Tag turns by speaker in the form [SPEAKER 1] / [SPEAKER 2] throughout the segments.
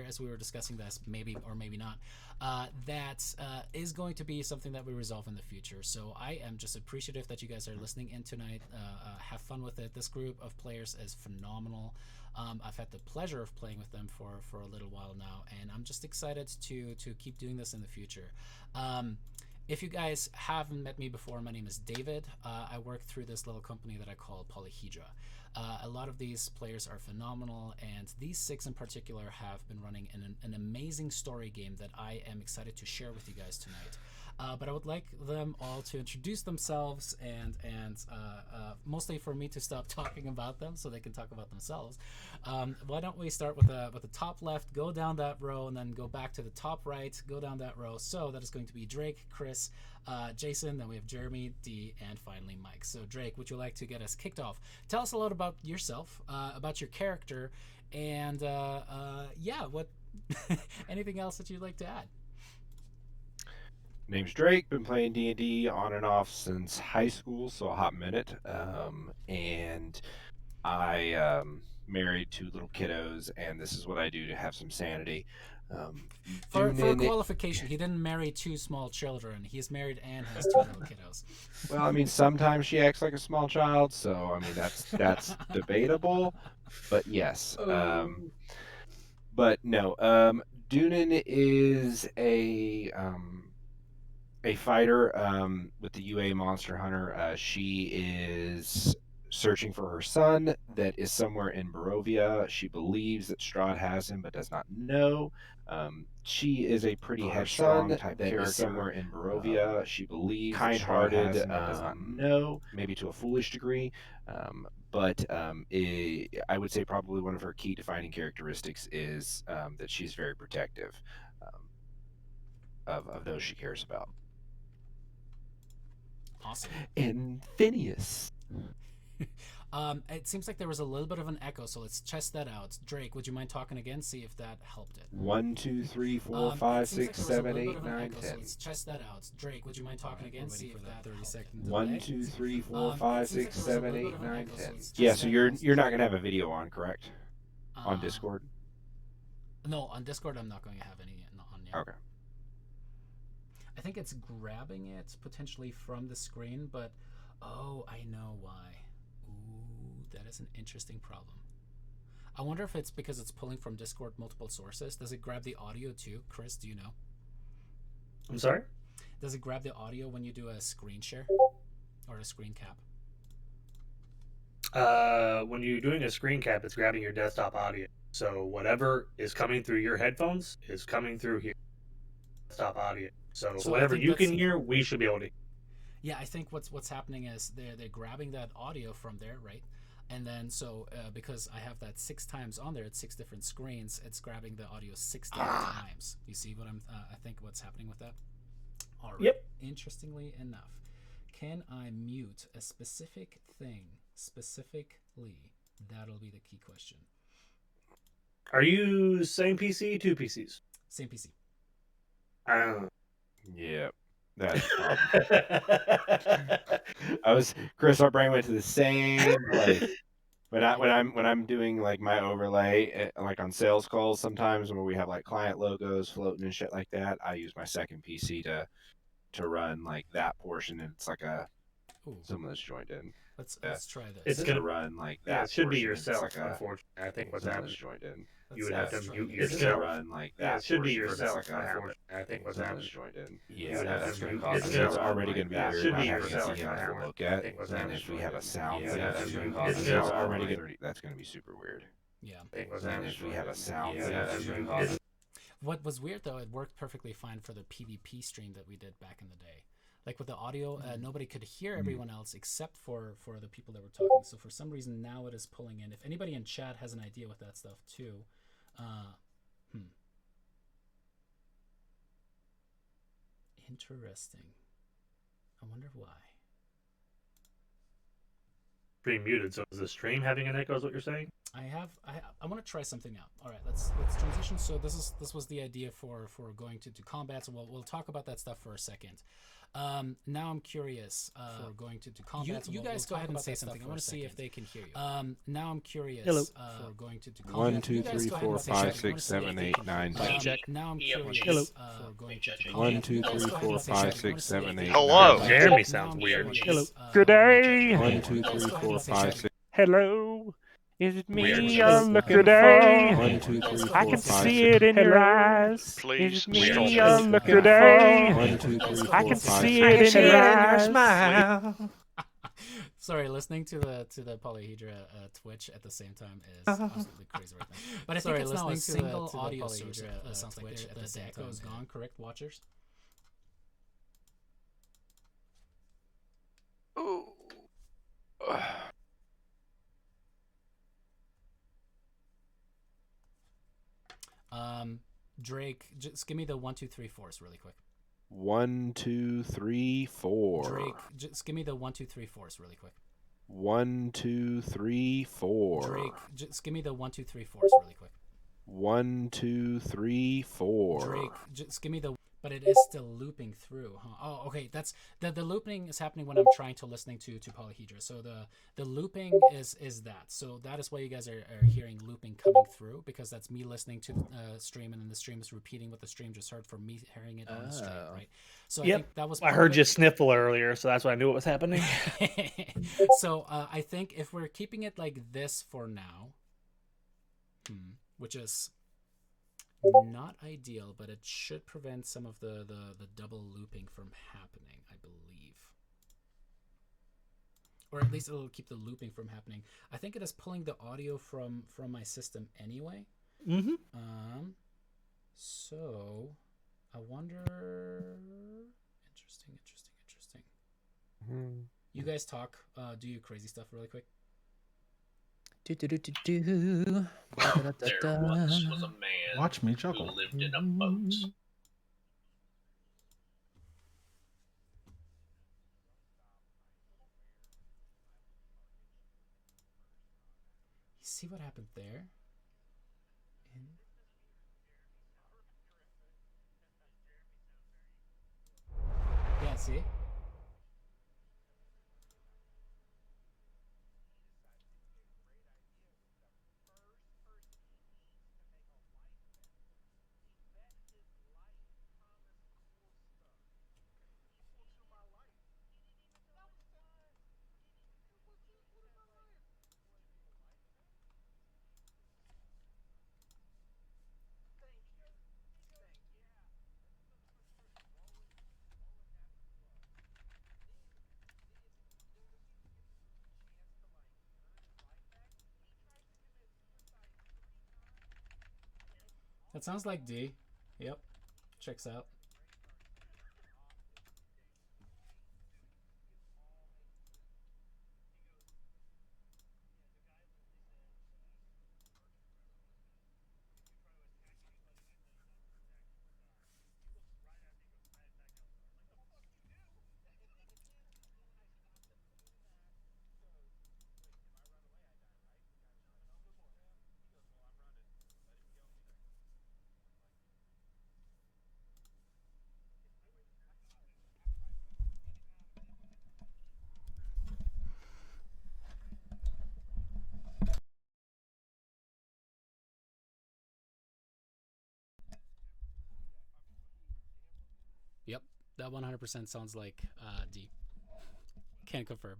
[SPEAKER 1] as we were discussing this, maybe or maybe not, that is going to be something that we resolve in the future. So I am just appreciative that you guys are listening in tonight. Have fun with it. This group of players is phenomenal. I've had the pleasure of playing with them for a little while now, and I'm just excited to keep doing this in the future. If you guys haven't met me before, my name is David. I work through this little company that I call Polyhedra. A lot of these players are phenomenal, and these 6 in particular have been running an amazing story game that I am excited to share with you guys tonight. But I would like them all to introduce themselves, and mostly for me to stop talking about them so they can talk about themselves. Why don't we start with the top left, go down that row, and then go back to the top right, go down that row. So that is going to be Drake, Chris, Jason, then we have Jeremy, Dee, and finally Mike. So Drake, would you like to get us kicked off? Tell us a lot about yourself, about your character, and what anything else that you'd like to add?
[SPEAKER 2] Name's Drake. Been playing D&D on and off since high school, so a hot minute. And I married 2 little kiddos, and this is what I do to have some sanity.
[SPEAKER 1] For a qualification, he didn't marry 2 small children. He's married and has 2 little kiddos.
[SPEAKER 2] Well, I mean, sometimes she acts like a small child, so I mean that's debatable, but yes. But no, Dunan is a fighter with the UA Monster Hunter. She is searching for her son that is somewhere in Barovia. She believes that Strahd has him, but does not know. She is a pretty headstrong type character. Is somewhere in Barovia. She believes kind-hearted, does not know, maybe to a foolish degree. But I would say probably one of her key defining characteristics is that she's very protective of those she cares about.
[SPEAKER 1] Awesome.
[SPEAKER 2] And Phineas.
[SPEAKER 1] It seems like there was a little bit of an echo, so let's test that out. Drake, would you mind talking again? See if that helped it.
[SPEAKER 2] 1, 2, 3, 4, 5, 6, 7, 8, 9, 10.
[SPEAKER 1] So let's test that out. Drake, would you mind talking again? See if that 30-second
[SPEAKER 2] 1, 2, 3, 4, 5, 6, 7, 8, 9, 10. Yeah, so you're not gonna have a video on, correct? On Discord?
[SPEAKER 1] No, on Discord I'm not going to have any on yet.
[SPEAKER 2] Okay.
[SPEAKER 1] I think it's grabbing it potentially from the screen, but I know why. Ooh, that is an interesting problem. I wonder if it's because it's pulling from Discord multiple sources. Does it grab the audio too? Chris, do you know?
[SPEAKER 3] I'm sorry?
[SPEAKER 1] Does it grab the audio when you do a screen share or a screen cap?
[SPEAKER 3] When you're doing a screen cap, it's grabbing your desktop audio. So whatever is coming through your headphones is coming through here. Desktop audio. So whatever you can hear, we should be able to hear.
[SPEAKER 1] Yeah, I think what's happening is they're grabbing that audio from there, right? And then because I have that 6 times on there, it's 6 different screens. It's grabbing the audio 6 different times. You see what I think what's happening with that? All right.
[SPEAKER 3] Yep.
[SPEAKER 1] Interestingly enough, can I mute a specific thing specifically? That'll be the key question.
[SPEAKER 3] Are you same PC, 2 PCs?
[SPEAKER 1] Same PC.
[SPEAKER 2] Yeah. That's Chris, our brain went to the same place. When I'm doing like my overlay, like on sales calls, sometimes when we have like client logos floating and shit like that, I use my second PC to run like that portion, and it's like someone that's joined in.
[SPEAKER 1] Let's try this.
[SPEAKER 3] It's gonna
[SPEAKER 2] run like that.
[SPEAKER 3] Yeah, it should be
[SPEAKER 2] portion,
[SPEAKER 3] yourself.
[SPEAKER 2] Like
[SPEAKER 3] unfortunately, I think what's happening.
[SPEAKER 2] Joined in.
[SPEAKER 3] You would have to mute
[SPEAKER 2] It's
[SPEAKER 3] yourself.
[SPEAKER 2] gonna run like that.
[SPEAKER 3] Yeah, it should be
[SPEAKER 2] portion,
[SPEAKER 3] yourself.
[SPEAKER 2] Like
[SPEAKER 3] Unfortunately, I think what's happening.
[SPEAKER 2] Joined in.
[SPEAKER 3] Yeah,
[SPEAKER 2] that's
[SPEAKER 3] gonna
[SPEAKER 2] cause it's already gonna be
[SPEAKER 3] that. Should be yourself.
[SPEAKER 2] to look at. And if we have a sound, that's already gonna that's gonna be super weird.
[SPEAKER 1] Yeah.
[SPEAKER 2] And if we have a sound,
[SPEAKER 1] What was weird though, it worked perfectly fine for the PvP stream that we did back in the day. Like with the audio, nobody could hear everyone else except for the people that were talking. So for some reason now it is pulling in. If anybody in chat has an idea with that stuff too, interesting. I wonder why.
[SPEAKER 3] stream muted. So is the stream having an echo? Is what you're saying?
[SPEAKER 1] I want to try something out. All right, let's transition. So this was the idea for going to combat. So we'll talk about that stuff for a second. Now I'm curious. For going to combat. You guys go ahead and say something. I want to see if they can hear you. Now I'm curious.
[SPEAKER 3] Hello.
[SPEAKER 1] For going to combat.
[SPEAKER 2] 1, 2, 3, 4, 5, 6, 7, 8, 9, 10.
[SPEAKER 4] Check.
[SPEAKER 1] Now I'm curious.
[SPEAKER 3] Hello.
[SPEAKER 1] For going to
[SPEAKER 2] 1, 2, 3, 4, 5, 6, 7, 8,
[SPEAKER 4] Hello.
[SPEAKER 2] 9, 10.
[SPEAKER 3] Jeremy sounds weird.
[SPEAKER 1] Hello.
[SPEAKER 5] Good day.
[SPEAKER 2] 1, 2, 3, 4, 5, 6.
[SPEAKER 5] Hello. Is it
[SPEAKER 3] Weird.
[SPEAKER 5] me you're looking
[SPEAKER 2] Good
[SPEAKER 5] day.
[SPEAKER 2] 1, 2, 3, 4,
[SPEAKER 5] I can
[SPEAKER 2] 5,
[SPEAKER 5] see
[SPEAKER 2] 6.
[SPEAKER 5] it in your eyes.
[SPEAKER 4] Please
[SPEAKER 5] Is it me
[SPEAKER 4] stop.
[SPEAKER 5] you're looking
[SPEAKER 2] Day.
[SPEAKER 5] for?
[SPEAKER 2] 1, 2, 3, 4,
[SPEAKER 5] I can
[SPEAKER 2] 5,
[SPEAKER 5] see
[SPEAKER 2] 6.
[SPEAKER 5] it in your eyes.
[SPEAKER 6] smile.
[SPEAKER 1] Sorry, listening to the Polyhedra Twitch at the same time is absolutely crazy right now. But I think it's now a single audio source. Sounds like the echo is gone. Correct, watchers.
[SPEAKER 2] Ooh.
[SPEAKER 1] Drake, just give me the 1, 2, 3, 4s really quick.
[SPEAKER 2] 1, 2, 3, 4.
[SPEAKER 1] Drake, just give me the 1, 2, 3, 4s really quick.
[SPEAKER 2] 1, 2, 3, 4.
[SPEAKER 1] Drake, just give me the 1, 2, 3, 4s really quick.
[SPEAKER 2] 1, 2, 3, 4.
[SPEAKER 1] Drake, just give me the. But it is still looping through, huh? Oh, okay. That's the looping is happening when I'm trying to listening to Polyhedra. So the looping is that. So that is why you guys are hearing looping coming through, because that's me listening to the stream, and then the stream is repeating what the stream just heard from me hearing it on the stream, right? So I think that was.
[SPEAKER 6] I heard you sniffle earlier, so that's why I knew what was happening.
[SPEAKER 1] So I think if we're keeping it like this for now, which is not ideal, but it should prevent some of the double looping from happening, I believe. Or at least it'll keep the looping from happening. I think it is pulling the audio from my system anyway.
[SPEAKER 6] Mm-hmm.
[SPEAKER 1] So I wonder. Interesting. You guys talk. Do you crazy stuff really quick.
[SPEAKER 7] There once was a man
[SPEAKER 8] Watch me
[SPEAKER 7] who
[SPEAKER 8] chuckle.
[SPEAKER 7] lived in a boat.
[SPEAKER 1] You see what happened there? Yeah, see? That sounds like D. Yep. Checks out. Yep, that 100% sounds like D. Can't confirm.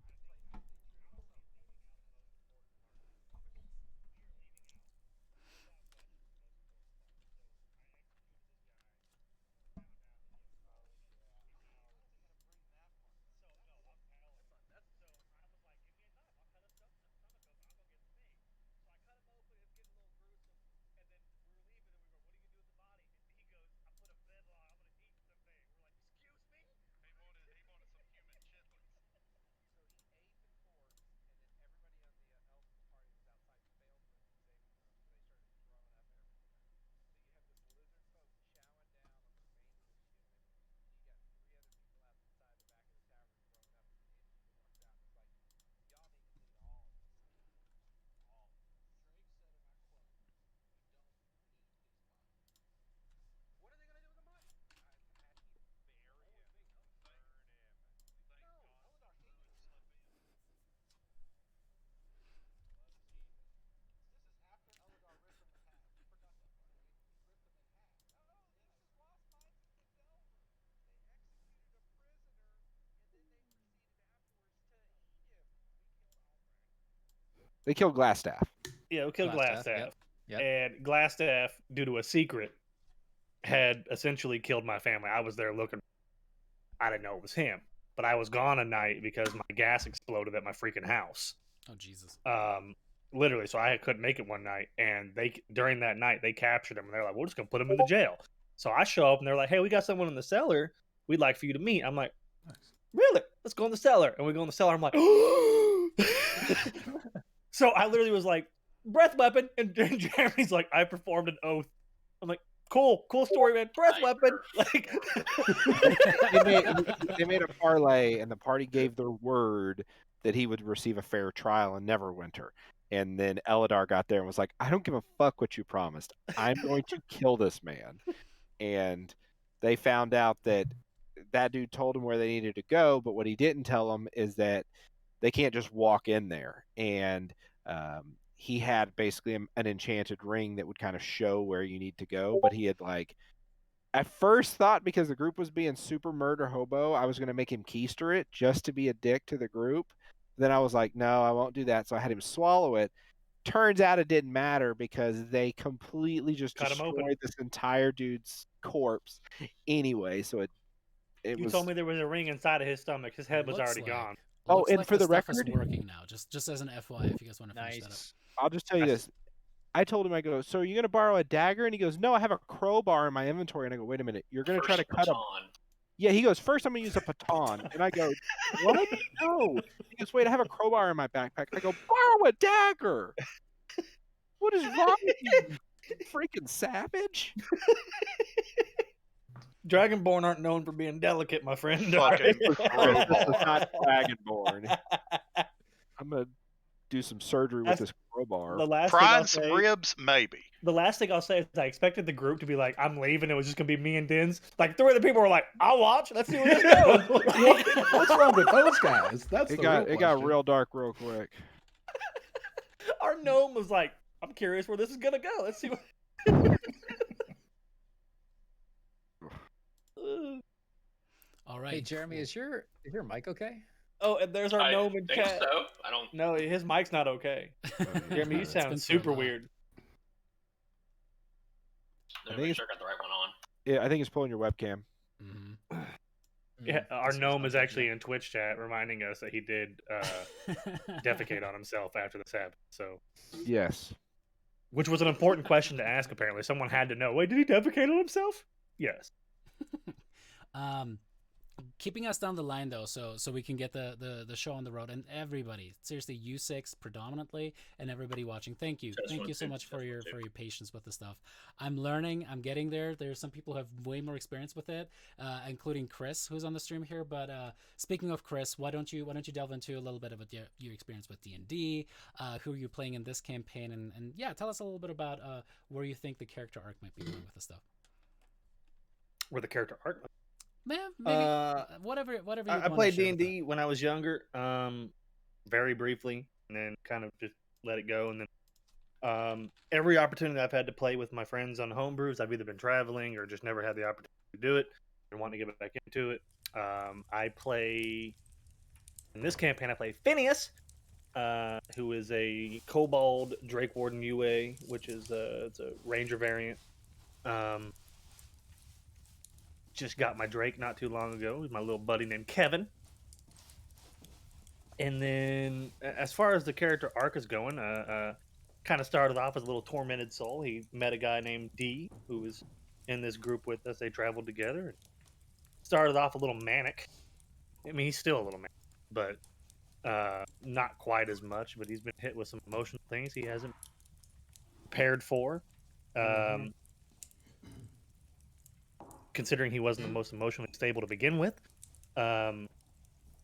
[SPEAKER 2] They killed Glassstaff.
[SPEAKER 6] Yeah, we killed
[SPEAKER 4] Glassstaff,
[SPEAKER 6] Glassstaff.
[SPEAKER 4] yep, yep.
[SPEAKER 6] And Glassstaff, due to a secret, had essentially killed my family. I was there looking. I didn't know it was him, but I was gone a night because my gas exploded at my freaking house.
[SPEAKER 1] Oh Jesus.
[SPEAKER 6] Literally, so I couldn't make it one night, and during that night they captured him, and they're like, "We're just gonna put him in the jail." So I show up, and they're like, "Hey, we got someone in the cellar. We'd like for you to meet." I'm like, "Really? Let's go in the cellar." And we go in the cellar. I'm like, so I literally was like, "Breath weapon," and Jeremy's like, "I performed an oath." I'm like, "Cool story, man. Breath weapon." Like,
[SPEAKER 2] They made a parlay, and the party gave their word that he would receive a fair trial in Neverwinter. And then Eladar got there and was like, "I don't give a fuck what you promised. I'm going to kill this man." And they found out that dude told them where they needed to go, but what he didn't tell them is that they can't just walk in there. And he had basically an enchanted ring that would kind of show where you need to go, but he had at first thought, because the group was being super murder hobo, I was going to make him keister it just to be a dick to the group. Then I was like, no, I won't do that. So I had him swallow it. Turns out it didn't matter because they completely just
[SPEAKER 6] Cut him open.
[SPEAKER 2] destroyed this entire dude's corpse anyway. So it
[SPEAKER 6] you
[SPEAKER 2] was.
[SPEAKER 6] told me there was a ring inside of his stomach. His head was
[SPEAKER 1] Looks
[SPEAKER 6] already
[SPEAKER 1] like-
[SPEAKER 6] gone.
[SPEAKER 2] Oh,
[SPEAKER 1] Looks
[SPEAKER 2] and
[SPEAKER 1] like
[SPEAKER 2] for the
[SPEAKER 1] stuff is
[SPEAKER 2] record-
[SPEAKER 1] working now. Just as an FYI, if you guys want to finish that up.
[SPEAKER 4] Nice.
[SPEAKER 2] I'll just tell you this. I told him, I go, "So are you going to borrow a dagger?" And he goes, "No, I have a crowbar in my inventory." And I go, "Wait a minute. You're going to try to cut a..." Yeah, he goes, "First I'm going to use a baton." And I go, "What? No." He goes, "Wait, I have a crowbar in my backpack." I go, "Borrow a dagger." What is wrong with you, freaking savage?
[SPEAKER 6] Dragonborn aren't known for being delicate, my friend.
[SPEAKER 7] Fucking
[SPEAKER 2] This is not Dragonborn. I'm going to do some surgery with this crowbar.
[SPEAKER 6] The last
[SPEAKER 7] Frying
[SPEAKER 6] thing
[SPEAKER 7] some
[SPEAKER 6] I'll say,
[SPEAKER 7] ribs, maybe.
[SPEAKER 6] the last thing I'll say is I expected the group to be like, "I'm leaving." It was just gonna be me and Dins. Like three of the people were like, "I'll watch. Let's see where this goes."
[SPEAKER 8] What's wrong with those guys? That's
[SPEAKER 2] It
[SPEAKER 8] the
[SPEAKER 2] got
[SPEAKER 8] real
[SPEAKER 2] it got
[SPEAKER 8] question.
[SPEAKER 2] real dark real quick.
[SPEAKER 6] Our gnome was like, "I'm curious where this is gonna go. Let's see what."
[SPEAKER 1] All right.
[SPEAKER 4] Hey, Jeremy,
[SPEAKER 1] cool.
[SPEAKER 4] is your mic okay?
[SPEAKER 6] Oh, and there's our
[SPEAKER 9] I
[SPEAKER 6] gnome in
[SPEAKER 9] think
[SPEAKER 6] chat.
[SPEAKER 9] so. I don't.
[SPEAKER 6] No, his mic's not okay. Jeremy, you
[SPEAKER 1] It's been
[SPEAKER 6] sound
[SPEAKER 1] through a
[SPEAKER 6] super
[SPEAKER 1] lot.
[SPEAKER 6] weird.
[SPEAKER 9] Let
[SPEAKER 2] think
[SPEAKER 9] me make
[SPEAKER 2] it's-
[SPEAKER 9] sure I got the right one on.
[SPEAKER 2] Yeah, I think it's pulling your webcam.
[SPEAKER 1] Mhm.
[SPEAKER 6] Yeah, our
[SPEAKER 4] This
[SPEAKER 6] gnome
[SPEAKER 4] not
[SPEAKER 6] is
[SPEAKER 4] good
[SPEAKER 6] actually
[SPEAKER 4] yet.
[SPEAKER 6] in Twitch chat reminding us that he did defecate on himself after the Sabbath. So,
[SPEAKER 2] Yes.
[SPEAKER 6] which was an important question to ask. Apparently, someone had to know. Wait, did he defecate on himself? Yes.
[SPEAKER 1] Keeping us down the line though, so we can get the show on the road, and everybody, seriously, U6 predominantly, and everybody watching, thank you so much for your patience with the stuff. I'm learning, I'm getting there. There's some people who have way more experience with it, including Chris, who's on the stream here. But speaking of Chris, why don't you delve into a little bit about your experience with D&D, who are you playing in this campaign, and yeah, tell us a little bit about where you think the character arc might be going with the stuff.
[SPEAKER 6] Where the character arc?
[SPEAKER 1] Man, maybe whatever you
[SPEAKER 6] I
[SPEAKER 1] want to
[SPEAKER 6] played
[SPEAKER 1] share with
[SPEAKER 6] D&D when I was younger, very briefly, and then kind of just let it go. And then every opportunity I've had to play with my friends on homebrews, I've either been traveling or just never had the opportunity to do it and want to get back into it. I play, in this campaign, I play Phineas, who is a Kobold Drake Warden UA, which is it's a Ranger variant. Just got my Drake not too long ago with my little buddy named Kevin. And then, as far as the character arc is going, kind of started off as a little tormented soul. He met a guy named D, who was in this group with us. They traveled together. Started off a little manic. I mean, he's still a little manic, but not quite as much. But he's been hit with some emotional things he hasn't prepared for. Considering he wasn't the most emotionally stable to begin with.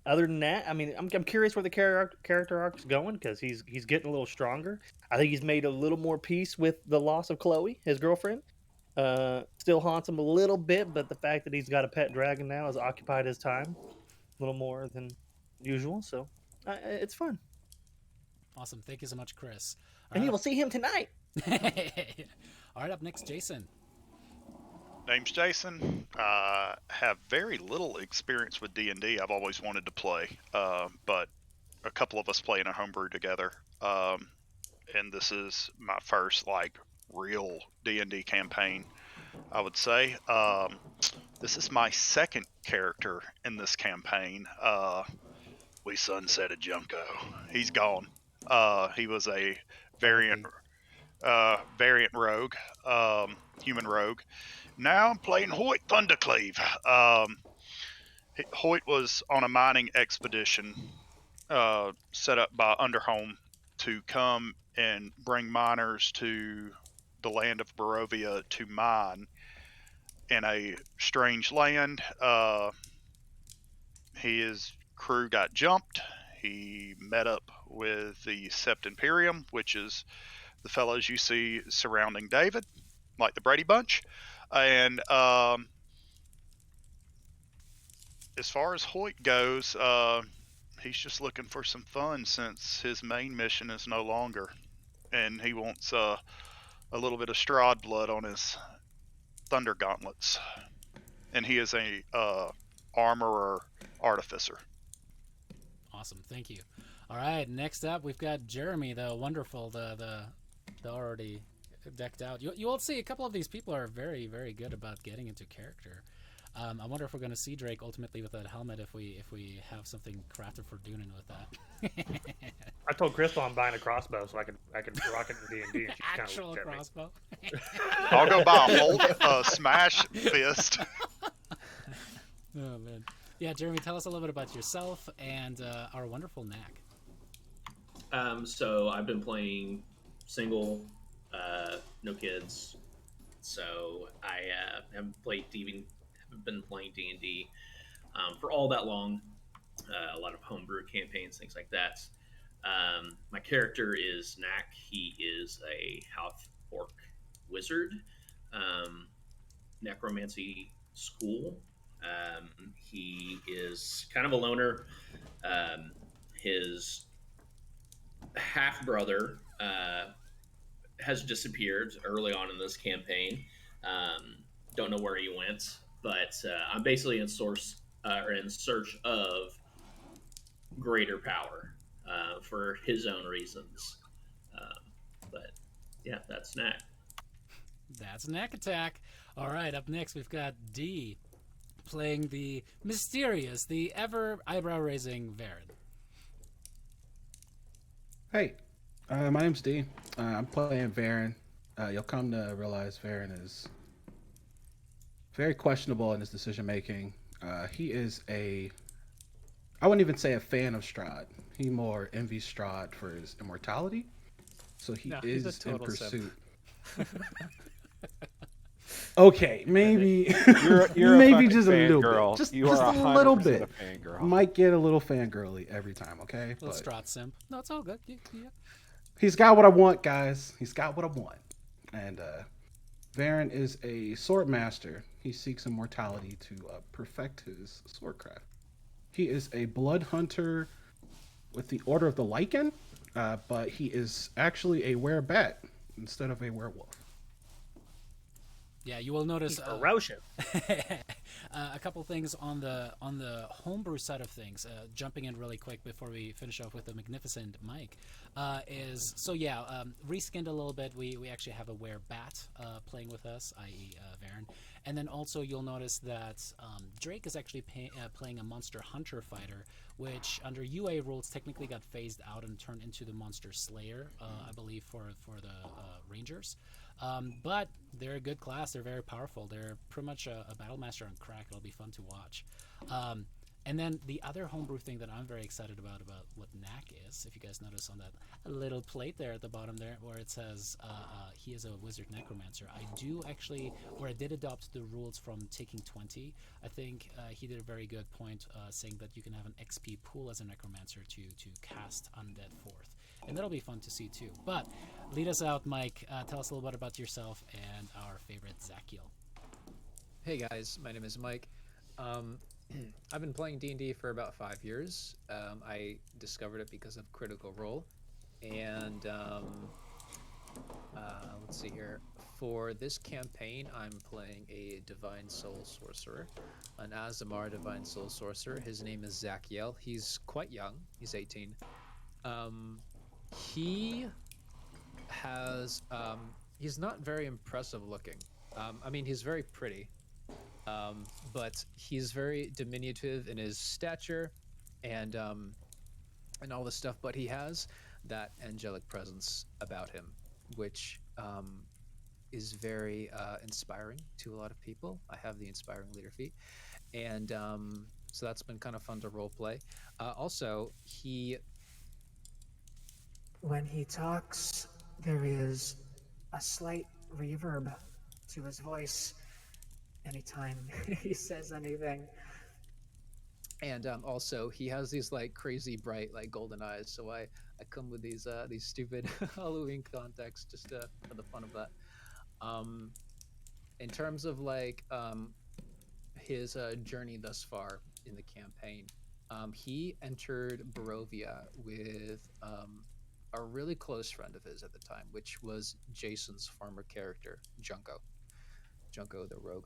[SPEAKER 6] Other than that, I mean, I'm curious where the character arc's going, because he's getting a little stronger. I think he's made a little more peace with the loss of Chloe, his girlfriend. Still haunts him a little bit, but the fact that he's got a pet dragon now has occupied his time a little more than usual. So it's fun.
[SPEAKER 1] Awesome. Thank you so much, Chris.
[SPEAKER 6] And you will see him tonight.
[SPEAKER 1] All right, up next, Jason.
[SPEAKER 7] Name's Jason. Have very little experience with D&D. I've always wanted to play, but a couple of us play in a homebrew together. and this is my first like real D&D campaign, I would say. This is my second character in this campaign. We sunsetted Junko. He's gone. He was a variant variant rogue, human rogue. Now I'm playing Hoyt Thundercleave. Hoyt was on a mining expedition set up by Underhome to come and bring miners to the land of Barovia to mine in a strange land. His crew got jumped. He met up with the Sept Imperium, which is the fellows you see surrounding David, like the Brady Bunch. And as far as Hoyt goes, he's just looking for some fun since his main mission is no longer, and he wants a little bit of Strahd blood on his thunder gauntlets. And he is a armorer artificer.
[SPEAKER 1] Awesome, thank you. All right, next up we've got Jeremy, the wonderful, the already decked out. You will see a couple of these people are very, very good about getting into character. I wonder if we're going to see Drake ultimately with that helmet if we have something crafted for Dunan with that.
[SPEAKER 6] I told Crystal I'm buying a crossbow so I could rock it in D&D. And she kind of
[SPEAKER 1] Actual
[SPEAKER 6] looked at me.
[SPEAKER 1] crossbow.
[SPEAKER 7] I'll go buy a Hulk smash fist.
[SPEAKER 1] Oh man, yeah, Jeremy, tell us a little bit about yourself and our wonderful knack.
[SPEAKER 4] So I've been playing single, no kids. So I haven't been playing D&D for all that long. A lot of homebrew campaigns, things like that. My character is Knack. He is a half orc wizard, necromancy school. He is kind of a loner. His half brother has disappeared early on in this campaign. Don't know where he went, but I'm basically in search of greater power for his own reasons. But yeah, that's Knack.
[SPEAKER 1] That's Knack Attack. All right, up next we've got D playing the mysterious, the ever eyebrow-raising Varen.
[SPEAKER 8] Hey, my name's D. I'm playing Varen. You'll come to realize Varen is very questionable in his decision making. He is I wouldn't even say a fan of Strahd. He more envies Strahd for his immortality. So he
[SPEAKER 1] he's a
[SPEAKER 8] is in
[SPEAKER 1] total
[SPEAKER 8] pursuit. Okay, maybe
[SPEAKER 2] You're
[SPEAKER 8] maybe
[SPEAKER 2] a
[SPEAKER 8] just a little
[SPEAKER 2] girl.
[SPEAKER 8] bit. Just
[SPEAKER 2] You are
[SPEAKER 8] a little
[SPEAKER 2] 100%
[SPEAKER 8] bit.
[SPEAKER 2] a fangirl.
[SPEAKER 8] Might get a little fangirly every time, okay?
[SPEAKER 1] Little
[SPEAKER 8] But
[SPEAKER 1] Strahd simp. No, it's all good. Yeah.
[SPEAKER 8] he's got what I want, guys. He's got what I want. And Varen is a sword master. He seeks immortality to perfect his swordcraft. He is a blood hunter with the Order of the Lycan, but he is actually a werebat instead of a werewolf.
[SPEAKER 1] Yeah, you will notice
[SPEAKER 6] Ferocious.
[SPEAKER 1] a couple things on the homebrew side of things. Jumping in really quick before we finish off with the magnificent Mike reskinned a little bit. We actually have a werebat playing with us, i.e. Varen, and then also you'll notice that Drake is actually playing a monster hunter fighter, which under UA rules technically got phased out and turned into the monster slayer, I believe for the rangers. But they're a good class. They're very powerful. They're pretty much a battle master on crack. It'll be fun to watch. And then the other homebrew thing that I'm very excited about what Knack is, if you guys notice on that little plate there at the bottom there where it says he is a wizard necromancer, I did adopt the rules from Taking 20. I think he did a very good point saying that you can have an XP pool as a necromancer to cast Undead Forth. And that'll be fun to see too. But lead us out, Mike. Tell us a little bit about yourself and our favorite Zakiel.
[SPEAKER 9] Hey guys, my name is Mike. I've been playing D&D for about 5 years. I discovered it because of Critical Role. And let's see here. For this campaign, I'm playing a Divine Soul Sorcerer, an Azamar Divine Soul Sorcerer. His name is Zakiel. He's quite young. He's 18. He has he's not very impressive looking. I mean, he's very pretty, but he's very diminutive in his stature and all this stuff. But he has that angelic presence about him, which is very inspiring to a lot of people. I have the inspiring leader feat, and so that's been kind of fun to role play. Also,
[SPEAKER 10] When he talks, there is a slight reverb to his voice anytime he says anything.
[SPEAKER 9] and also he has these like crazy bright like golden eyes. So I come with these stupid Halloween contacts just for the fun of that. Um, in terms of like his journey thus far in the campaign, he entered Barovia with a really close friend of his at the time, which was Jason's former character, Junko the Rogue.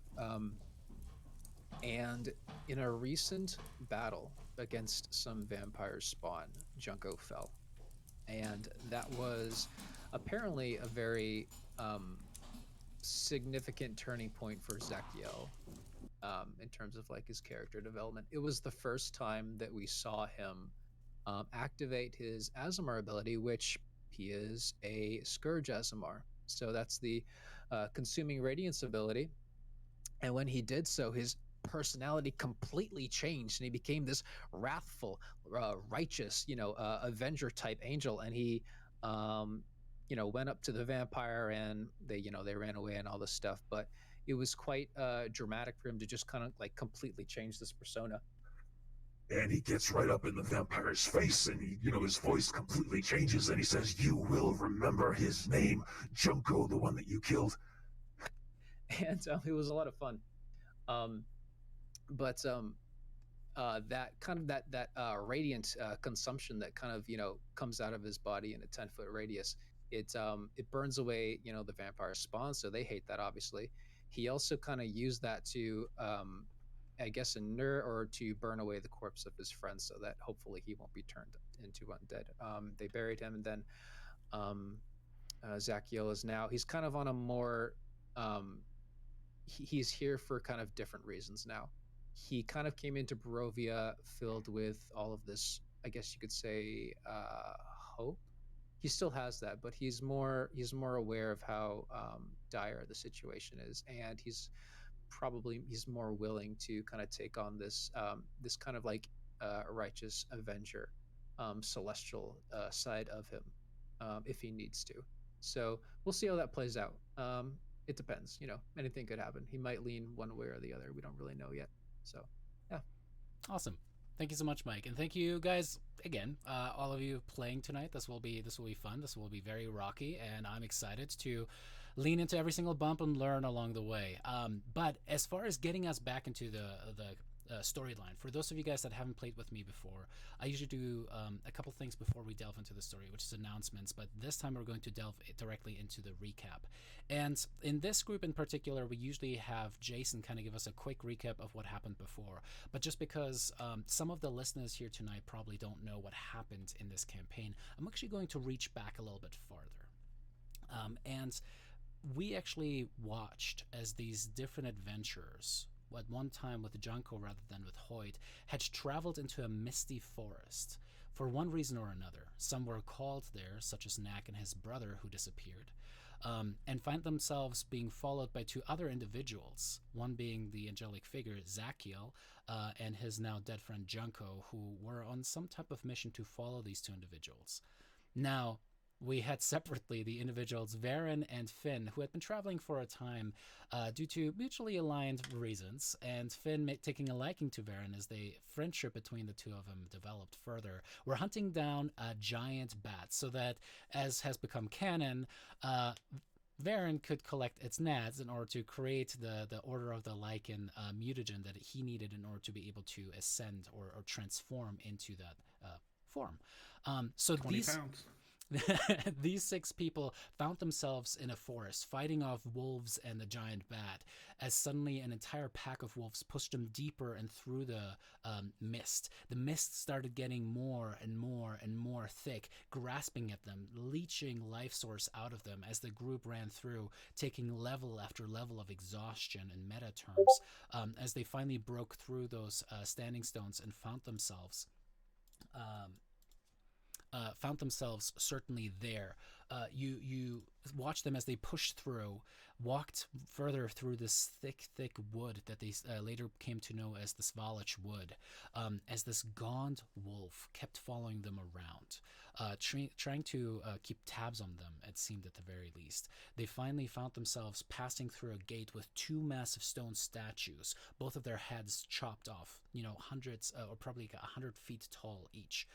[SPEAKER 9] And in a recent battle against some vampire spawn, Junko fell. And that was apparently a very significant turning point for Zachiel in terms of like his character development. It was the first time that we saw him activate his Azamar ability, which he is a Scourge Azamar. So that's the consuming radiance ability. And when he did so, his personality completely changed, and he became this wrathful, righteous, Avenger type angel. And he, went up to the vampire, and they ran away and all this stuff. But it was quite dramatic for him to just kind of like completely change this persona.
[SPEAKER 11] And he gets right up in the vampire's face, and his voice completely changes, and he says, "You will remember his name, Junko, the one that you killed."
[SPEAKER 9] And it was a lot of fun. But that kind of that radiant consumption that kind of comes out of his body in a 10-foot radius, it burns away the vampire spawn, so they hate that obviously. He also kind of used that to I guess inure or to burn away the corpse of his friend, so that hopefully he won't be turned into undead. They buried him, and then Zachiel is now, he's kind of on a more he's here for kind of different reasons now. He kind of came into Barovia filled with all of this, I guess you could say, hope. He still has that, but he's more aware of how dire the situation is, and he's more willing to kind of take on this this kind of like righteous avenger, celestial side of him, if he needs to. So we'll see how that plays out. It depends, anything could happen. He might lean one way or the other. We don't really know yet. So, yeah.
[SPEAKER 1] Awesome. Thank you so much, Mike, and thank you guys again, all of you playing tonight. This will be fun. This will be very rocky, and I'm excited to lean into every single bump and learn along the way. But as far as getting us back into the storyline, for those of you guys that haven't played with me before, I usually do a couple things before we delve into the story, which is announcements. But this time we're going to delve directly into the recap. And in this group in particular, we usually have Jason kind of give us a quick recap of what happened before. But just because some of the listeners here tonight probably don't know what happened in this campaign, I'm actually going to reach back a little bit farther. And we actually watched as these different adventurers, at one time with Junko rather than with Hoyt, had traveled into a misty forest for one reason or another. Some were called there, such as Knack and his brother who disappeared, and find themselves being followed by two other individuals, one being the angelic figure Zachiel and his now dead friend Junko, who were on some type of mission to follow these two individuals. Now, we had separately the individuals Varen and Finn, who had been traveling for a time due to mutually aligned reasons, and Finn taking a liking to Varen as the friendship between the two of them developed further. We're hunting down a giant bat so that, as has become canon, Varen could collect its nads in order to create the Order of the Lycan mutagen that he needed in order to be able to ascend or transform into that form. So
[SPEAKER 8] 20
[SPEAKER 1] these
[SPEAKER 8] pounds.
[SPEAKER 1] These 6 people found themselves in a forest fighting off wolves and the giant bat, as suddenly an entire pack of wolves pushed them deeper and through the mist. The mist started getting more and more and more thick, grasping at them, leeching life source out of them as the group ran through, taking level after level of exhaustion in meta terms, as they finally broke through those standing stones and found themselves certainly there. You watch them as they pushed through, walked further through this thick wood that they later came to know as the Svalich Wood, as this gaunt wolf kept following them around, trying to keep tabs on them, it seemed at the very least. They finally found themselves passing through a gate with 2 massive stone statues, both of their heads chopped off, hundreds or probably 100 feet tall each.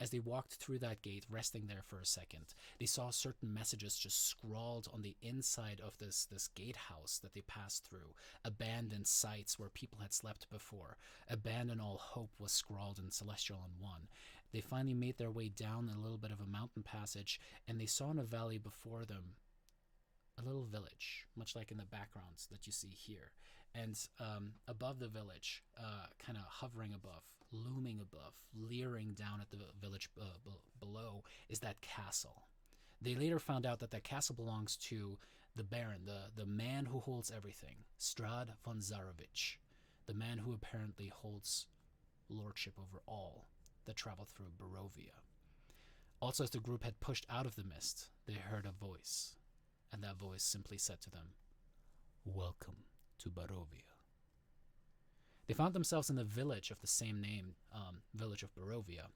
[SPEAKER 1] As they walked through that gate, resting there for a second, they saw certain messages just scrawled on the inside of this gatehouse that they passed through. Abandoned sites where people had slept before. Abandon all hope was scrawled in Celestial and 1. They finally made their way down a little bit of a mountain passage, and they saw in a valley before them a little village, much like in the backgrounds that you see here. And above the village, kind of hovering above, looming above, leering down at the village below, is that castle. They later found out that castle belongs to the Baron, the man who holds everything, Strad von Zarovich, the man who apparently holds lordship over all that travel through Barovia. Also, as the group had pushed out of the mist, they heard a voice, and that voice simply said to them, "Welcome to Barovia." They found themselves in the village of the same name, village of Barovia,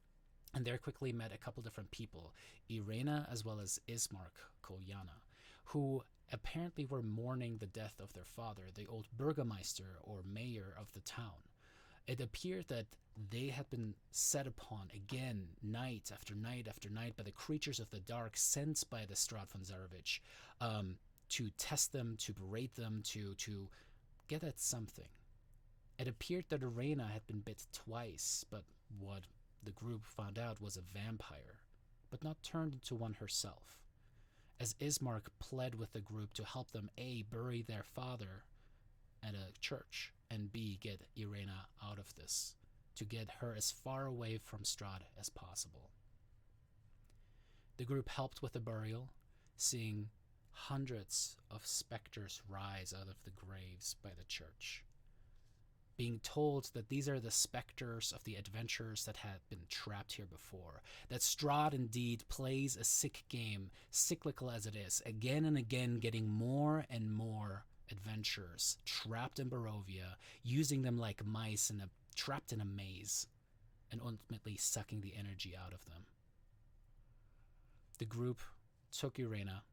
[SPEAKER 1] and there quickly met a couple different people, Irena as well as Ismark Kolyana, who apparently were mourning the death of their father, the old burgomeister or mayor of the town. It appeared that they had been set upon again, night after night after night, by the creatures of the dark sent by the Strad von Zarovich, to test them, to berate them, to get at something. It appeared that Irena had been bit twice, but what the group found out was a vampire, but not turned into one herself. As Ismark pled with the group to help them A, bury their father at a church, and B, get Irena out of this, to get her as far away from Strahd as possible. The group helped with the burial, seeing hundreds of specters rise out of the graves by the church, being told that these are the specters of the adventurers that had been trapped here before, that Strahd indeed plays a sick game, cyclical as it is, again and again getting more and more adventurers trapped in Barovia, using them like mice trapped in a maze, and ultimately sucking the energy out of them. The group took Irena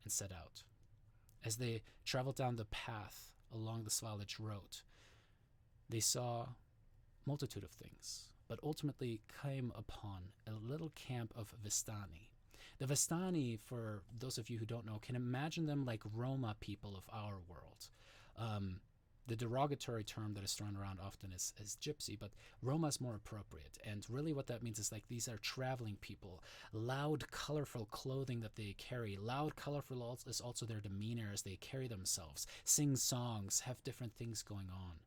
[SPEAKER 1] and set out. As they traveled down the path along the Svalich Road, they saw a multitude of things, but ultimately came upon a little camp of Vistani. The Vistani, for those of you who don't know, can imagine them like Roma people of our world. The derogatory term that is thrown around often is gypsy, but Roma is more appropriate. And really what that means is like these are traveling people. Loud, colorful clothing that they carry. Loud, colorful is also their demeanor as they carry themselves, sing songs, have different things going on.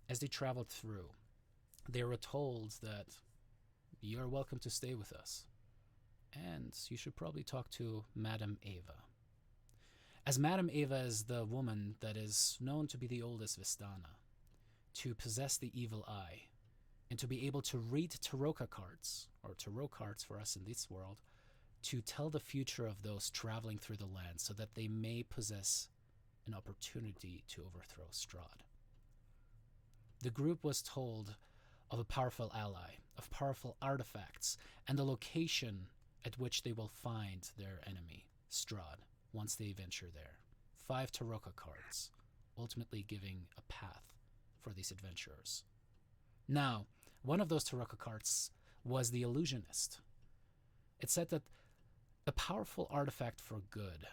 [SPEAKER 1] As they traveled through, they were told that you're welcome to stay with us, and you should probably talk to Madame Eva. As Madame Eva is the woman that is known to be the oldest Vistana, to possess the evil eye, and to be able to read Tarot cards, or Tarot cards for us in this world, to tell the future of those traveling through the land so that they may possess an opportunity to overthrow Strahd. The group was told of a powerful ally, of powerful artifacts, and the location at which they will find their enemy, Strahd, once they venture there. 5 Tarot cards, ultimately giving a path for these adventurers. Now, one of those Tarot cards was the Illusionist. It said that a powerful artifact for good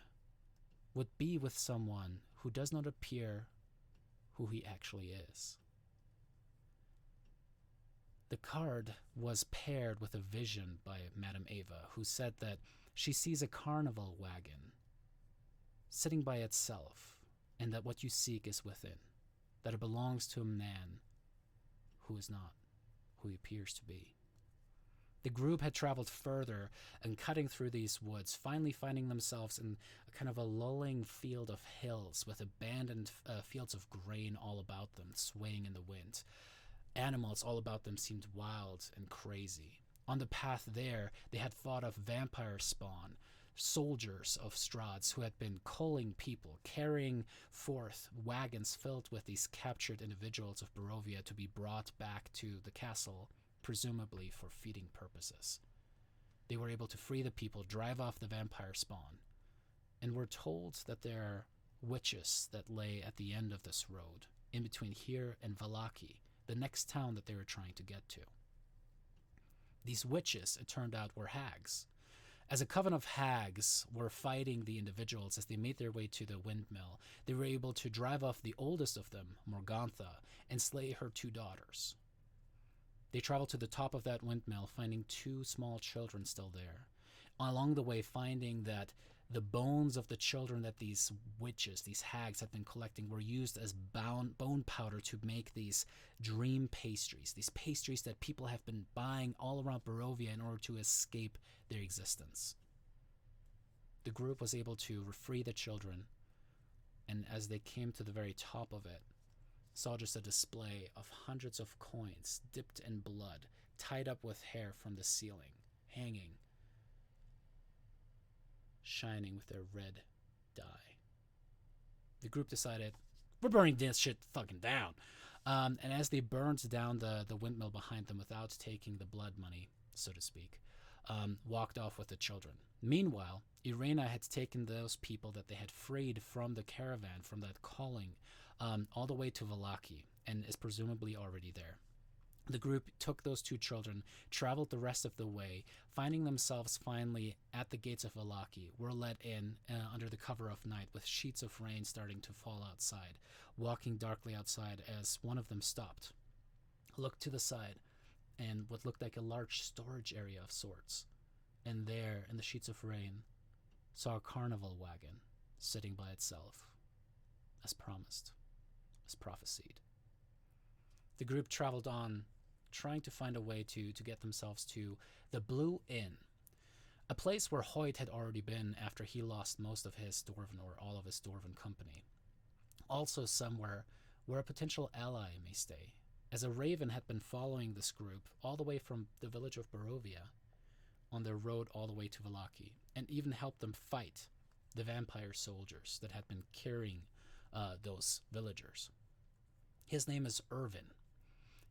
[SPEAKER 1] would be with someone who does not appear who he actually is. The card was paired with a vision by Madame Ava, who said that she sees a carnival wagon sitting by itself, and that what you seek is within, that it belongs to a man who is not who he appears to be. The group had traveled further and cutting through these woods, finally finding themselves in a kind of a lulling field of hills with abandoned fields of grain all about them, swaying in the wind. Animals all about them seemed wild and crazy. On the path there, they had fought off vampire spawn, soldiers of Strahd's who had been culling people, carrying forth wagons filled with these captured individuals of Barovia to be brought back to the castle, presumably for feeding purposes. They were able to free the people, drive off the vampire spawn, and were told that there are witches that lay at the end of this road, in between here and Vallaki, the next town that they were trying to get to. These witches, it turned out, were hags. As a coven of hags were fighting the individuals as they made their way to the windmill, they were able to drive off the oldest of them, Morgantha, and slay her 2 daughters. They traveled to the top of that windmill, finding 2 small children still there. Along the way, finding that the bones of the children that these witches, these hags, had been collecting were used as bone powder to make these dream pastries, these pastries that people have been buying all around Barovia in order to escape their existence. The group was able to free the children, and as they came to the very top of it, saw just a display of hundreds of coins dipped in blood, tied up with hair from the ceiling, hanging, shining with their red dye. The group decided, we're burning this shit fucking down. And as they burned down the windmill behind them without taking the blood money, so to speak, walked off with the children. Meanwhile, Irena had taken those people that they had freed from the caravan, from that calling, all the way to Vallaki, and is presumably already there. The group took those 2 children, traveled the rest of the way, finding themselves finally at the gates of Vallaki, were let in under the cover of night with sheets of rain starting to fall outside, walking darkly outside as one of them stopped, looked to the side, and what looked like a large storage area of sorts. And there, in the sheets of rain, saw a carnival wagon sitting by itself, as promised, as prophesied. The group traveled on, trying to find a way to get themselves to the Blue Inn, a place where Hoyt had already been after he lost most of his Dwarven, or all of his Dwarven company. Also somewhere where a potential ally may stay, as a raven had been following this group all the way from the village of Barovia on their road all the way to Vallaki, and even helped them fight the vampire soldiers that had been carrying those villagers. His name is Irvin.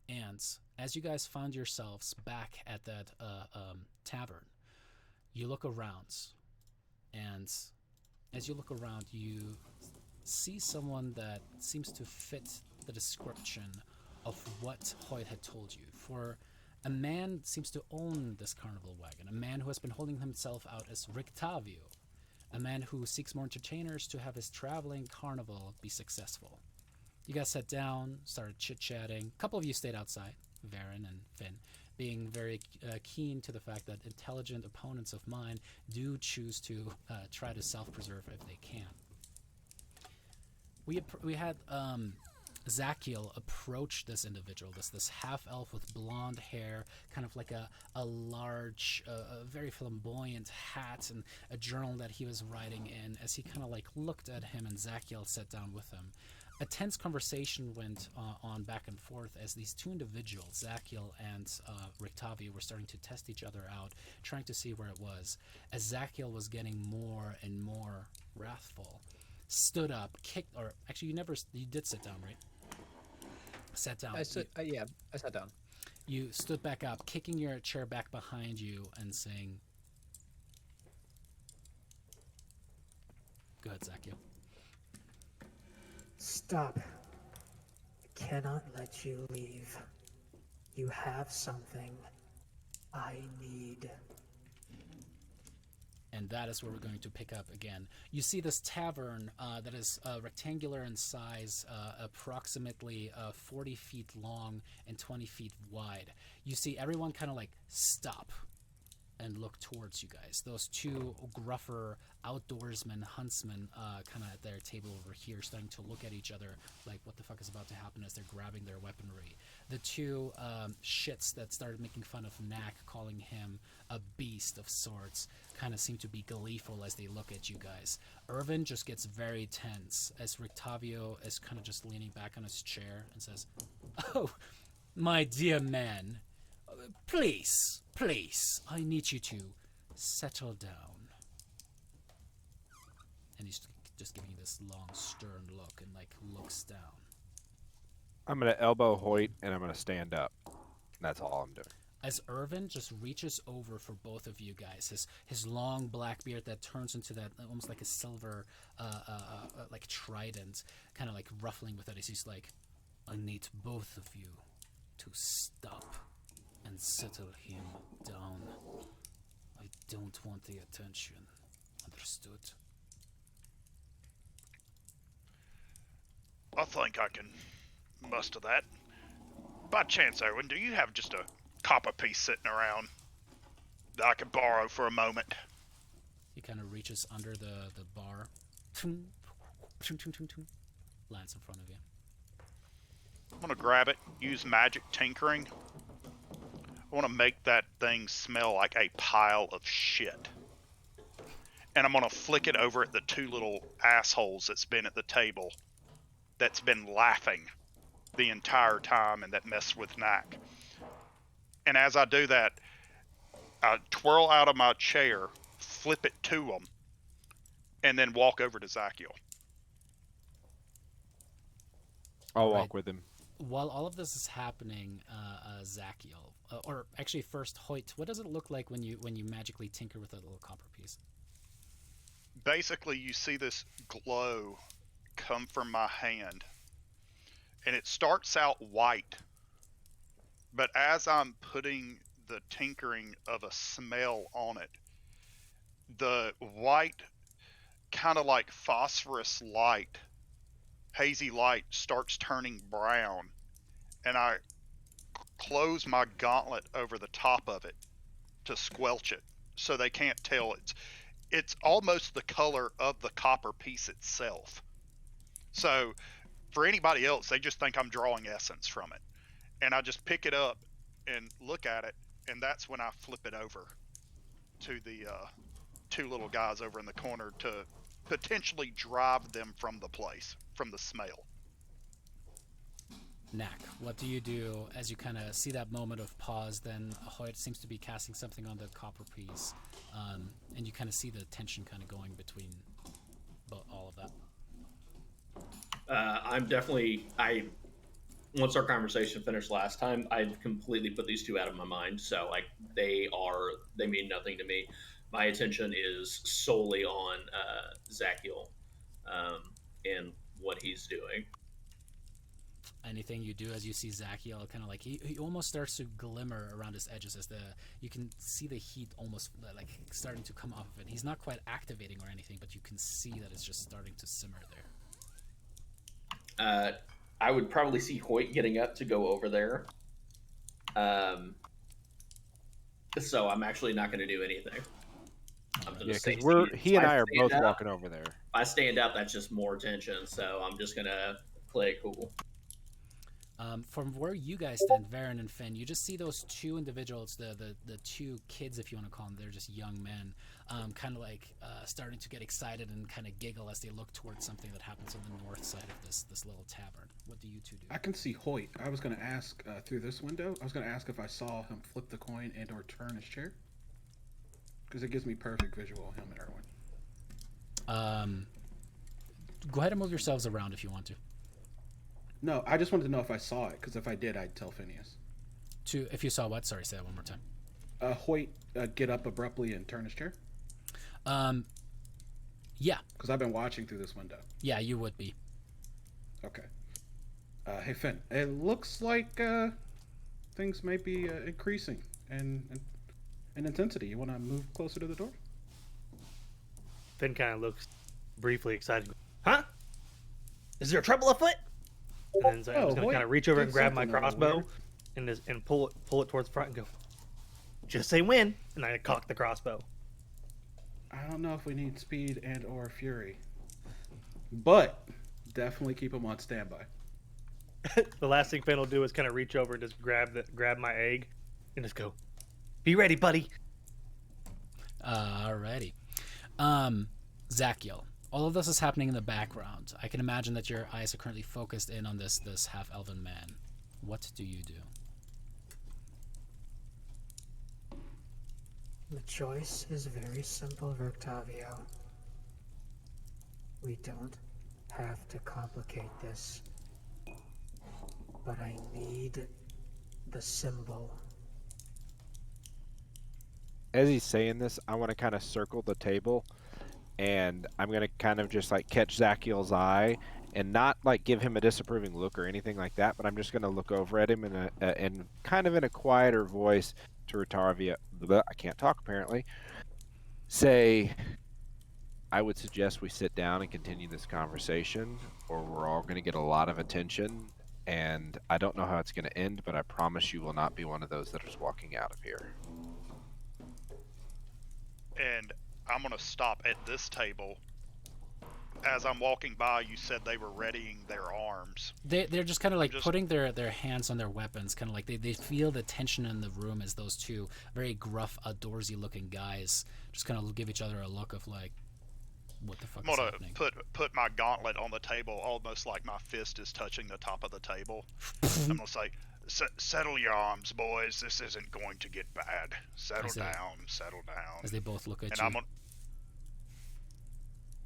[SPEAKER 1] And as you guys found yourselves back at that tavern, you look around, and as you look around, you see someone that seems to fit the description of what Hoyt had told you. For a man seems to own this carnival wagon, a man who has been holding himself out as Rictavio, a man who seeks more entertainers to have his traveling carnival be successful. You guys sat down, started chit-chatting. A couple of you stayed outside, Varen and Finn, being very keen to the fact that intelligent opponents of mine do choose to try to self-preserve if they can. We had Zakiel approach this individual, this half-elf with blonde hair, kind of like a large, very flamboyant hat and a journal that he was writing in, as he kind of like looked at him and Zakiel sat down with him. A tense conversation went on back and forth as these 2 individuals, Zakiel and Rictavio, were starting to test each other out, trying to see where it was. As Zakiel was getting more and more wrathful, stood up, kicked, or actually you did sit down, right? Sat down.
[SPEAKER 9] I sat down.
[SPEAKER 1] You stood back up, kicking your chair back behind you and saying, go ahead, Zakiel.
[SPEAKER 10] Stop. I cannot let you leave. You have something I need.
[SPEAKER 1] and that is where we're going to pick up again. You see this tavern that is rectangular in size, approximately 40 feet long and 20 feet wide. You see everyone kind of like stop and look towards you guys. Those two gruffer outdoorsmen, huntsmen, kind of at their table over here, starting to look at each other like what the fuck is about to happen as they're grabbing their weaponry. The two shits that started making fun of Knack, calling him a beast of sorts, kind of seem to be gleeful as they look at you guys. Irvin just gets very tense as Rictavio is kind of just leaning back on his chair and says, "Oh, my dear man, please, I need you to settle down." And he's just giving you this long, stern look and like looks down.
[SPEAKER 2] I'm gonna elbow Hoyt and I'm gonna stand up. That's all I'm doing.
[SPEAKER 1] As Irvin just reaches over for both of you guys, his long black beard that turns into that almost like a silver, like trident, kind of like ruffling with it, as he's like, "I need both of you to stop and settle him down. I don't want the attention. Understood?"
[SPEAKER 7] I think I can muster that. By chance, Erwin, do you have just a copper piece sitting around that I could borrow for a moment?
[SPEAKER 1] He kind of reaches under the bar. Lands in front of you.
[SPEAKER 7] I'm gonna grab it, use magic tinkering. I want to make that thing smell like a pile of shit. And I'm gonna flick it over at the two little assholes that's been at the table, that's been laughing the entire time and that messed with Knack. And as I do that, I twirl out of my chair, flip it to them, and then walk over to Zachiel.
[SPEAKER 2] I'll walk with him.
[SPEAKER 1] While all of this is happening, Zachiel, or actually first Hoyt, what does it look like when you magically tinker with a little copper piece?
[SPEAKER 7] Basically, you see this glow come from my hand, and it starts out white, but as I'm putting the tinkering of a smell on it, the white kind of like phosphorus light, hazy light, starts turning brown, and I close my gauntlet over the top of it to squelch it so they can't tell. It's almost the color of the copper piece itself. So for anybody else, they just think I'm drawing essence from it. And I just pick it up and look at it, and that's when I flip it over to the two little guys over in the corner to potentially drive them from the place, from the smell.
[SPEAKER 1] Knack, what do you do as you kind of see that moment of pause? Then Hoyt seems to be casting something on the copper piece, and you kind of see the tension kind of going between all of that.
[SPEAKER 4] Once our conversation finished last time, I'd completely put these two out of my mind. So like they mean nothing to me. My attention is solely on Zachiel and what he's doing.
[SPEAKER 1] Anything you do as you see Zachiel kind of like he almost starts to glimmer around his edges as you can see the heat almost like starting to come off of it. He's not quite activating or anything, but you can see that it's just starting to simmer there.
[SPEAKER 4] I would probably see Hoyt getting up to go over there. So I'm actually not going to do anything. I'm
[SPEAKER 2] Yeah, because he and I are both walking over there.
[SPEAKER 4] If I stand up, that's just more tension. So I'm just going to play it cool.
[SPEAKER 1] From where you guys stand, Varen and Finn, you just see those two individuals, the two kids, if you want to call them, they're just young men, kind of like starting to get excited and kind of giggle as they look towards something that happens on the north side of this little tavern. What do you two do?
[SPEAKER 8] I can see Hoyt. I was going to ask through this window, I was going to ask if I saw him flip the coin and or turn his chair. Because it gives me perfect visual of him and Erwin.
[SPEAKER 1] Go ahead and move yourselves around if you want to.
[SPEAKER 8] No, I just wanted to know if I saw it, because if I did, I'd tell Phineas.
[SPEAKER 1] If you saw what? Sorry, say that one more time.
[SPEAKER 8] Hoyt get up abruptly and turn his chair?
[SPEAKER 1] Yeah.
[SPEAKER 8] Because I've been watching through this window.
[SPEAKER 1] Yeah, you would be.
[SPEAKER 8] Okay. Hey, Finn, it looks like things may be increasing in intensity. You want to move closer to the door?
[SPEAKER 6] Finn kind of looks briefly excited. Huh? Is there trouble afoot? And then so I'm just gonna kind of reach over and grab my crossbow, and pull it towards the front and go. Just say when, and I cock the crossbow.
[SPEAKER 8] I don't know if we need speed and or fury, but definitely keep them on standby.
[SPEAKER 6] The last thing Finn will do is kind of reach over and just grab my egg, and just go, "Be ready, buddy."
[SPEAKER 1] Alrighty. Zachiel, all of this is happening in the background. I can imagine that your eyes are currently focused in on this half-elven man. What do you do?
[SPEAKER 10] The choice is very simple, Rictavio. We don't have to complicate this. But I need the symbol.
[SPEAKER 2] As he's saying this, I want to kind of circle the table, and I'm going to kind of just like catch Zachiel's eye and not like give him a disapproving look or anything like that, but I'm just going to look over at him and kind of in a quieter voice to Rictavio, I can't talk apparently, say, I would suggest we sit down and continue this conversation, or we're all going to get a lot of attention, and I don't know how it's going to end, but I promise you will not be one of those that is walking out of here.
[SPEAKER 7] And I'm going to stop at this table. As I'm walking by, you said they were readying their arms.
[SPEAKER 1] They're just kind of like putting their hands on their weapons, kind of like they feel the tension in the room as those two very gruff, outdoorsy looking guys just kind of give each other a look of like, what the fuck is happening?
[SPEAKER 7] I'm going to put my gauntlet on the table, almost like my fist is touching the top of the table. I'm going to say, settle your arms, boys. This isn't going to get bad. Settle down.
[SPEAKER 1] As they both look at
[SPEAKER 7] and
[SPEAKER 1] you.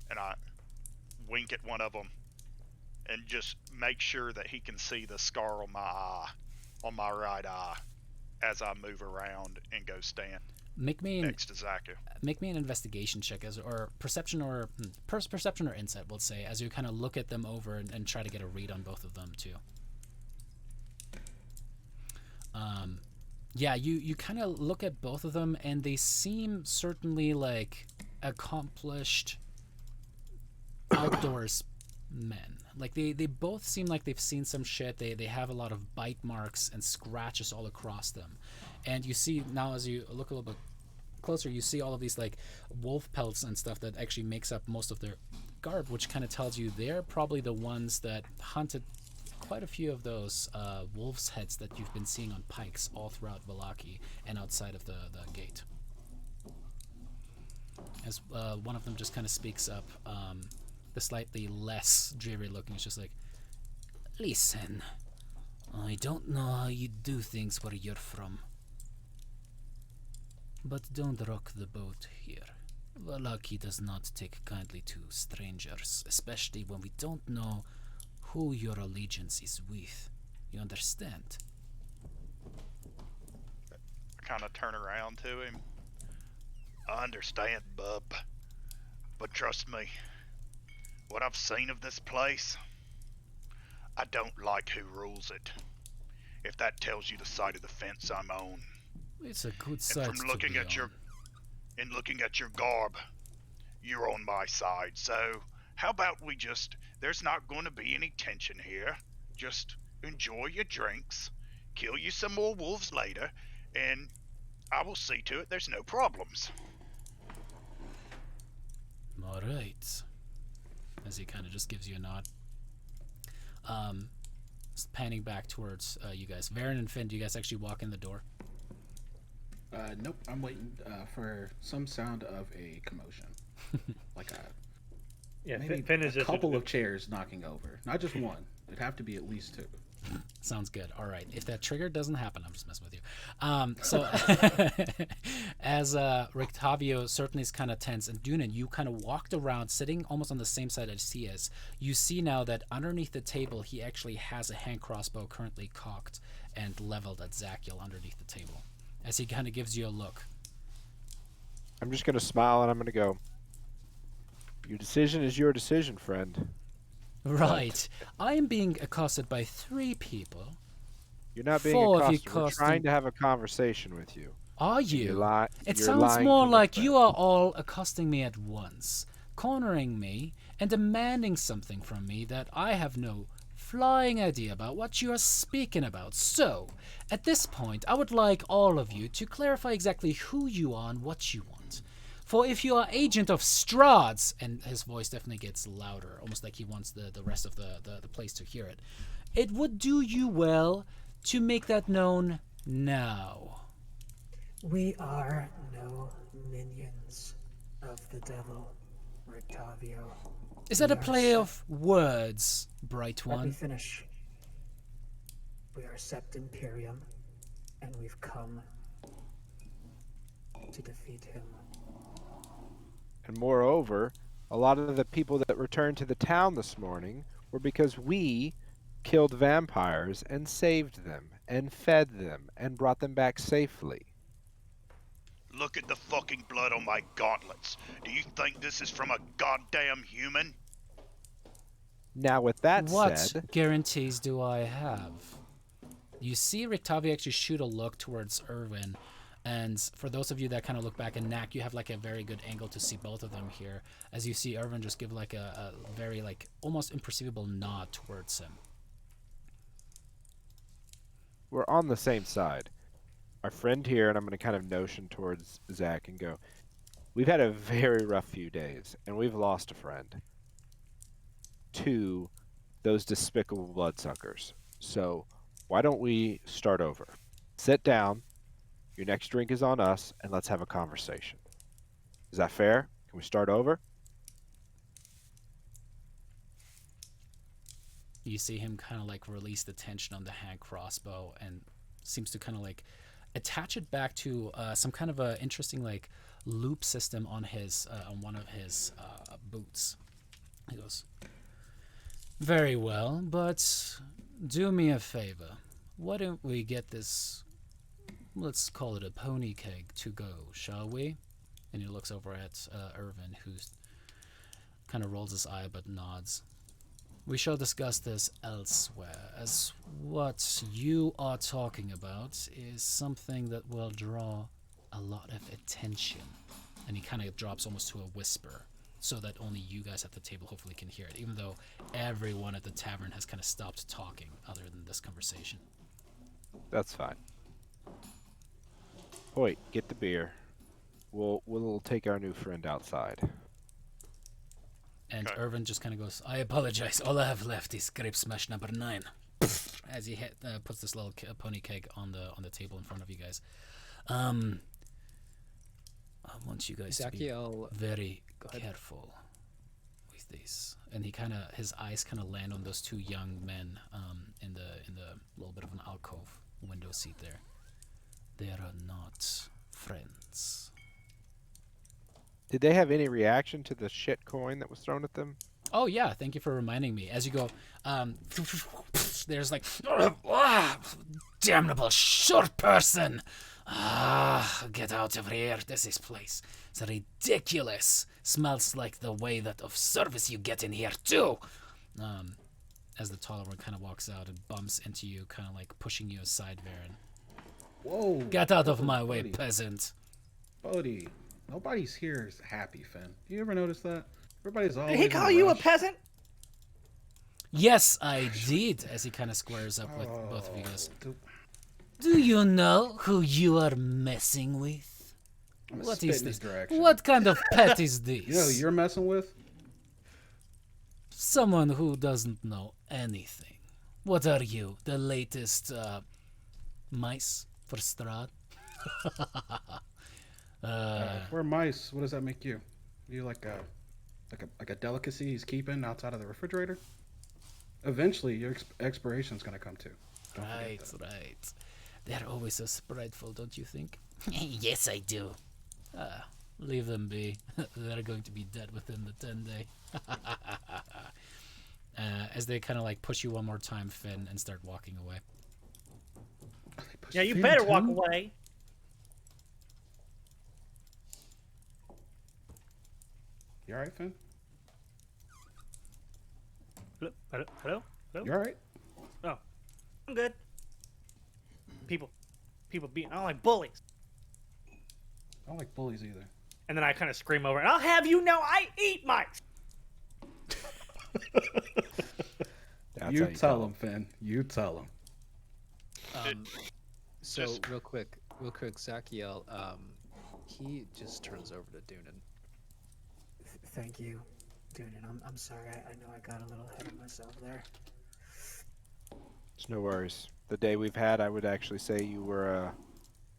[SPEAKER 7] And I wink at one of them and just make sure that he can see the scar on my eye, on my right eye, as I move around and go stand next to Zachiel.
[SPEAKER 1] Make me an investigation check, or perception or insight, we'll say, as you kind of look at them over and try to get a read on both of them too. Yeah, you kind of look at both of them, and they seem certainly like accomplished outdoors men. Like they both seem like they've seen some shit. They have a lot of bite marks and scratches all across them. And you see now, as you look a little bit closer, you see all of these like wolf pelts and stuff that actually makes up most of their garb, which kind of tells you they're probably the ones that hunted quite a few of those wolves' heads that you've been seeing on pikes all throughout Vallaki and outside of the gate. As one of them just kind of speaks up, the slightly less dreary looking is just like, listen, I don't know how you do things where you're from, but don't rock the boat here. Vallaki does not take kindly to strangers, especially when we don't know who your allegiance is with. You understand?
[SPEAKER 7] I kind of turn around to him. I understand, bub, but trust me, what I've seen of this place, I don't like who rules it. If that tells you the side of the fence I'm on.
[SPEAKER 1] It's a good side
[SPEAKER 7] and from looking at your garb, you're on my side. So how about we just, there's not going to be any tension here. Just enjoy your drinks, kill you some more wolves later, and I will see to it there's no problems.
[SPEAKER 1] All right. As he kind of just gives you a nod. Panning back towards you guys. Varen and Finn, do you guys actually walk in the door?
[SPEAKER 8] Nope. I'm waiting for some sound of a commotion. Like maybe
[SPEAKER 6] Finn is
[SPEAKER 8] a
[SPEAKER 6] just
[SPEAKER 8] couple of chairs knocking over. Not just one. It'd have to be at least two.
[SPEAKER 1] Sounds good. All right. If that trigger doesn't happen, I'm just messing with you. So as Rictavio certainly is kind of tense, and Dunan, you kind of walked around sitting almost on the same side as he is. You see now that underneath the table, he actually has a hand crossbow currently cocked and leveled at Zachiel underneath the table. As he kind of gives you a look.
[SPEAKER 2] I'm just going to smile and I'm going to go, your decision is your decision, friend.
[SPEAKER 1] Right. I am being accosted by 3 people.
[SPEAKER 2] You're not being accosted. We're trying to have a conversation with you.
[SPEAKER 1] Are you? It
[SPEAKER 2] you're
[SPEAKER 1] sounds more
[SPEAKER 2] to
[SPEAKER 1] like you are all accosting me at once. cornering me and demanding something from me that I have no flying idea about what you are speaking about. So, at this point, I would like all of you to clarify exactly who you are and what you want. For if you are agent of Strahd's, and his voice definitely gets louder, almost like he wants the rest of the place to hear it, it would do you well to make that known now.
[SPEAKER 10] We are no minions of the devil, Rictavio.
[SPEAKER 1] Is that
[SPEAKER 10] We
[SPEAKER 1] a
[SPEAKER 10] are
[SPEAKER 1] play
[SPEAKER 10] Sept.
[SPEAKER 1] of words, Bright
[SPEAKER 10] Let me
[SPEAKER 1] One?
[SPEAKER 10] finish. We are Sept Imperium, and we've come to defeat him.
[SPEAKER 2] And moreover, a lot of the people that returned to the town this morning were because we killed vampires and saved them and fed them and brought them back safely.
[SPEAKER 7] Look at the fucking blood on my gauntlets. Do you think this is from a goddamn human?
[SPEAKER 2] Now, with that
[SPEAKER 1] What
[SPEAKER 2] said,
[SPEAKER 1] guarantees do I have? You see Rictavio actually shoot a look towards Irvin, and for those of you that kind of look back, and Knack, you have like a very good angle to see both of them here, as you see Irvin just give like a very like almost imperceivable nod towards him.
[SPEAKER 2] we're on the same side. Our friend here, and I'm going to kind of notion towards Zach and go, we've had a very rough few days, and we've lost a friend to those despicable bloodsuckers. So why don't we start over? Sit down, your next drink is on us, and let's have a conversation. Is that fair? Can we start over?
[SPEAKER 1] You see him kind of like release the tension on the hand crossbow and seems to kind of like attach it back to some kind of a interesting like loop system on his on one of his boots. He goes, "Very well, but do me a favor. Why don't we get this, let's call it a pony keg, to go, shall we?" And he looks over at Irvin, who kind of rolls his eye but nods. "We shall discuss this elsewhere, as what you are talking about is something that will draw a lot of attention." And he kind of drops almost to a whisper, so that only you guys at the table hopefully can hear it, even though everyone at the tavern has kind of stopped talking other than this conversation.
[SPEAKER 2] That's fine. Hoyt, get the beer. We'll take our new friend outside.
[SPEAKER 1] And
[SPEAKER 7] Okay.
[SPEAKER 1] Irvin just kind of goes, "I apologize. All I have left is grape smash number 9." As he puts this little pony keg on the table in front of you guys. I want you guys to be
[SPEAKER 9] Zachiel,
[SPEAKER 1] very
[SPEAKER 9] go ahead.
[SPEAKER 1] careful with this. And his eyes kind of land on those two young men in the little bit of an alcove window seat there. They are not friends.
[SPEAKER 2] Did they have any reaction to the shit coin that was thrown at them?
[SPEAKER 1] Oh yeah, thank you for reminding me. As you go, there's like, damnable short person. Get out of here. This place is ridiculous. Smells like the way that of service you get in here too. As the taller one kind of walks out and bumps into you, kind of like pushing you aside, Varen.
[SPEAKER 8] Whoa.
[SPEAKER 1] Get out of my way,
[SPEAKER 8] Bodhi.
[SPEAKER 1] peasant.
[SPEAKER 8] Bodhi, nobody's here is happy, Finn. You ever notice that? Everybody's always
[SPEAKER 6] Did he
[SPEAKER 8] in
[SPEAKER 6] call you a
[SPEAKER 8] rush.
[SPEAKER 6] peasant?
[SPEAKER 1] Yes, I did. As he kind of squares up with both of you guys.
[SPEAKER 8] Oh,
[SPEAKER 1] Do you know who you are messing with?
[SPEAKER 8] I'm gonna
[SPEAKER 1] What
[SPEAKER 8] spit
[SPEAKER 1] is
[SPEAKER 8] in his
[SPEAKER 1] this?
[SPEAKER 8] direction.
[SPEAKER 1] What kind of pet is this?
[SPEAKER 8] You know who you're messing with?
[SPEAKER 1] Someone who doesn't know anything. What are you? The latest mice for Strahd?
[SPEAKER 8] If we're mice, what does that make you? You like a delicacy he's keeping outside of the refrigerator? Eventually, your expiration's gonna come too. Don't forget
[SPEAKER 1] Right,
[SPEAKER 8] that.
[SPEAKER 1] right. They're always so spiteful, don't you think? Yes, I do. Leave them be. They're going to be dead within the 10 day. As they kind of like push you one more time, Finn, and start walking away.
[SPEAKER 8] They push
[SPEAKER 6] Yeah, you
[SPEAKER 8] Finn
[SPEAKER 6] better walk
[SPEAKER 8] too?
[SPEAKER 6] away.
[SPEAKER 8] You alright, Finn?
[SPEAKER 6] Hello? Hello? Hello?
[SPEAKER 8] You alright?
[SPEAKER 6] Oh, I'm good. People being. I don't like bullies.
[SPEAKER 8] I don't like bullies either.
[SPEAKER 6] And then I kind of scream over, and I'll have you know I eat mice.
[SPEAKER 2] That's
[SPEAKER 8] You
[SPEAKER 2] how
[SPEAKER 8] tell him, Finn. You tell him.
[SPEAKER 9] So
[SPEAKER 7] Just-
[SPEAKER 9] real quick, Zachiel, he just turns over to Dunan.
[SPEAKER 10] Thank you, Dunan. I'm sorry. I know I got a little ahead of myself there.
[SPEAKER 2] It's no worries. The day we've had, I would actually say you were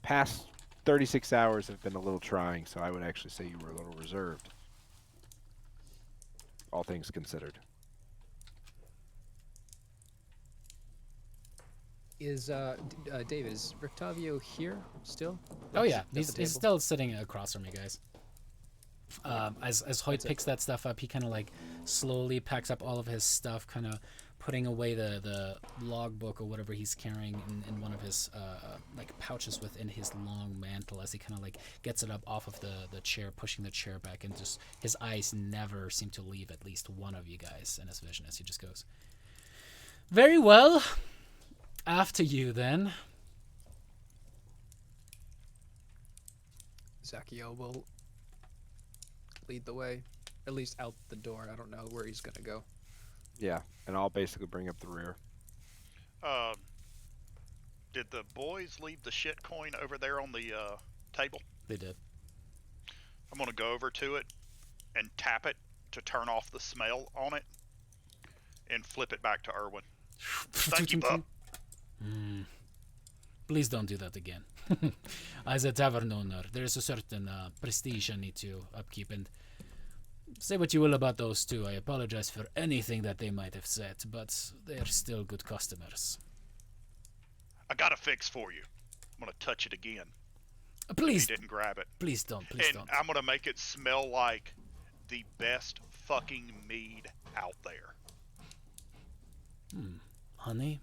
[SPEAKER 2] past 36 hours have been a little trying, so I would actually say you were a little reserved. All things considered.
[SPEAKER 9] Is David, is Rictavio here still?
[SPEAKER 1] Oh
[SPEAKER 9] Like,
[SPEAKER 1] yeah,
[SPEAKER 9] at the
[SPEAKER 1] he's
[SPEAKER 9] table?
[SPEAKER 1] still sitting across from you guys. As Hoyt picks that stuff up, he kind of like slowly packs up all of his stuff, kind of putting away the logbook or whatever he's carrying in one of his like pouches within his long mantle, as he kind of like gets it up off of the chair, pushing the chair back, and just his eyes never seem to leave at least one of you guys in his vision as he just goes, "Very well, after you then."
[SPEAKER 9] Zachiel will lead the way, at least out the door. I don't know where he's gonna go.
[SPEAKER 2] Yeah, and I'll basically bring up the rear.
[SPEAKER 7] Did the boys leave the shit coin over there on the table?
[SPEAKER 1] They did.
[SPEAKER 7] I'm gonna go over to it and tap it to turn off the smell on it, and flip it back to Erwin. Thank you, bub.
[SPEAKER 1] Please don't do that again. As a tavern owner, there's a certain prestige I need to upkeep, and say what you will about those two. I apologize for anything that they might have said, but they're still good customers.
[SPEAKER 7] I got a fix for you. I'm gonna touch it again.
[SPEAKER 1] Please,
[SPEAKER 7] You didn't grab it.
[SPEAKER 1] please don't, please
[SPEAKER 7] And
[SPEAKER 1] don't.
[SPEAKER 7] I'm gonna make it smell like the best fucking mead out there.
[SPEAKER 1] Honey,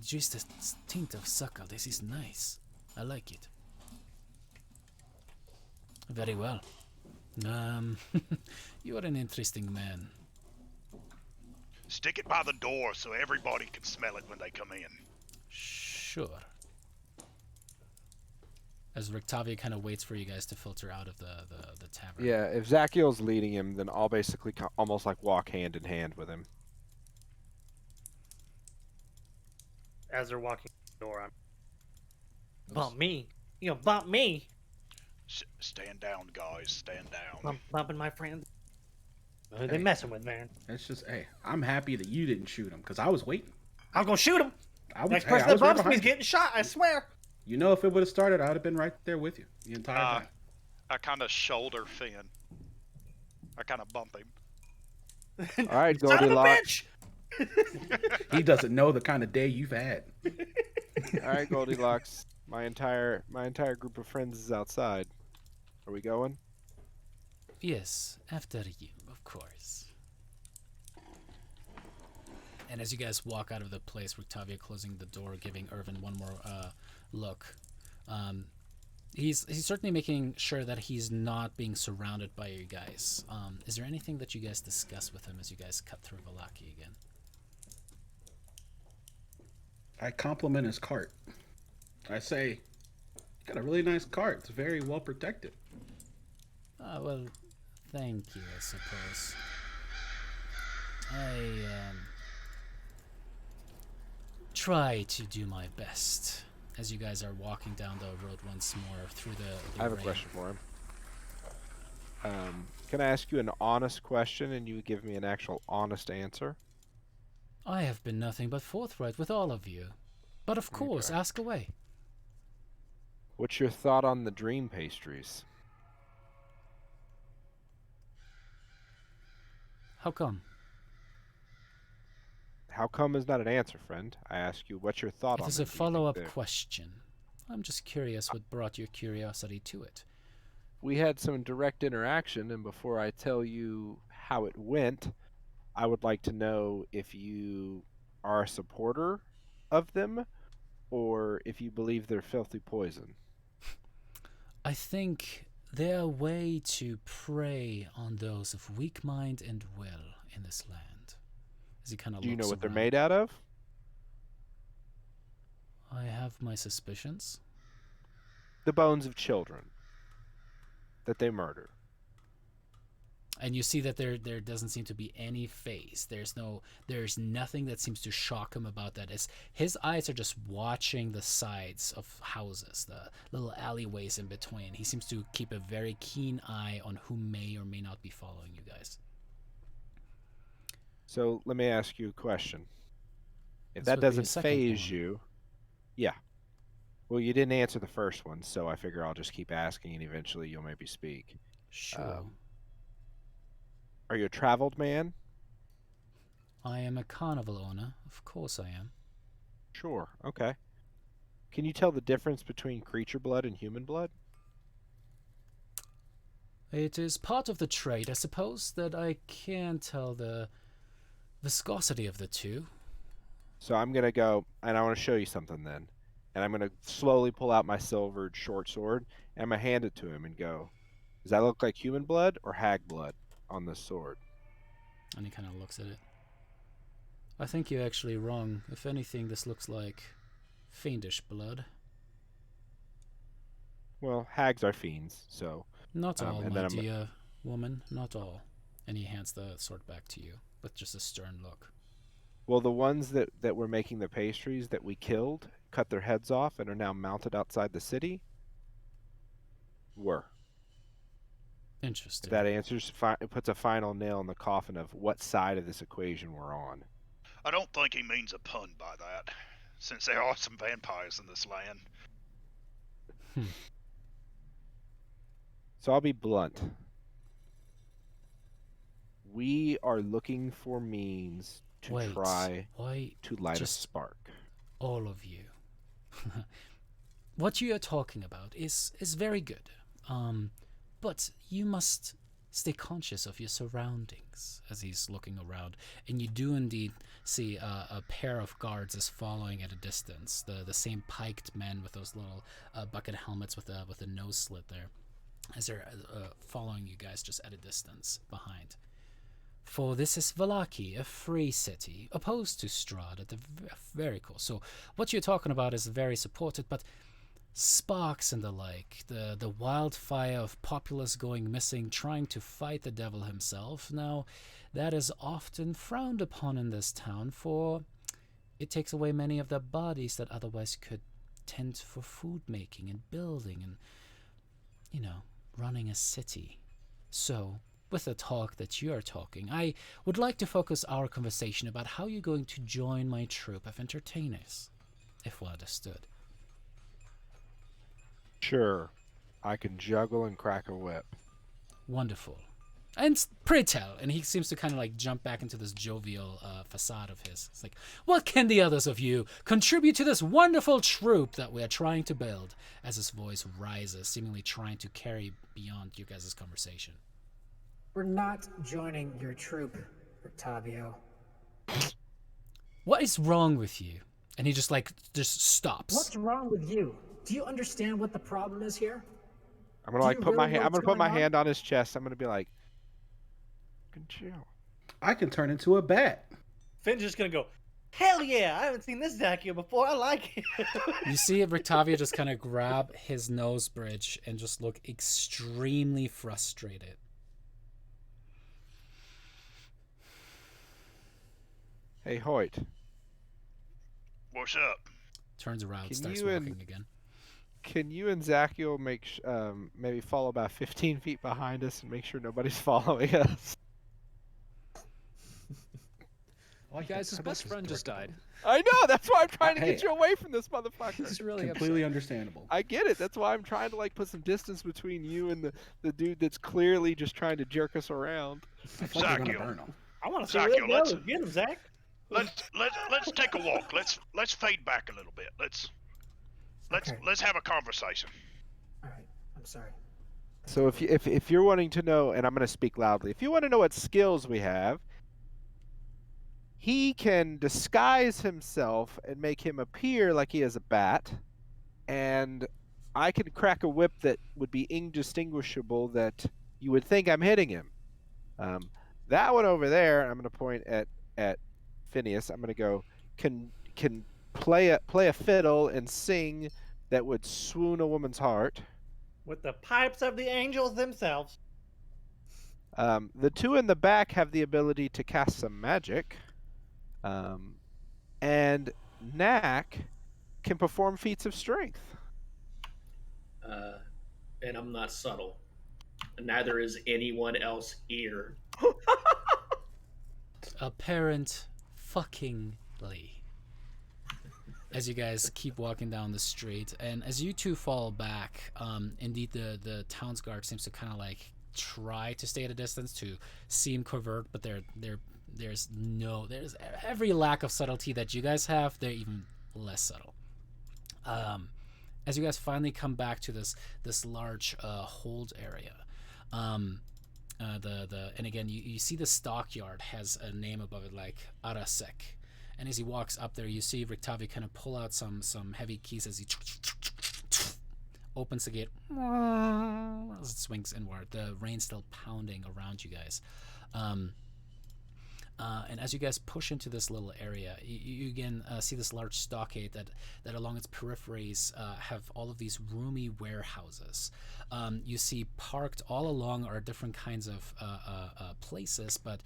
[SPEAKER 1] just a tint of sucker. This is nice. I like it. Very well. You are an interesting man.
[SPEAKER 7] Stick it by the door so everybody can smell it when they come in.
[SPEAKER 1] Sure. As Rictavia kind of waits for you guys to filter out of the tavern.
[SPEAKER 2] Yeah, if Zachiel's leading him, then I'll basically almost like walk hand in hand with him.
[SPEAKER 6] As they're walking the door, I'm bump me. You know, bump me.
[SPEAKER 7] Stand down, guys. Stand down.
[SPEAKER 6] Bumping my friends. Who are they messing with, man?
[SPEAKER 8] It's just, hey, I'm happy that you didn't shoot him because I was waiting.
[SPEAKER 6] I'll go shoot him. Next
[SPEAKER 8] hey,
[SPEAKER 6] person
[SPEAKER 8] I
[SPEAKER 6] that
[SPEAKER 8] was right
[SPEAKER 6] bumps me is
[SPEAKER 8] behind you.
[SPEAKER 6] getting shot. I swear.
[SPEAKER 8] You know, if it would have started, I would have been right there with you the entire time.
[SPEAKER 7] I kind of shoulder Finn. I kind of bump him.
[SPEAKER 2] All right,
[SPEAKER 6] Son of a
[SPEAKER 2] Goldilocks.
[SPEAKER 6] bitch.
[SPEAKER 8] He doesn't know the kind of day you've had.
[SPEAKER 2] All right, Goldilocks. My entire group of friends is outside. Are we going?
[SPEAKER 1] Yes, after you, of course. And as you guys walk out of the place, Rictavia closing the door, giving Irvin one more look. He's certainly making sure that he's not being surrounded by you guys. Is there anything that you guys discuss with him as you guys cut through Valaki again?
[SPEAKER 8] I compliment his cart. I say, you got a really nice cart. It's very well protected.
[SPEAKER 1] Well, thank you, I suppose. I try to do my best as you guys are walking down the road once more through the
[SPEAKER 2] I have a
[SPEAKER 1] rain.
[SPEAKER 2] question for him. Can I ask you an honest question and you give me an actual honest answer?
[SPEAKER 1] I have been nothing but forthright with all of you. But of course,
[SPEAKER 2] Okay.
[SPEAKER 1] ask away.
[SPEAKER 2] What's your thought on the dream pastries?
[SPEAKER 1] How come?
[SPEAKER 2] How come is not an answer, friend. I ask you, what's your thought
[SPEAKER 1] It
[SPEAKER 2] on
[SPEAKER 1] is
[SPEAKER 2] them?
[SPEAKER 1] a
[SPEAKER 2] Do you think
[SPEAKER 1] follow-up
[SPEAKER 2] they're-
[SPEAKER 1] question. I'm just curious what brought your curiosity to it.
[SPEAKER 2] We had some direct interaction, and before I tell you how it went, I would like to know if you are a supporter of them or if you believe they're filthy poison.
[SPEAKER 1] I think they're a way to prey on those of weak mind and will in this land. As he kind of
[SPEAKER 2] Do you know
[SPEAKER 1] looks
[SPEAKER 2] what they're
[SPEAKER 1] around.
[SPEAKER 2] made out of?
[SPEAKER 1] I have my suspicions.
[SPEAKER 2] The bones of children. that they murder.
[SPEAKER 1] And you see that there doesn't seem to be any phase. There's nothing that seems to shock him about that. His eyes are just watching the sides of houses, the little alleyways in between. He seems to keep a very keen eye on who may or may not be following you guys.
[SPEAKER 2] So let me ask you a question. If
[SPEAKER 1] This
[SPEAKER 2] that
[SPEAKER 1] would be a
[SPEAKER 2] doesn't
[SPEAKER 1] second
[SPEAKER 2] phase
[SPEAKER 1] one.
[SPEAKER 2] you, yeah. Well, you didn't answer the first one, so I figure I'll just keep asking, and eventually you'll maybe speak.
[SPEAKER 1] Sure.
[SPEAKER 2] Are you a traveled man?
[SPEAKER 1] I am a carnival owner. Of course I am.
[SPEAKER 2] Sure. Okay. Can you tell the difference between creature blood and human blood?
[SPEAKER 1] It is part of the trade, I suppose, that I can tell the viscosity of the two.
[SPEAKER 2] So I'm going to go, and I want to show you something then. And I'm going to slowly pull out my silvered short sword, and I'm going to hand it to him and go, does that look like human blood or hag blood on this sword?
[SPEAKER 1] And he kind of looks at it. I think you're actually wrong. If anything, this looks like fiendish blood.
[SPEAKER 2] Well, hags are fiends, so...
[SPEAKER 1] Not all,
[SPEAKER 2] and
[SPEAKER 1] my
[SPEAKER 2] then I'm-
[SPEAKER 1] dear woman, not all. And he hands the sword back to you with just a stern look.
[SPEAKER 2] Well, the ones that were making the pastries that we killed, cut their heads off, and are now mounted outside the city, were.
[SPEAKER 1] Interesting.
[SPEAKER 2] If that answers, it puts a final nail in the coffin of what side of this equation we're on.
[SPEAKER 7] I don't think he means a pun by that, since there are some vampires in this land.
[SPEAKER 2] So I'll be blunt. We are looking for means to try to light a
[SPEAKER 1] just
[SPEAKER 2] spark.
[SPEAKER 1] all of you. What you are talking about is very good. But you must stay conscious of your surroundings as he's looking around. And you do indeed see a pair of guards is following at a distance. The same piked men with those little bucket helmets with a nose slit there, as they're following you guys just at a distance behind. For this is Vallaki, a free city, opposed to Strahd at the very core. So what you're talking about is very supported, but sparks and the like, the wildfire of populace going missing, trying to fight the devil himself, now that is often frowned upon in this town, for it takes away many of the bodies that otherwise could tend for food making and building and, running a city. So, with the talk that you are talking, I would like to focus our conversation about how you're going to join my troupe of entertainers, if well understood.
[SPEAKER 2] Sure, I can juggle and crack a whip.
[SPEAKER 1] Wonderful. And pray tell, and he seems to kind of like jump back into this jovial facade of his. It's like, what can the others of you contribute to this wonderful troupe that we are trying to build? As his voice rises, seemingly trying to carry beyond you guys' conversation.
[SPEAKER 10] We're not joining your troop, Octavio.
[SPEAKER 1] What is wrong with you? And he just stops.
[SPEAKER 10] What's wrong with you? Do you understand what the problem is here?
[SPEAKER 2] I'm gonna put my hand. I'm gonna put my hand on his chest. I'm gonna be like, "Fucking chill."
[SPEAKER 8] I can turn into a bat.
[SPEAKER 6] Finn's just gonna go, hell yeah! I haven't seen this Zacchio before. I like it.
[SPEAKER 1] You see Rictavia just kind of grab his nose bridge and just look extremely frustrated.
[SPEAKER 2] Hey, Hoyt.
[SPEAKER 7] What's up?
[SPEAKER 1] Turns around,
[SPEAKER 2] Can
[SPEAKER 1] starts
[SPEAKER 2] you
[SPEAKER 1] walking
[SPEAKER 2] and-
[SPEAKER 1] again.
[SPEAKER 2] Can you and Zacchio maybe follow about 15 feet behind us and make sure nobody's following us?
[SPEAKER 9] Guys, his best friend just died.
[SPEAKER 2] I know. That's why I'm trying to
[SPEAKER 8] Hey.
[SPEAKER 2] get you away from this motherfucker.
[SPEAKER 9] He's really
[SPEAKER 8] Completely
[SPEAKER 9] upset.
[SPEAKER 8] understandable.
[SPEAKER 2] I get it. That's why I'm trying to put some distance between you and the dude that's clearly just trying to jerk us around.
[SPEAKER 8] I feel like we're gonna
[SPEAKER 7] Zacchio.
[SPEAKER 8] burn him.
[SPEAKER 6] I want to see where that
[SPEAKER 7] Zacchio, let's-
[SPEAKER 6] goes. Get him, Zach.
[SPEAKER 7] Let's take a walk. Let's fade back a little bit.
[SPEAKER 10] Okay.
[SPEAKER 7] Let's have a conversation.
[SPEAKER 10] All right, I'm sorry.
[SPEAKER 2] So if you're wanting to know, and I'm going to speak loudly, if you want to know what skills we have, he can disguise himself and make him appear like he is a bat, and I can crack a whip that would be indistinguishable that you would think I'm hitting him. That one over there, I'm going to point at Phineas. I'm going to go can play a fiddle and sing that would swoon a woman's heart.
[SPEAKER 6] With the pipes of the angels themselves.
[SPEAKER 2] The two in the back have the ability to cast some magic. And Knack can perform feats of strength.
[SPEAKER 4] And I'm not subtle. Neither is anyone else here.
[SPEAKER 1] Apparent fuckingly. As you guys keep walking down the street, and as you two fall back, indeed the town's guard seems to kind of like try to stay at a distance to seem covert, but there's every lack of subtlety that you guys have, they're even less subtle. As you guys finally come back to this large hold area, and again you see the stockyard has a name above it like Arasek. And as he walks up there, you see Rictavi kind of pull out some heavy keys as he opens the gate as it swings inward. The rain's still pounding around you guys. And as you guys push into this little area, you again see this large stockade that along its peripheries have all of these roomy warehouses. You see parked all along are different kinds of places, but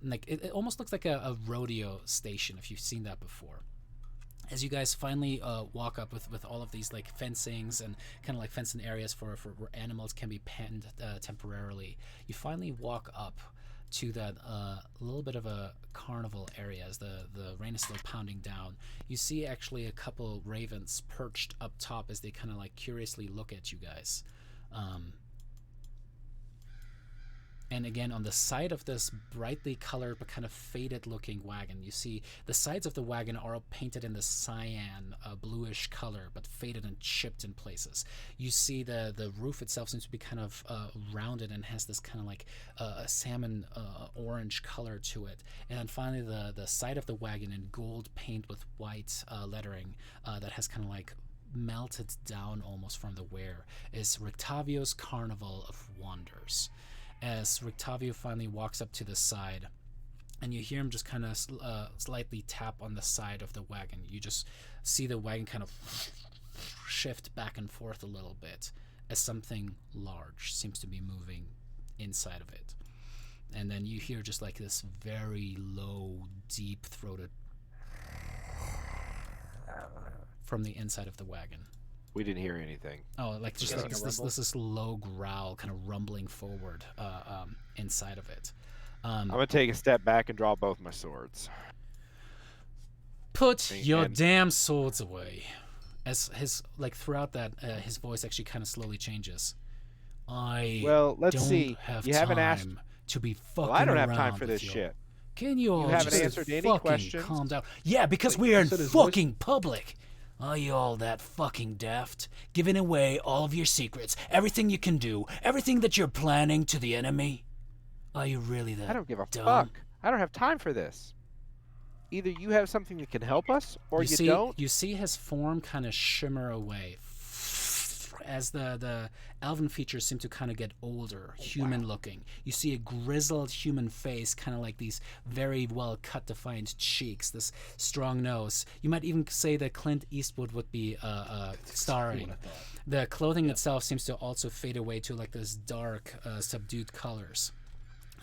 [SPEAKER 1] like it almost looks like a rodeo station if you've seen that before. As you guys finally walk up with all of these like fencings and kind of like fencing areas for where animals can be penned temporarily, you finally walk up to that little bit of a carnival area as the rain is still pounding down. You see actually a couple ravens perched up top as they kind of like curiously look at you guys. And again, on the side of this brightly colored but kind of faded looking wagon, you see the sides of the wagon are all painted in the cyan bluish color but faded and chipped in places. You see the roof itself seems to be kind of rounded and has this kind of like a salmon orange color to it. And then finally the side of the wagon in gold paint with white lettering that has kind of like melted down almost from the wear is Rictavio's Carnival of Wonders. As Rictavio finally walks up to the side, and you hear him just kind of slightly tap on the side of the wagon. You just see the wagon kind of shift back and forth a little bit as something large seems to be moving inside of it. And then you hear just like this very low, deep-throated from the inside of the wagon.
[SPEAKER 2] We didn't hear anything.
[SPEAKER 1] Oh, like just like this low growl kind of rumbling forward inside of it.
[SPEAKER 2] I'm going to take a step back and draw both my swords.
[SPEAKER 1] Put your damn swords away. As his, like throughout that, his voice actually kind of slowly changes.
[SPEAKER 2] Let's see.
[SPEAKER 1] Have
[SPEAKER 2] you haven't
[SPEAKER 1] time
[SPEAKER 2] asked.
[SPEAKER 1] To be fucking
[SPEAKER 2] I don't have
[SPEAKER 1] around
[SPEAKER 2] time for this
[SPEAKER 1] you.
[SPEAKER 2] shit.
[SPEAKER 1] Can you all
[SPEAKER 2] You haven't
[SPEAKER 1] just
[SPEAKER 2] answered any
[SPEAKER 1] fucking
[SPEAKER 2] questions.
[SPEAKER 1] calm down? Yeah, because we are in fucking public. Are you all that fucking daft? Giving away all of your secrets, everything you can do, everything that you're planning to the enemy? Are you really that
[SPEAKER 2] I don't give a
[SPEAKER 1] dumb?
[SPEAKER 2] fuck. I don't have time for this. Either you have something that can help us, or you don't.
[SPEAKER 1] You see his form kind of shimmer away as the elven features seem to kind of get older, human looking. You see a grizzled human face, kind of like these very well cut, defined cheeks, this strong nose. You might even say that Clint Eastwood would be starring. The clothing itself seems to also fade away to like this dark, subdued colors.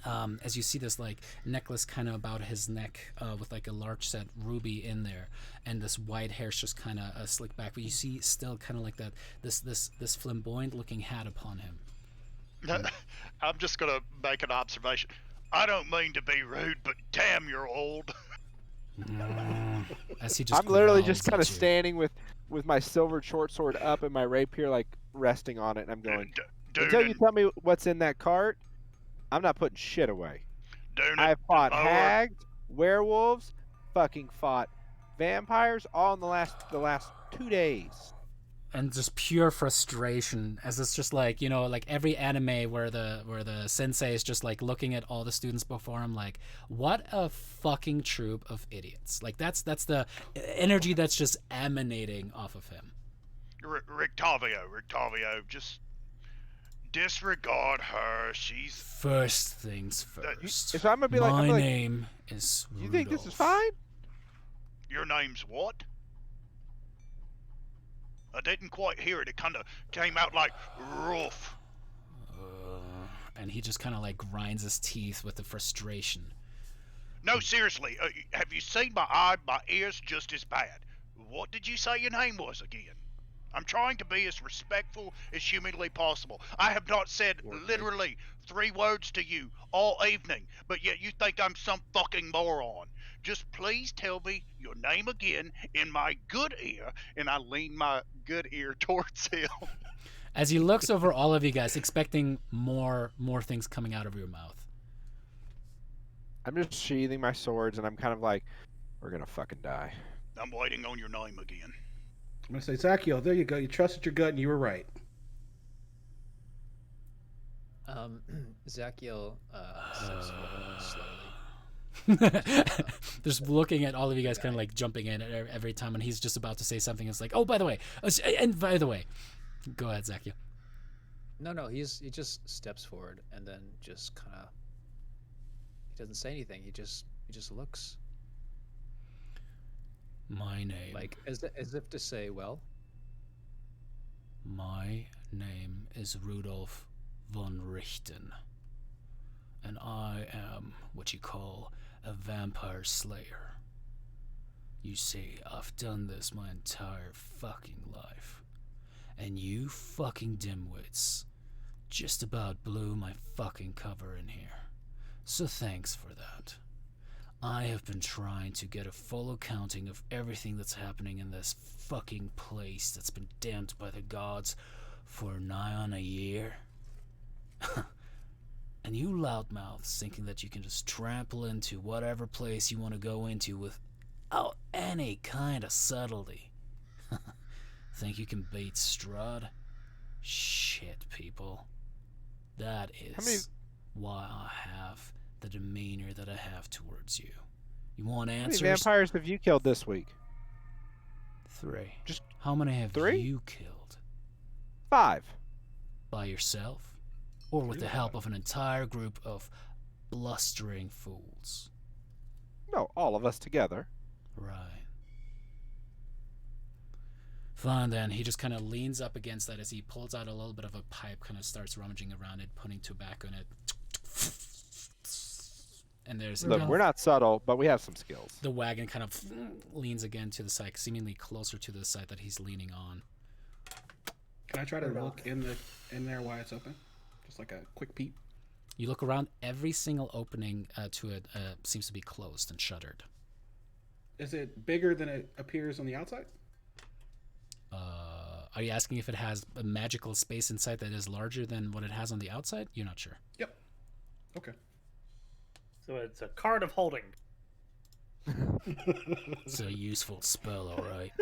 [SPEAKER 1] As you see this like necklace kind of about his neck with like a large set ruby in there, and this white hair's just kind of slicked back, but you see still kind of like that this flamboyant looking hat upon him.
[SPEAKER 7] I'm just gonna make an observation. I don't mean to be rude, but damn, you're old.
[SPEAKER 1] As he just
[SPEAKER 2] I'm literally
[SPEAKER 1] growls
[SPEAKER 2] just kind of
[SPEAKER 1] at you.
[SPEAKER 2] standing with my silver short sword up and my rapier like resting on it, and I'm going.
[SPEAKER 7] Dude,
[SPEAKER 2] Until you tell me what's in that cart, I'm not putting shit away. I've fought hags, werewolves, fucking fought vampires, all in the last 2 days.
[SPEAKER 1] And just pure frustration, as it's just like, you know, like every anime where the sensei is just like looking at all the students before him like, what a fucking troop of idiots. Like that's the energy that's just emanating off of him.
[SPEAKER 7] Rictavio, just disregard her. She's
[SPEAKER 1] First things first.
[SPEAKER 2] If I'm gonna be like,
[SPEAKER 1] my name is
[SPEAKER 2] you
[SPEAKER 1] Rudolph.
[SPEAKER 2] think this is fine?
[SPEAKER 7] Your name's what? I didn't quite hear it. It kind of came out like rough.
[SPEAKER 1] And he just kind of like grinds his teeth with the frustration.
[SPEAKER 7] No, seriously, have you seen my eye? My ear's just as bad. What did you say your name was again? I'm trying to be as respectful as humanly possible. I have not said literally 3 words to you all evening, but yet you think I'm some fucking moron. Just please tell me your name again in my good ear, and I lean my good ear towards him.
[SPEAKER 1] As he looks over all of you guys, expecting more things coming out of your mouth.
[SPEAKER 2] I'm just sheathing my swords, and I'm kind of like, we're gonna fucking die.
[SPEAKER 7] I'm waiting on your name again.
[SPEAKER 8] I'm gonna say, Zachiel, there you go. You trusted your gut, and you were right.
[SPEAKER 9] Zachiel steps forward slowly.
[SPEAKER 1] Just looking at all of you guys kind of like jumping in every time, and he's just about to say something. It's like, oh, by the way, go ahead, Zachiel.
[SPEAKER 9] No, he just steps forward and then just kind of, he doesn't say anything. He just looks.
[SPEAKER 1] My name.
[SPEAKER 9] Like as if to say, well.
[SPEAKER 1] My name is Rudolf von Richten, and I am what you call a vampire slayer. You see, I've done this my entire fucking life, and you fucking dimwits just about blew my fucking cover in here. So thanks for that. I have been trying to get a full accounting of everything that's happening in this fucking place that's been damned by the gods for nigh on a year. And you loudmouths thinking that you can just trample into whatever place you want to go into without any kind of subtlety. Think you can beat Strahd? Shit, people. That is why I have the demeanor that I have towards you. You want answers?
[SPEAKER 2] How many vampires have you killed this week?
[SPEAKER 1] 3.
[SPEAKER 2] Just
[SPEAKER 1] how many have
[SPEAKER 2] 3?
[SPEAKER 1] you killed?
[SPEAKER 2] 5.
[SPEAKER 1] By yourself? Or with the help of an entire group of blustering fools?
[SPEAKER 2] No, all of us together.
[SPEAKER 1] Right. Fine then. He just kind of leans up against that as he pulls out a little bit of a pipe, kind of starts rummaging around it, putting tobacco in it. And there's
[SPEAKER 2] Look, we're not subtle, but we have some skills.
[SPEAKER 1] The wagon kind of leans again to the side, seemingly closer to the side that he's leaning on.
[SPEAKER 8] Can I try to look in there while it's open? Just like a quick peep.
[SPEAKER 1] You look around. Every single opening to it seems to be closed and shuttered.
[SPEAKER 8] Is it bigger than it appears on the outside?
[SPEAKER 1] Are you asking if it has a magical space inside that is larger than what it has on the outside? You're not sure.
[SPEAKER 8] Yep. Okay.
[SPEAKER 6] So it's a card of holding.
[SPEAKER 1] It's a useful spell, all right.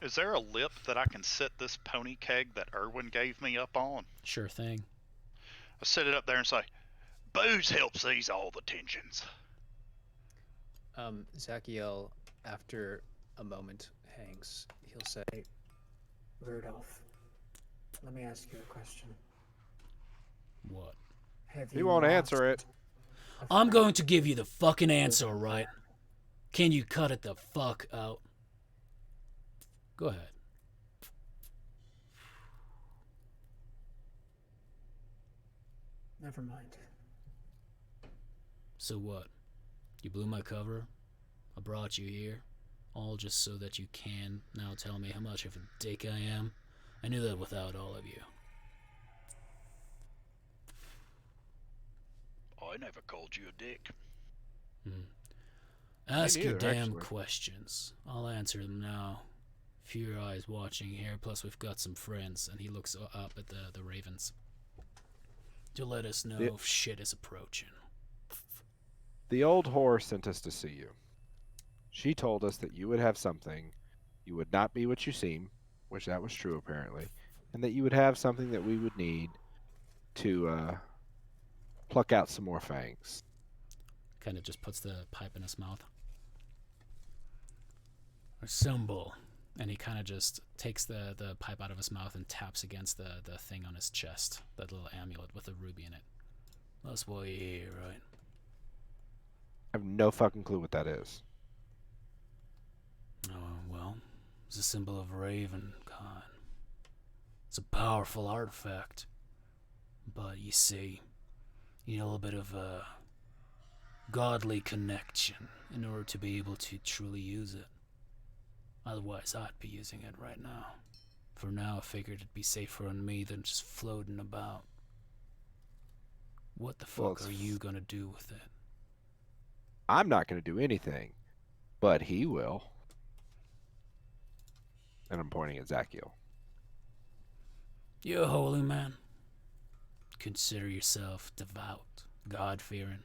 [SPEAKER 7] Is there a lip that I can set this pony keg that Erwin gave me up on?
[SPEAKER 1] Sure thing.
[SPEAKER 7] I set it up there and say, booze helps ease all the tensions.
[SPEAKER 9] Zachiel, after a moment hangs, he'll say,
[SPEAKER 10] Rudolph, let me ask you a question.
[SPEAKER 1] What?
[SPEAKER 2] He won't answer it.
[SPEAKER 1] I'm going to give you the fucking answer, right? Can you cut it the fuck out? Go ahead.
[SPEAKER 10] Never mind.
[SPEAKER 1] So what? You blew my cover? I brought you here, all just so that you can now tell me how much of a dick I am? I knew that without all of you.
[SPEAKER 7] I never called you a dick.
[SPEAKER 1] Ask your
[SPEAKER 2] neither,
[SPEAKER 1] damn
[SPEAKER 2] actually.
[SPEAKER 1] questions. I'll answer them now. Few eyes watching here, plus we've got some friends. And he looks up at the ravens to let us know if shit is approaching.
[SPEAKER 2] The old whore sent us to see you. She told us that you would have something. You would not be what you seem, which that was true apparently, and that you would have something that we would need to pluck out some more fangs.
[SPEAKER 1] Kind of just puts the pipe in his mouth. A symbol. And he kind of just takes the pipe out of his mouth and taps against the thing on his chest. That little amulet with the ruby in it. That's why you're here, right?
[SPEAKER 2] I have no fucking clue what that is.
[SPEAKER 1] Oh, well. It's a symbol of Ravenkind. It's a powerful artifact. But you see, you need a little bit of a godly connection in order to be able to truly use it. Otherwise, I'd be using it right now. For now, I figured it'd be safer on me than just floating about. What the fuck are you gonna do with it?
[SPEAKER 2] I'm not going to do anything, but he will. And I'm pointing at Zachiel.
[SPEAKER 1] You're a holy man. Consider yourself devout, God-fearing.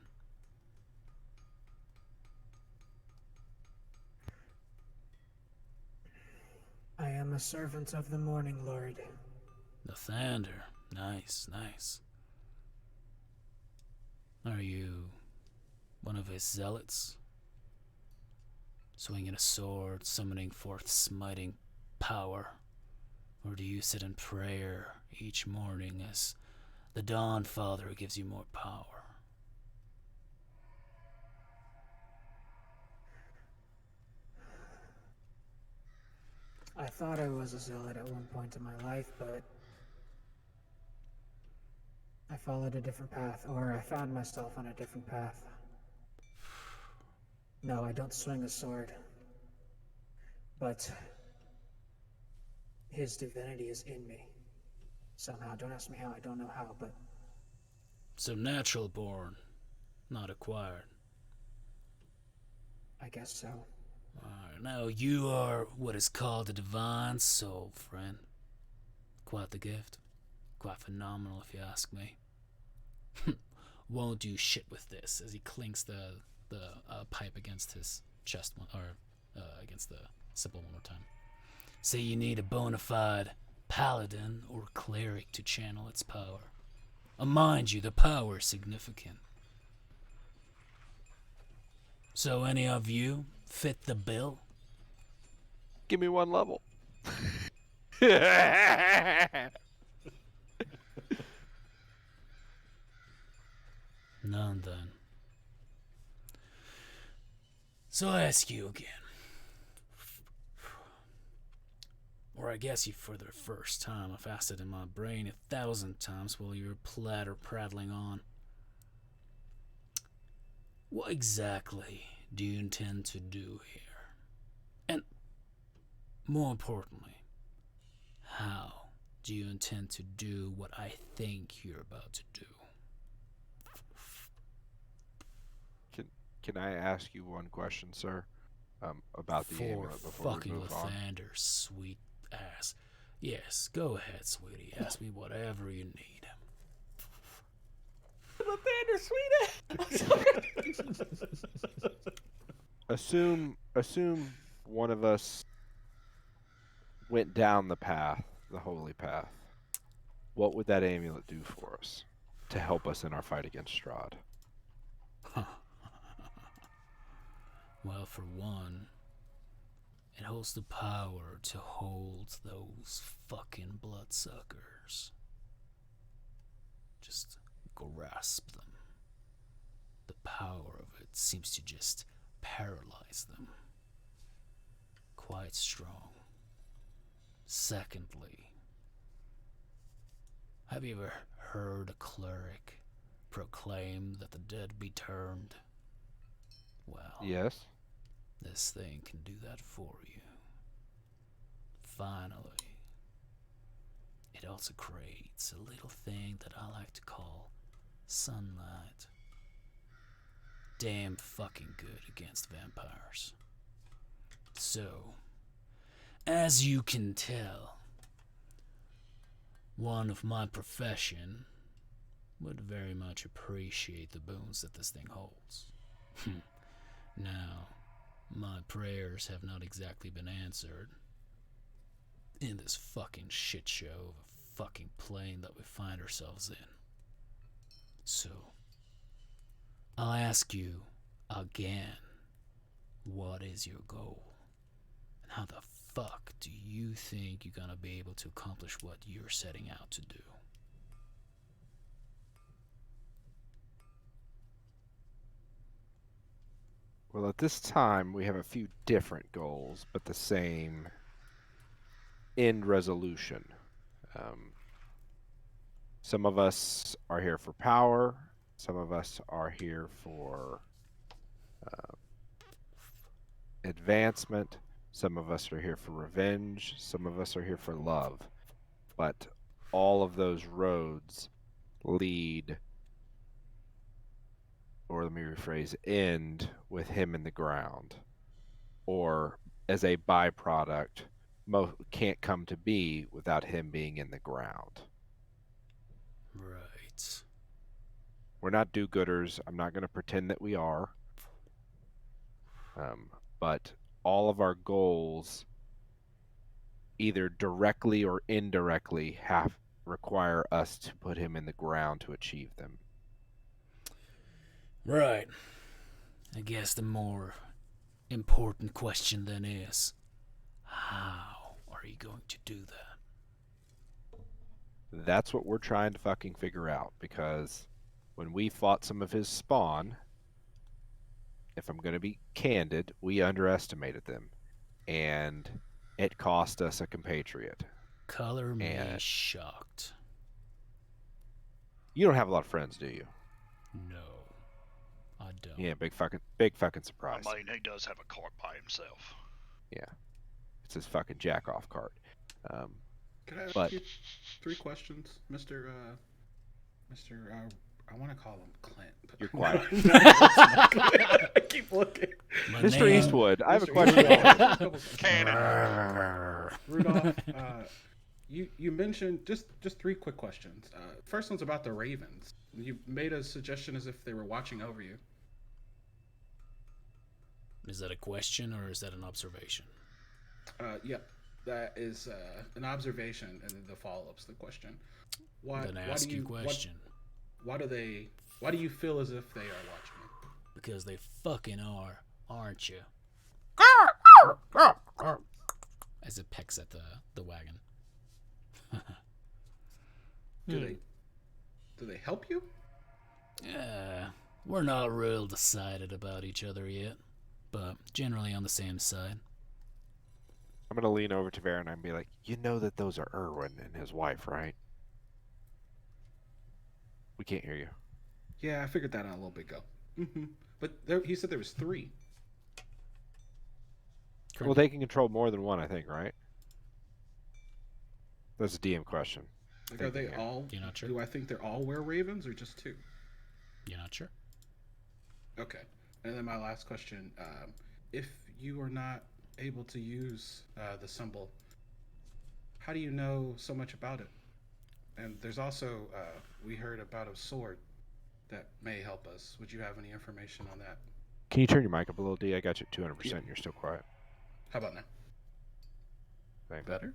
[SPEAKER 10] I am a servant of the morning, Lord.
[SPEAKER 1] The Thunder. Nice, nice. Are you one of his zealots? Swinging a sword, summoning forth smiting power? Or do you sit in prayer each morning as the Dawn Father gives you more power?
[SPEAKER 10] I thought I was a zealot at one point in my life, but I followed a different path, or I found myself on a different path. No, I don't swing a sword. But his divinity is in me. Somehow. Don't ask me how, I don't know how, but...
[SPEAKER 1] So natural born, not acquired.
[SPEAKER 10] I guess so.
[SPEAKER 1] Alright, now you are what is called a divine soul, friend. Quite the gift. Quite phenomenal, if you ask me. Won't do shit with this, as he clinks the pipe against his chest, against the symbol one more time. Say you need a bona fide paladin or cleric to channel its power. Mind you, the power is significant. So any of you fit the bill?
[SPEAKER 2] Give me one level.
[SPEAKER 1] None then. So I ask you again. Or I guess you for the first time. I've asked it in my brain 1,000 times while you were prattling on. What exactly do you intend to do here? And more importantly, how do you intend to do what I think you're about to do?
[SPEAKER 2] Can I ask you one question, sir? About the amulet before we move on.
[SPEAKER 1] Lathander, sweet ass. Yes, go ahead, sweetie. Ask me whatever you need.
[SPEAKER 5] Lathander, sweet ass.
[SPEAKER 2] Assume one of us went down the path, the holy path. What would that amulet do for us to help us in our fight against Strahd?
[SPEAKER 1] Well, for one, it holds the power to hold those fucking bloodsuckers. Just grasp them. The power of it seems to just paralyze them. Quite strong. Secondly, have you ever heard a cleric proclaim that the dead be turned? Well,
[SPEAKER 2] Yes.
[SPEAKER 1] this thing can do that for you. Finally, it also creates a little thing that I like to call sunlight. Damn fucking good against vampires. So, as you can tell, one of my profession would very much appreciate the boons that this thing holds. Now, my prayers have not exactly been answered in this fucking shit show of a fucking plane that we find ourselves in. So, I'll ask you again, what is your goal? And how the fuck do you think you're gonna be able to accomplish what you're setting out to do?
[SPEAKER 2] Well, at this time, we have a few different goals, but the same end resolution. Some of us are here for power. Some of us are here for advancement. Some of us are here for revenge. Some of us are here for love. But all of those roads lead, or let me rephrase, end with him in the ground. Or as a byproduct, can't come to be without him being in the ground.
[SPEAKER 1] Right.
[SPEAKER 2] We're not do-gooders. I'm not going to pretend that we are. But all of our goals, either directly or indirectly, require us to put him in the ground to achieve them.
[SPEAKER 1] Right. I guess the more important question then is, how are you going to do that?
[SPEAKER 2] That's what we're trying to fucking figure out, because when we fought some of his spawn, if I'm going to be candid, we underestimated them, and it cost us a compatriot.
[SPEAKER 1] Color me shocked.
[SPEAKER 2] You don't have a lot of friends, do you?
[SPEAKER 1] No, I don't.
[SPEAKER 2] Yeah, big fucking surprise.
[SPEAKER 7] I mean, he does have a cart by himself.
[SPEAKER 2] Yeah, it's his fucking jack-off cart.
[SPEAKER 8] Can I ask you 3 questions, Mr. I want to call him Clint. But
[SPEAKER 2] You're quiet.
[SPEAKER 8] I keep looking.
[SPEAKER 2] Mr. Eastwood, I have a question.
[SPEAKER 7] Cannon.
[SPEAKER 8] Rudolph, you mentioned just 3 quick questions. First one's about the Ravens. You made a suggestion as if they were watching over you.
[SPEAKER 1] Is that a question or is that an observation?
[SPEAKER 8] Yep, that is an observation, and then the follow-up's the question.
[SPEAKER 1] Then ask your question.
[SPEAKER 8] Why do you feel as if they are watching you?
[SPEAKER 1] Because they fucking are, aren't you? As it pecks at the wagon.
[SPEAKER 8] Do they help you?
[SPEAKER 1] We're not real decided about each other yet, but generally on the same side.
[SPEAKER 2] I'm going to lean over to Varen and be like, you know that those are Erwin and his wife, right? We can't hear you.
[SPEAKER 8] Yeah, I figured that out a little bit ago. Mm-hmm. But he said there was 3.
[SPEAKER 2] Well, they can control more than one, I think, right? That's a DM question.
[SPEAKER 8] Like, are they all?
[SPEAKER 1] You're not sure?
[SPEAKER 8] Do I think they're all were-ravens or just 2?
[SPEAKER 1] You're not sure?
[SPEAKER 8] Okay. And then my last question: if you are not able to use the symbol, how do you know so much about it? And there's also we heard about a sword that may help us. Would you have any information on that?
[SPEAKER 2] Can you turn your mic up a little, D? I got you at 200%.
[SPEAKER 8] Yeah.
[SPEAKER 2] You're still quiet.
[SPEAKER 8] How about now?
[SPEAKER 2] Thanks.
[SPEAKER 8] Better?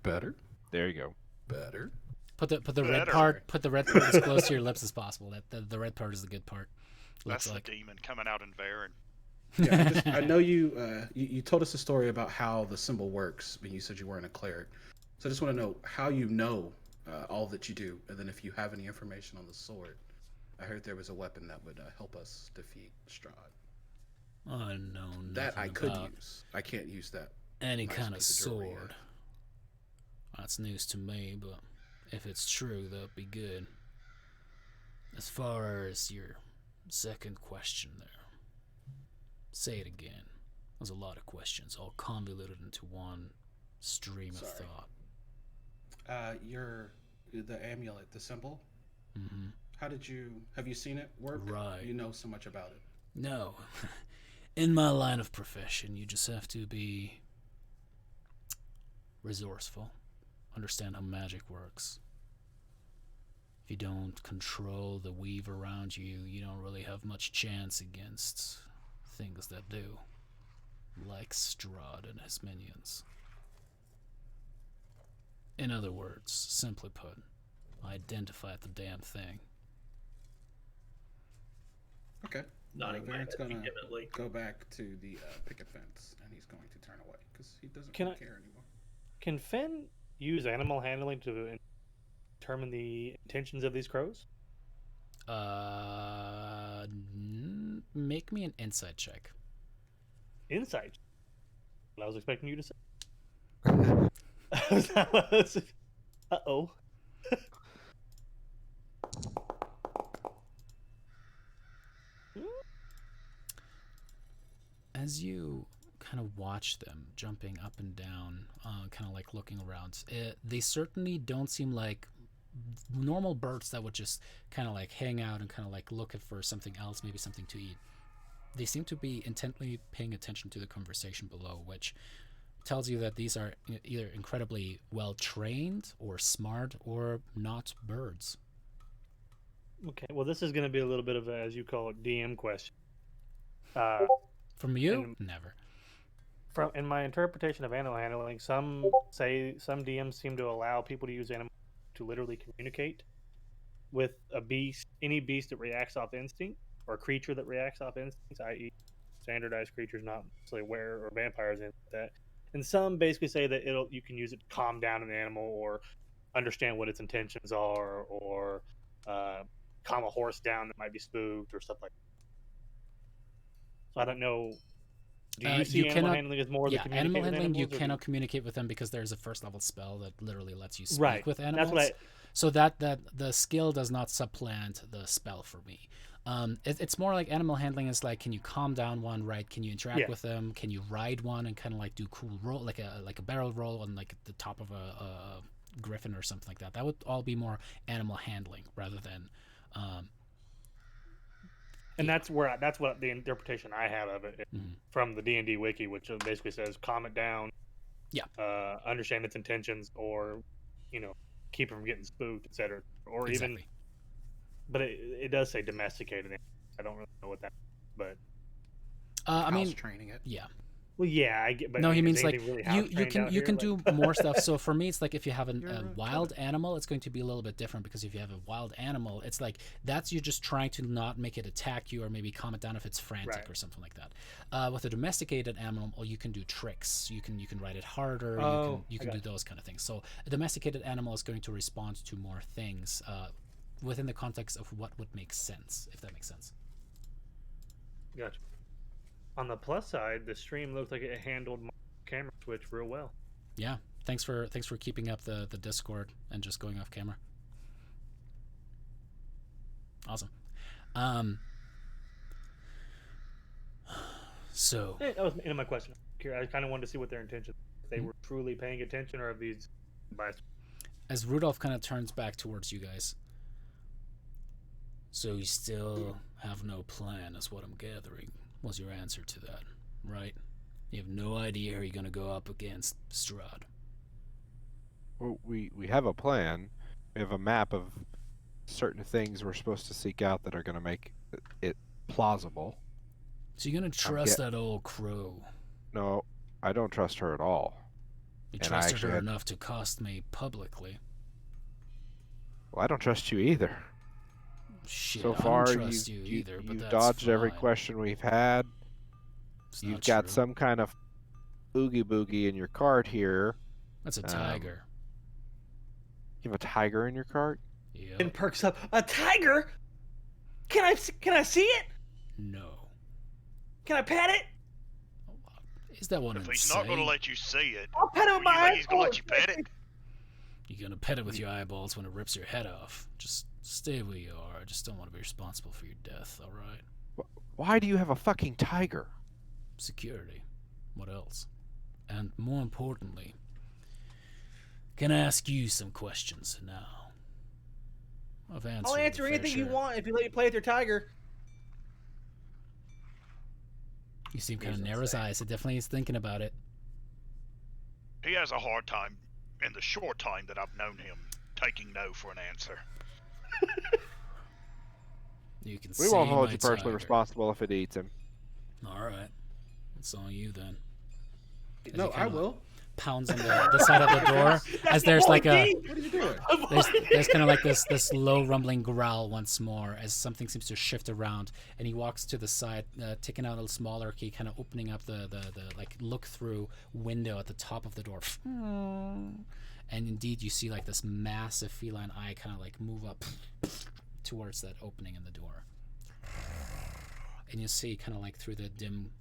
[SPEAKER 8] Better?
[SPEAKER 2] There you go.
[SPEAKER 8] Better?
[SPEAKER 1] Put the red part. Put the red part as close to your lips as possible. That the red part is the good part.
[SPEAKER 7] That's the demon coming out in Varen.
[SPEAKER 8] Yeah, I know you told us a story about how the symbol works when you said you weren't a cleric. So I just want to know how you know all that you do, and then if you have any information on the sword. I heard there was a weapon that would help us defeat Strahd.
[SPEAKER 1] I know nothing
[SPEAKER 8] that I could
[SPEAKER 1] about
[SPEAKER 8] use. I can't use that.
[SPEAKER 1] any
[SPEAKER 8] nice
[SPEAKER 1] kind of
[SPEAKER 8] piece of jewelry
[SPEAKER 1] sword. That's news to me, but if it's true, that'd be good. As far as your second question there, say it again. There's a lot of questions, all convoluted into one stream of thought.
[SPEAKER 8] The amulet, the symbol.
[SPEAKER 1] Mm-hmm.
[SPEAKER 8] Have you seen it work?
[SPEAKER 1] Right.
[SPEAKER 8] You know so much about it.
[SPEAKER 1] No. In my line of profession, you just have to be resourceful, understand how magic works. If you don't control the weave around you, you don't really have much chance against things that do, like Strahd and his minions. In other words, simply put, identify the damn thing.
[SPEAKER 8] Okay.
[SPEAKER 4] Nodding my head
[SPEAKER 8] Varen's gonna
[SPEAKER 4] vehemently.
[SPEAKER 8] go back to the picket fence, and he's going to turn away because he doesn't
[SPEAKER 6] Can
[SPEAKER 8] really
[SPEAKER 6] I-
[SPEAKER 8] care anymore.
[SPEAKER 6] Can Finn use animal handling to determine the intentions of these crows?
[SPEAKER 1] Make me an insight check.
[SPEAKER 6] Insight. What I was expecting you to say. Uh-oh.
[SPEAKER 1] As you kind of watch them jumping up and down, kind of like looking around, they certainly don't seem like normal birds that would just kind of like hang out and kind of like look for something else, maybe something to eat. They seem to be intently paying attention to the conversation below, which tells you that these are either incredibly well trained or smart or not birds.
[SPEAKER 6] Okay, well, this is going to be a little bit of a, as you call it, DM question.
[SPEAKER 1] From you? Never.
[SPEAKER 6] In my interpretation of animal handling, some DMs seem to allow people to use animals to literally communicate with a beast, any beast that reacts off instinct, or a creature that reacts off instincts, i.e., standardized creatures, not necessarily were or vampires, and that. And some basically say that you can use it to calm down an animal or understand what its intentions are, or calm a horse down that might be spooked or stuff like that. So I don't know. Do you see animal handling as more the communicate
[SPEAKER 1] animal
[SPEAKER 6] with
[SPEAKER 1] handling,
[SPEAKER 6] animals?
[SPEAKER 1] You cannot communicate with them because there's a first level spell that literally lets you speak
[SPEAKER 6] right.
[SPEAKER 1] with animals.
[SPEAKER 6] That's what
[SPEAKER 1] so that the skill does not supplant the spell for me. It's more like animal handling is like, can you calm down one, right? Can you interact with them? Can you ride one and kind of like do cool roll, like a barrel roll on like the top of a griffin or something like that? That would all be more animal handling rather than.
[SPEAKER 6] And that's what the interpretation I have of it from the D&D wiki, which basically says calm it down, understand its intentions, or keep it from getting spooked, etc. Or even, but it does say domesticated. I don't really know what that means, but
[SPEAKER 1] I mean,
[SPEAKER 8] training it.
[SPEAKER 1] Yeah.
[SPEAKER 6] Well, yeah, I get. But
[SPEAKER 1] no, he means like
[SPEAKER 6] really
[SPEAKER 1] you can do more stuff. So for me, it's like if you have a wild animal, it's going to be a little bit different, because if you have a wild animal, it's like that's you just trying to not make it attack you or maybe calm it down if it's frantic or something like that. With a domesticated animal, you can do tricks. You can ride it harder. You can do those kind of things. So a domesticated animal is going to respond to more things within the context of what would make sense, if that makes sense.
[SPEAKER 6] Gotcha. On the plus side, the stream looked like it handled my camera switch real well.
[SPEAKER 1] Yeah, thanks for keeping up the Discord and just going off camera. Awesome. So
[SPEAKER 6] that was the end of my question. I kind of wanted to see what their intention. If they were truly paying attention, or if these biased.
[SPEAKER 1] As Rudolph kind of turns back towards you guys. So you still have no plan, is what I'm gathering. Was your answer to that, right? You have no idea who you're going to go up against, Strahd.
[SPEAKER 2] Well, we have a plan. We have a map of certain things we're supposed to seek out that are going to make it plausible.
[SPEAKER 1] So you're going to trust that old crow?
[SPEAKER 2] No, I don't trust her at all.
[SPEAKER 1] You trusted her enough to cost me publicly.
[SPEAKER 2] Well, I don't trust you either.
[SPEAKER 1] Shit,
[SPEAKER 2] so far,
[SPEAKER 1] I don't trust you either, but
[SPEAKER 2] you've
[SPEAKER 1] that's
[SPEAKER 2] dodged
[SPEAKER 1] fine.
[SPEAKER 2] every question we've had. You've got some kind of oogie boogie in your cart here.
[SPEAKER 1] That's a tiger.
[SPEAKER 2] You have a tiger in your cart?
[SPEAKER 1] Yeah.
[SPEAKER 6] And perks up. A tiger? Can I see it?
[SPEAKER 1] No.
[SPEAKER 6] Can I pet it?
[SPEAKER 1] Is that one
[SPEAKER 7] If
[SPEAKER 1] insane?
[SPEAKER 7] he's not going to let you see it,
[SPEAKER 6] I'll pet it with my
[SPEAKER 7] you think he's going to let you pet it?
[SPEAKER 1] You're going to pet it with your eyeballs when it rips your head off. Just stay where you are. I just don't want to be responsible for your death, all right?
[SPEAKER 2] Why do you have a fucking tiger?
[SPEAKER 1] Security. What else? And more importantly, can I ask you some questions now?
[SPEAKER 6] I'll answer anything you want if you let me play with your tiger.
[SPEAKER 1] You seem kind of narrow his eyes. He definitely is thinking about it.
[SPEAKER 7] He has a hard time, in the short time that I've known him, taking no for an answer.
[SPEAKER 1] You can
[SPEAKER 2] we won't hold you personally responsible if it eats him.
[SPEAKER 1] All right. It's on you then.
[SPEAKER 8] No, I will.
[SPEAKER 1] Pounds on the side of the door as there's like a
[SPEAKER 8] What are you doing?
[SPEAKER 1] there's kind of like this low rumbling growl once more as something seems to shift around, and he walks to the side, taking out a little smaller key, kind of opening up the like look through window at the top of the door. And indeed you see like this massive feline eye kind of like move up towards that opening in the door. and you see kind of like through the dim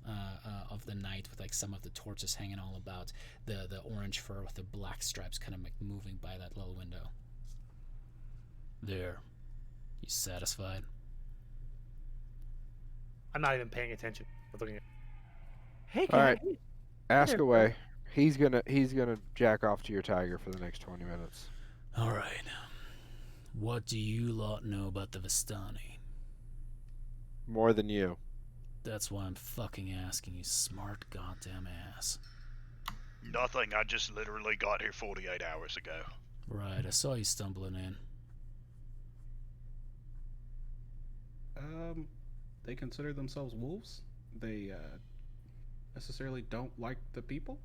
[SPEAKER 1] of the night with like some of the torches hanging all about, the orange fur with the black stripes kind of like moving by that little window. There, you satisfied?
[SPEAKER 6] I'm not even paying attention. I'm looking at.
[SPEAKER 5] Hey,
[SPEAKER 2] All right.
[SPEAKER 5] guys.
[SPEAKER 2] Ask
[SPEAKER 5] there,
[SPEAKER 2] away. He's gonna jack off to your tiger for the next 20 minutes.
[SPEAKER 1] All right. What do you lot know about the Vistani?
[SPEAKER 2] More than you.
[SPEAKER 1] That's why I'm fucking asking, you smart goddamn ass.
[SPEAKER 7] Nothing. I just literally got here 48 hours ago.
[SPEAKER 1] Right, I saw you stumbling in.
[SPEAKER 8] They consider themselves wolves. They necessarily don't like the people.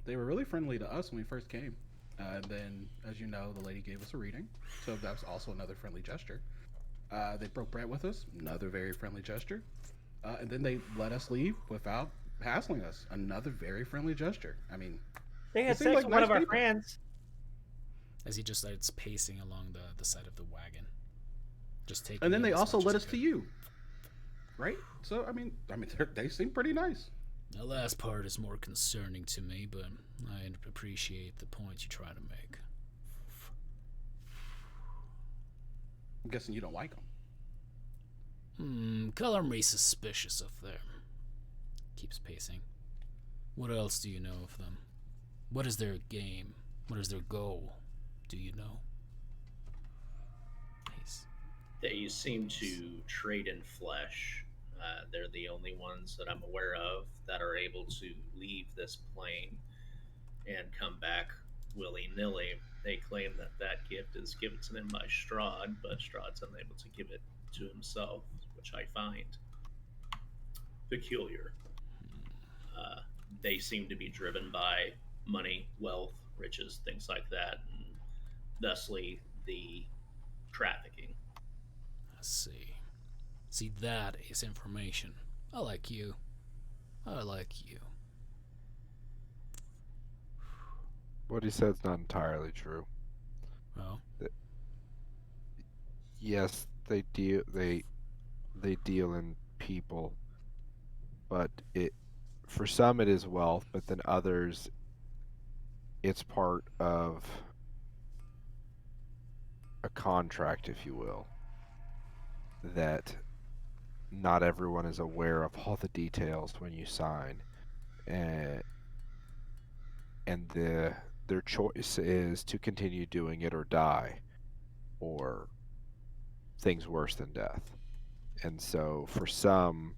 [SPEAKER 8] They were really friendly to us when we first came. And then, as you know, the lady gave us a reading, so that was also another friendly gesture. They broke bread with us, another very friendly gesture. And then they let us leave without hassling us, another very friendly gesture. I mean,
[SPEAKER 5] They had
[SPEAKER 8] seem
[SPEAKER 5] sex
[SPEAKER 8] like
[SPEAKER 5] with one
[SPEAKER 8] nice
[SPEAKER 5] of our
[SPEAKER 8] people.
[SPEAKER 5] friends.
[SPEAKER 1] As he just starts pacing along the side of the wagon. Just taking
[SPEAKER 8] and then
[SPEAKER 1] in
[SPEAKER 8] they
[SPEAKER 1] as
[SPEAKER 8] also
[SPEAKER 1] much
[SPEAKER 8] led
[SPEAKER 1] as
[SPEAKER 8] us
[SPEAKER 1] he
[SPEAKER 8] to you, right? So I mean, they seem pretty nice.
[SPEAKER 1] could. The last part is more concerning to me, but I appreciate the point you try to make.
[SPEAKER 8] I'm guessing you don't like them.
[SPEAKER 1] Color me suspicious of them. Keeps pacing. What else do you know of them? What is their game? What is their goal? Do you know? Nice.
[SPEAKER 4] They seem to trade in flesh. They're the only ones that I'm aware of that are able to leave this plane and come back willy-nilly. They claim that that gift is given to them by Strahd, but Strahd's unable to give it to himself, which I find peculiar. They seem to be driven by money, wealth, riches, things like that, and thusly the trafficking.
[SPEAKER 1] I see. See, that is information. I like you. I like you.
[SPEAKER 2] What he said's not entirely true.
[SPEAKER 1] Oh?
[SPEAKER 2] Yes, they deal in people, but for some it is wealth, but then others it's part of a contract, if you will, that not everyone is aware of all the details when you sign, and their choice is to continue doing it or die, or things worse than death. And so for some,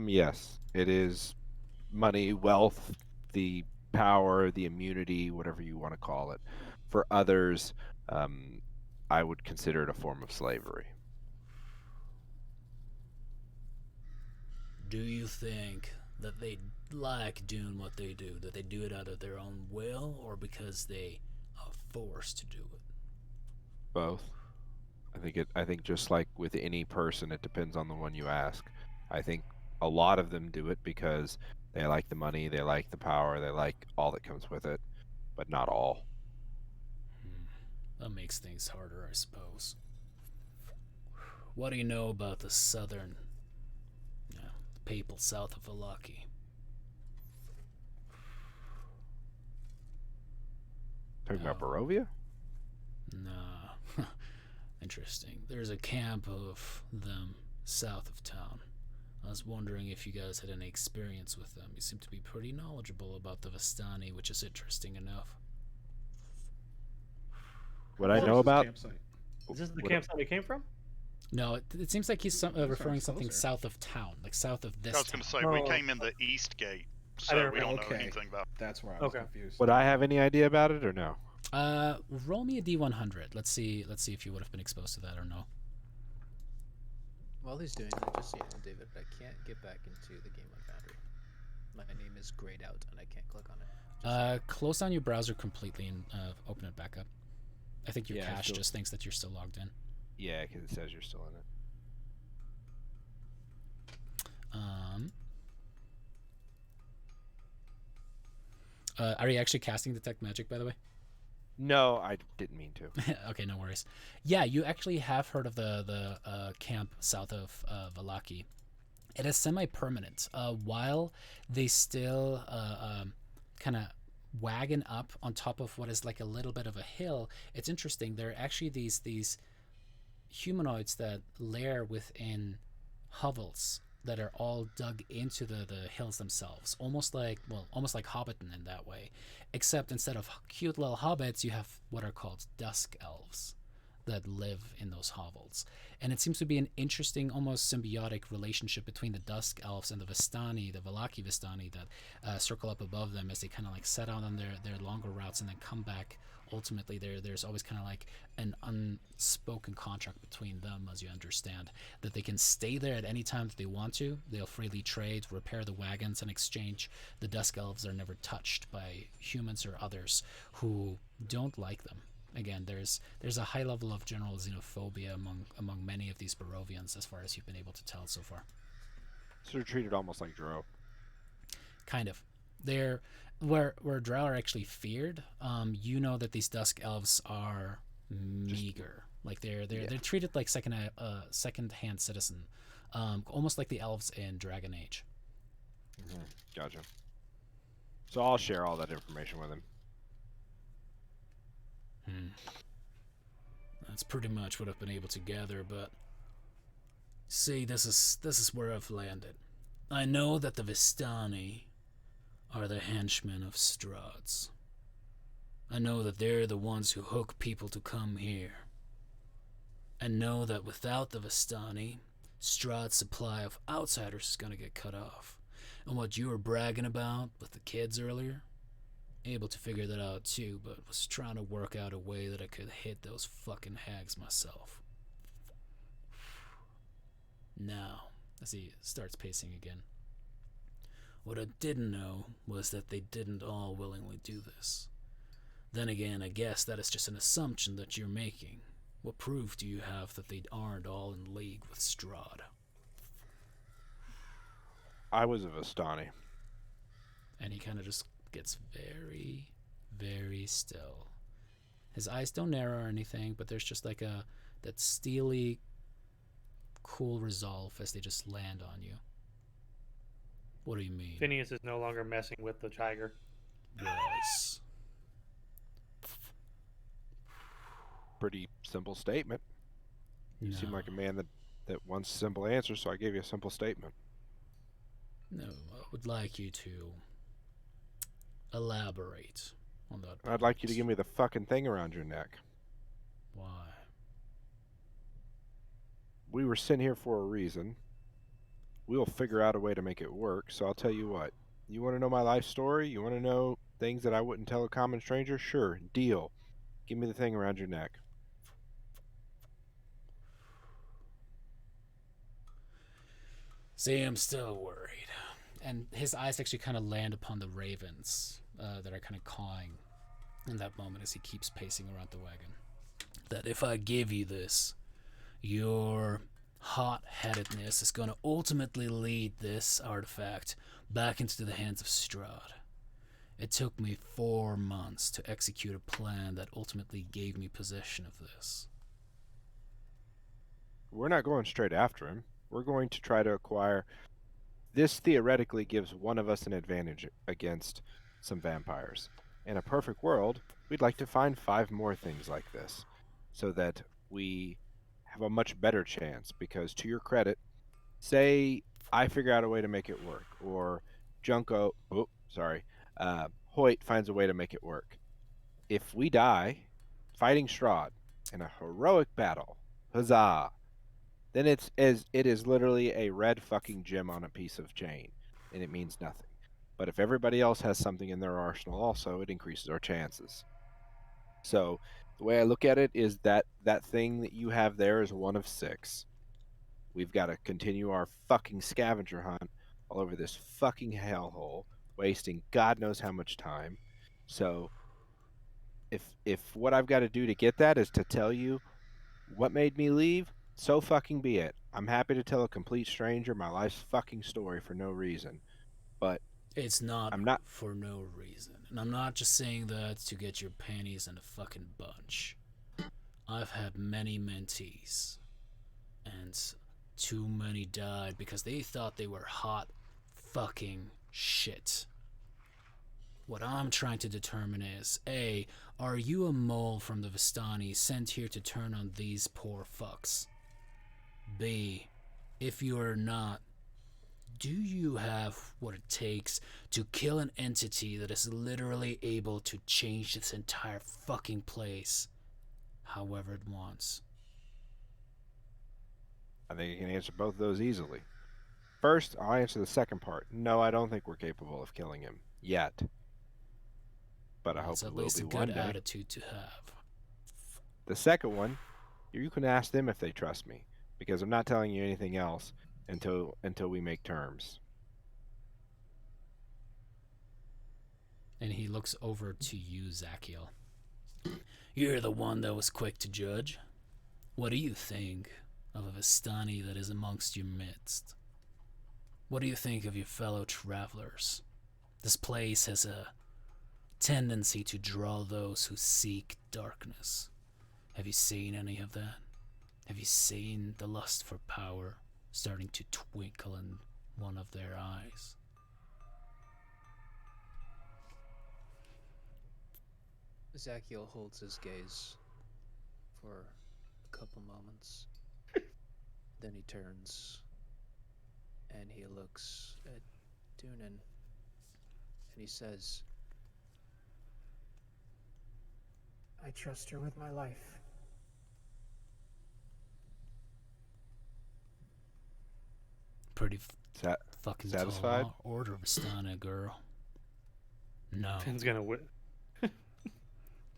[SPEAKER 2] yes, it is money, wealth, the power, the immunity, whatever you want to call it. For others, I would consider it a form of slavery.
[SPEAKER 1] Do you think that they like doing what they do? That they do it out of their own will, or because they are forced to do it?
[SPEAKER 2] Both. I think just like with any person, it depends on the one you ask. I think a lot of them do it because they like the money, they like the power, they like all that comes with it, but not all.
[SPEAKER 1] That makes things harder, I suppose. What do you know about the southern, the people south of Valaki?
[SPEAKER 2] Talking about Barovia?
[SPEAKER 1] Nah. Interesting. There's a camp of them south of town. I was wondering if you guys had any experience with them. You seem to be pretty knowledgeable about the Vistani, which is interesting enough.
[SPEAKER 2] What I know about...
[SPEAKER 8] Campsite?
[SPEAKER 6] Is this the campsite we came from?
[SPEAKER 1] No, it seems like he's referring
[SPEAKER 8] sounds
[SPEAKER 1] something
[SPEAKER 8] closer.
[SPEAKER 1] south of town, like south of this
[SPEAKER 7] I was going to
[SPEAKER 1] town.
[SPEAKER 7] say, we came in the east gate, so
[SPEAKER 6] didn't
[SPEAKER 7] we don't know
[SPEAKER 8] Okay.
[SPEAKER 7] anything about
[SPEAKER 8] That's where I was
[SPEAKER 6] Okay.
[SPEAKER 8] confused.
[SPEAKER 2] Would I have any idea about it or no?
[SPEAKER 1] Roll me a D100. Let's see if you would have been exposed to that or no.
[SPEAKER 9] While he's doing that, just so you know, David, I can't get back into the game on Foundry. My name is grayed out, and I can't click on it.
[SPEAKER 1] Close down your browser completely and open it back up. I think your
[SPEAKER 2] Yeah,
[SPEAKER 1] cache
[SPEAKER 2] still-
[SPEAKER 1] just thinks that you're still logged in.
[SPEAKER 2] Yeah, because it says you're still in it.
[SPEAKER 1] Are you actually casting Detect Magic, by the way?
[SPEAKER 2] No, I didn't mean to.
[SPEAKER 1] Okay, no worries. Yeah, you actually have heard of the camp south of Valaki. It is semi-permanent. While they still kind of wagon up on top of what is like a little bit of a hill, it's interesting. There are actually these humanoids that lair within hovels that are all dug into the hills themselves, almost like Hobbiton in that way, except instead of cute little hobbits, you have what are called dusk elves that live in those hovels. And it seems to be an interesting, almost symbiotic relationship between the Dusk Elves and the Vistani, the Valaki Vistani, that circle up above them as they kind of like set out on their longer routes and then come back. Ultimately, there's always kind of like an unspoken contract between them, as you understand, that they can stay there at any time that they want to. They'll freely trade, repair the wagons in exchange. The Dusk Elves are never touched by humans or others who don't like them. Again, there's a high level of general xenophobia among many of these Barovians, as far as you've been able to tell so far.
[SPEAKER 2] So they're treated almost like Drow.
[SPEAKER 1] Kind of. They're where Drow are actually feared. You know that these Dusk Elves are meager. Like they're treated like second-hand citizen, almost like the elves in Dragon Age.
[SPEAKER 2] Mm-hmm. Gotcha. So I'll share all that information with him.
[SPEAKER 1] That's pretty much what I've been able to gather, but see, this is where I've landed. I know that the Vistani are the henchmen of Strahd's. I know that they're the ones who hook people to come here. And know that without the Vistani, Strahd's supply of outsiders is gonna get cut off. And what you were bragging about with the kids earlier, able to figure that out too, but was trying to work out a way that I could hit those fucking hags myself. Now, as he starts pacing again, what I didn't know was that they didn't all willingly do this. Then again, I guess that is just an assumption that you're making. What proof do you have that they aren't all in league with Strahd?
[SPEAKER 2] I was a Vistani.
[SPEAKER 1] And he kind of just gets very, very still. His eyes don't narrow or anything, but there's just like that steely, cool resolve as they just land on you. What do you mean?
[SPEAKER 6] Phineas is no longer messing with the tiger.
[SPEAKER 1] Yes.
[SPEAKER 2] Pretty simple statement. You seem like a man that wants simple answers, so I gave you a simple statement.
[SPEAKER 1] No, I would like you to elaborate on that point.
[SPEAKER 2] I'd like you to give me the fucking thing around your neck.
[SPEAKER 1] Why?
[SPEAKER 2] We were sent here for a reason. We'll figure out a way to make it work, so I'll tell you what. You want to know my life story? You want to know things that I wouldn't tell a common stranger? Sure, deal. Give me the thing around your neck.
[SPEAKER 1] See, I'm still worried. And his eyes actually kind of land upon the ravens that are kind of cawing in that moment as he keeps pacing around the wagon. That if I give you this, your hot-headedness is going to ultimately lead this artifact back into the hands of Strahd. It took me 4 months to execute a plan that ultimately gave me possession of this.
[SPEAKER 2] We're not going straight after him. We're going to try to acquire... This theoretically gives one of us an advantage against some vampires. In a perfect world, we'd like to find 5 more things like this, so that we have a much better chance, because to your credit, say I figure out a way to make it work, or Hoyt finds a way to make it work. If we die fighting Strahd in a heroic battle, huzzah, then it is literally a red fucking gem on a piece of chain, and it means nothing. But if everybody else has something in their arsenal also, it increases our chances. So the way I look at it is that thing that you have there is 1 of 6. We've got to continue our fucking scavenger hunt all over this fucking hellhole, wasting God knows how much time. So if what I've got to do to get that is to tell you what made me leave, so fucking be it. I'm happy to tell a complete stranger my life's fucking story for no reason. But
[SPEAKER 1] It's not,
[SPEAKER 2] I'm not.
[SPEAKER 1] for no reason. And I'm not just saying that to get your panties in a fucking bunch. I've had many mentees, and too many died because they thought they were hot fucking shit. What I'm trying to determine is, A, are you a mole from the Vistani sent here to turn on these poor fucks? B, if you are not, do you have what it takes to kill an entity that is literally able to change this entire fucking place however it wants?
[SPEAKER 2] I think you can answer both of those easily. First, I'll answer the second part. No, I don't think we're capable of killing him yet. But I hope
[SPEAKER 1] It's
[SPEAKER 2] we
[SPEAKER 1] at
[SPEAKER 2] will
[SPEAKER 1] least
[SPEAKER 2] be
[SPEAKER 1] a
[SPEAKER 2] one
[SPEAKER 1] good
[SPEAKER 2] day.
[SPEAKER 1] attitude to have.
[SPEAKER 2] The second one, you can ask them if they trust me, because I'm not telling you anything else until we make terms.
[SPEAKER 1] And he looks over to you, Zachiel. You're the one that was quick to judge. What do you think of a Vistani that is amongst your midst? What do you think of your fellow travelers? This place has a tendency to draw those who seek darkness. Have you seen any of that? Have you seen the lust for power starting to twinkle in one of their eyes?
[SPEAKER 9] Zachiel holds his gaze for a couple moments. Then he turns and he looks at Dunan and he says,
[SPEAKER 10] I trust her with my life.
[SPEAKER 1] Pretty fucking
[SPEAKER 2] satisfied?
[SPEAKER 1] tall order, Vistana girl. No.
[SPEAKER 6] Finn's gonna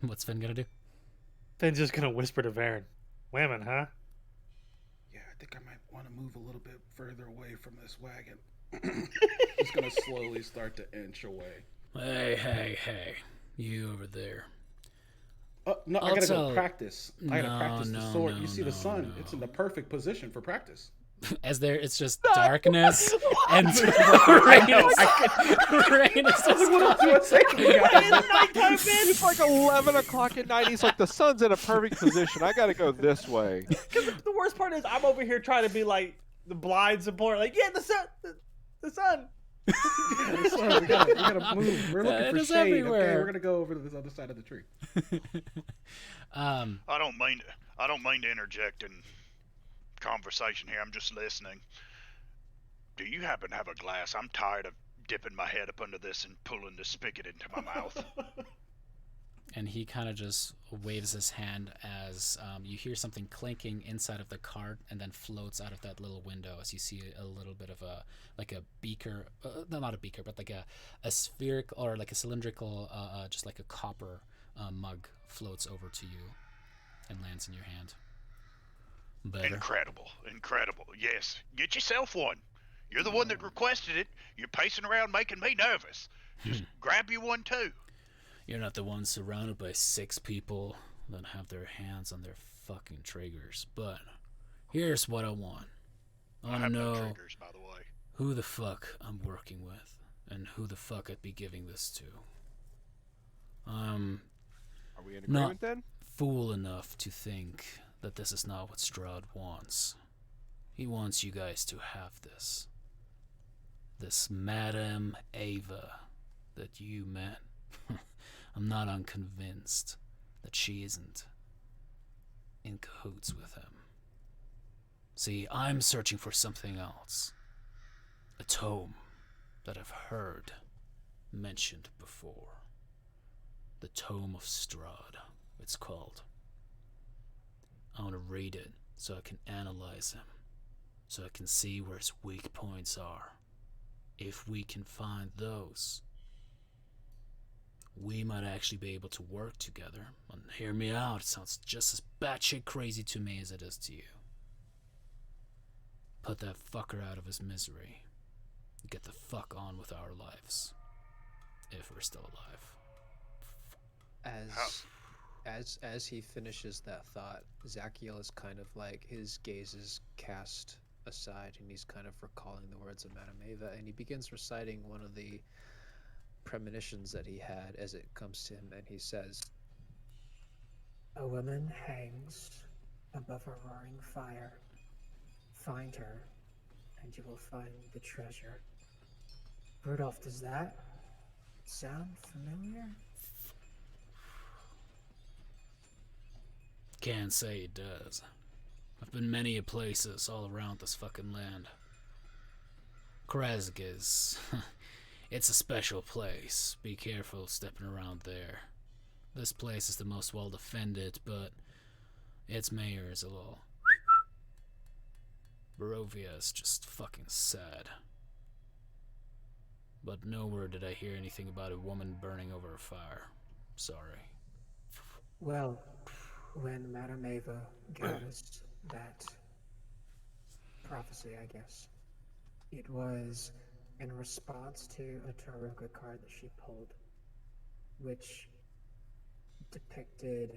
[SPEAKER 1] What's Finn gonna do?
[SPEAKER 6] Finn's just gonna whisper to Varen, "Women, huh?"
[SPEAKER 8] Yeah, I think I might want to move a little bit further away from this wagon. Just gonna slowly start to inch away.
[SPEAKER 1] Hey. You over there.
[SPEAKER 8] No, I gotta go practice. I gotta practice the sword.
[SPEAKER 1] No,
[SPEAKER 8] you see the sun?
[SPEAKER 1] no.
[SPEAKER 8] It's in the perfect position for practice.
[SPEAKER 1] As there, it's just darkness and rain is just
[SPEAKER 8] What else do I say to you guys?
[SPEAKER 2] Nighttime, man. It's like 11 o'clock at night. He's like, the sun's in a perfect position. I gotta go this way.
[SPEAKER 6] The worst part is I'm over here trying to be like the blind support, like, yeah, the sun.
[SPEAKER 8] The sun, we gotta move. We're looking for shade.
[SPEAKER 1] everywhere.
[SPEAKER 8] Okay, we're gonna go over to this other side of the tree.
[SPEAKER 7] I don't mean to interject in conversation here. I'm just listening. Do you happen to have a glass? I'm tired of dipping my head up under this and pulling the spigot into my mouth.
[SPEAKER 1] And he kind of just waves his hand as you hear something clinking inside of the cart and then floats out of that little window as you see a little bit of a beaker, no, not a beaker, but like a spherical or like a cylindrical, just like a copper mug floats over to you and lands in your hand. Better.
[SPEAKER 7] Incredible. Yes, get yourself one. You're the one that requested it. You're pacing around making me nervous. Just grab you one too.
[SPEAKER 1] You're not the one surrounded by 6 people that have their hands on their fucking triggers. But here's what I want. I want to know
[SPEAKER 7] no triggers, by the way.
[SPEAKER 1] who the fuck I'm working with and who the fuck I'd be giving this to.
[SPEAKER 2] Are we in agreement
[SPEAKER 1] Not
[SPEAKER 2] then?
[SPEAKER 1] fool enough to think that this is not what Strahd wants. He wants you guys to have this. This Madame Ava that you met. I'm not unconvinced that she isn't in cahoots with him. See, I'm searching for something else. A tome that I've heard mentioned before. The Tome of Strahd, it's called. I want to read it so I can analyze him, so I can see where his weak points are. If we can find those, we might actually be able to work together. And hear me out, it sounds just as batshit crazy to me as it is to you. Put that fucker out of his misery. Get the fuck on with our lives. If we're still alive.
[SPEAKER 9] As he finishes that thought, Zachiel is kind of like, his gaze is cast aside, and he's kind of recalling the words of Madame Eva, and he begins reciting one of the premonitions that he had as it comes to him, and he says,
[SPEAKER 10] A woman hangs above a roaring fire. Find her, and you will find the treasure. Rudolph, does that sound familiar?
[SPEAKER 1] Can't say it does. I've been many places all around this fucking land. Krezk is... it's a special place. Be careful stepping around there. This place is the most well defended, but its mayor is a little... Barovia is just fucking sad. But nowhere did I hear anything about a woman burning over a fire. Sorry.
[SPEAKER 10] Well, when Madame Eva gave us that prophecy, I guess, it was in response to a Tarot card that she pulled, which depicted,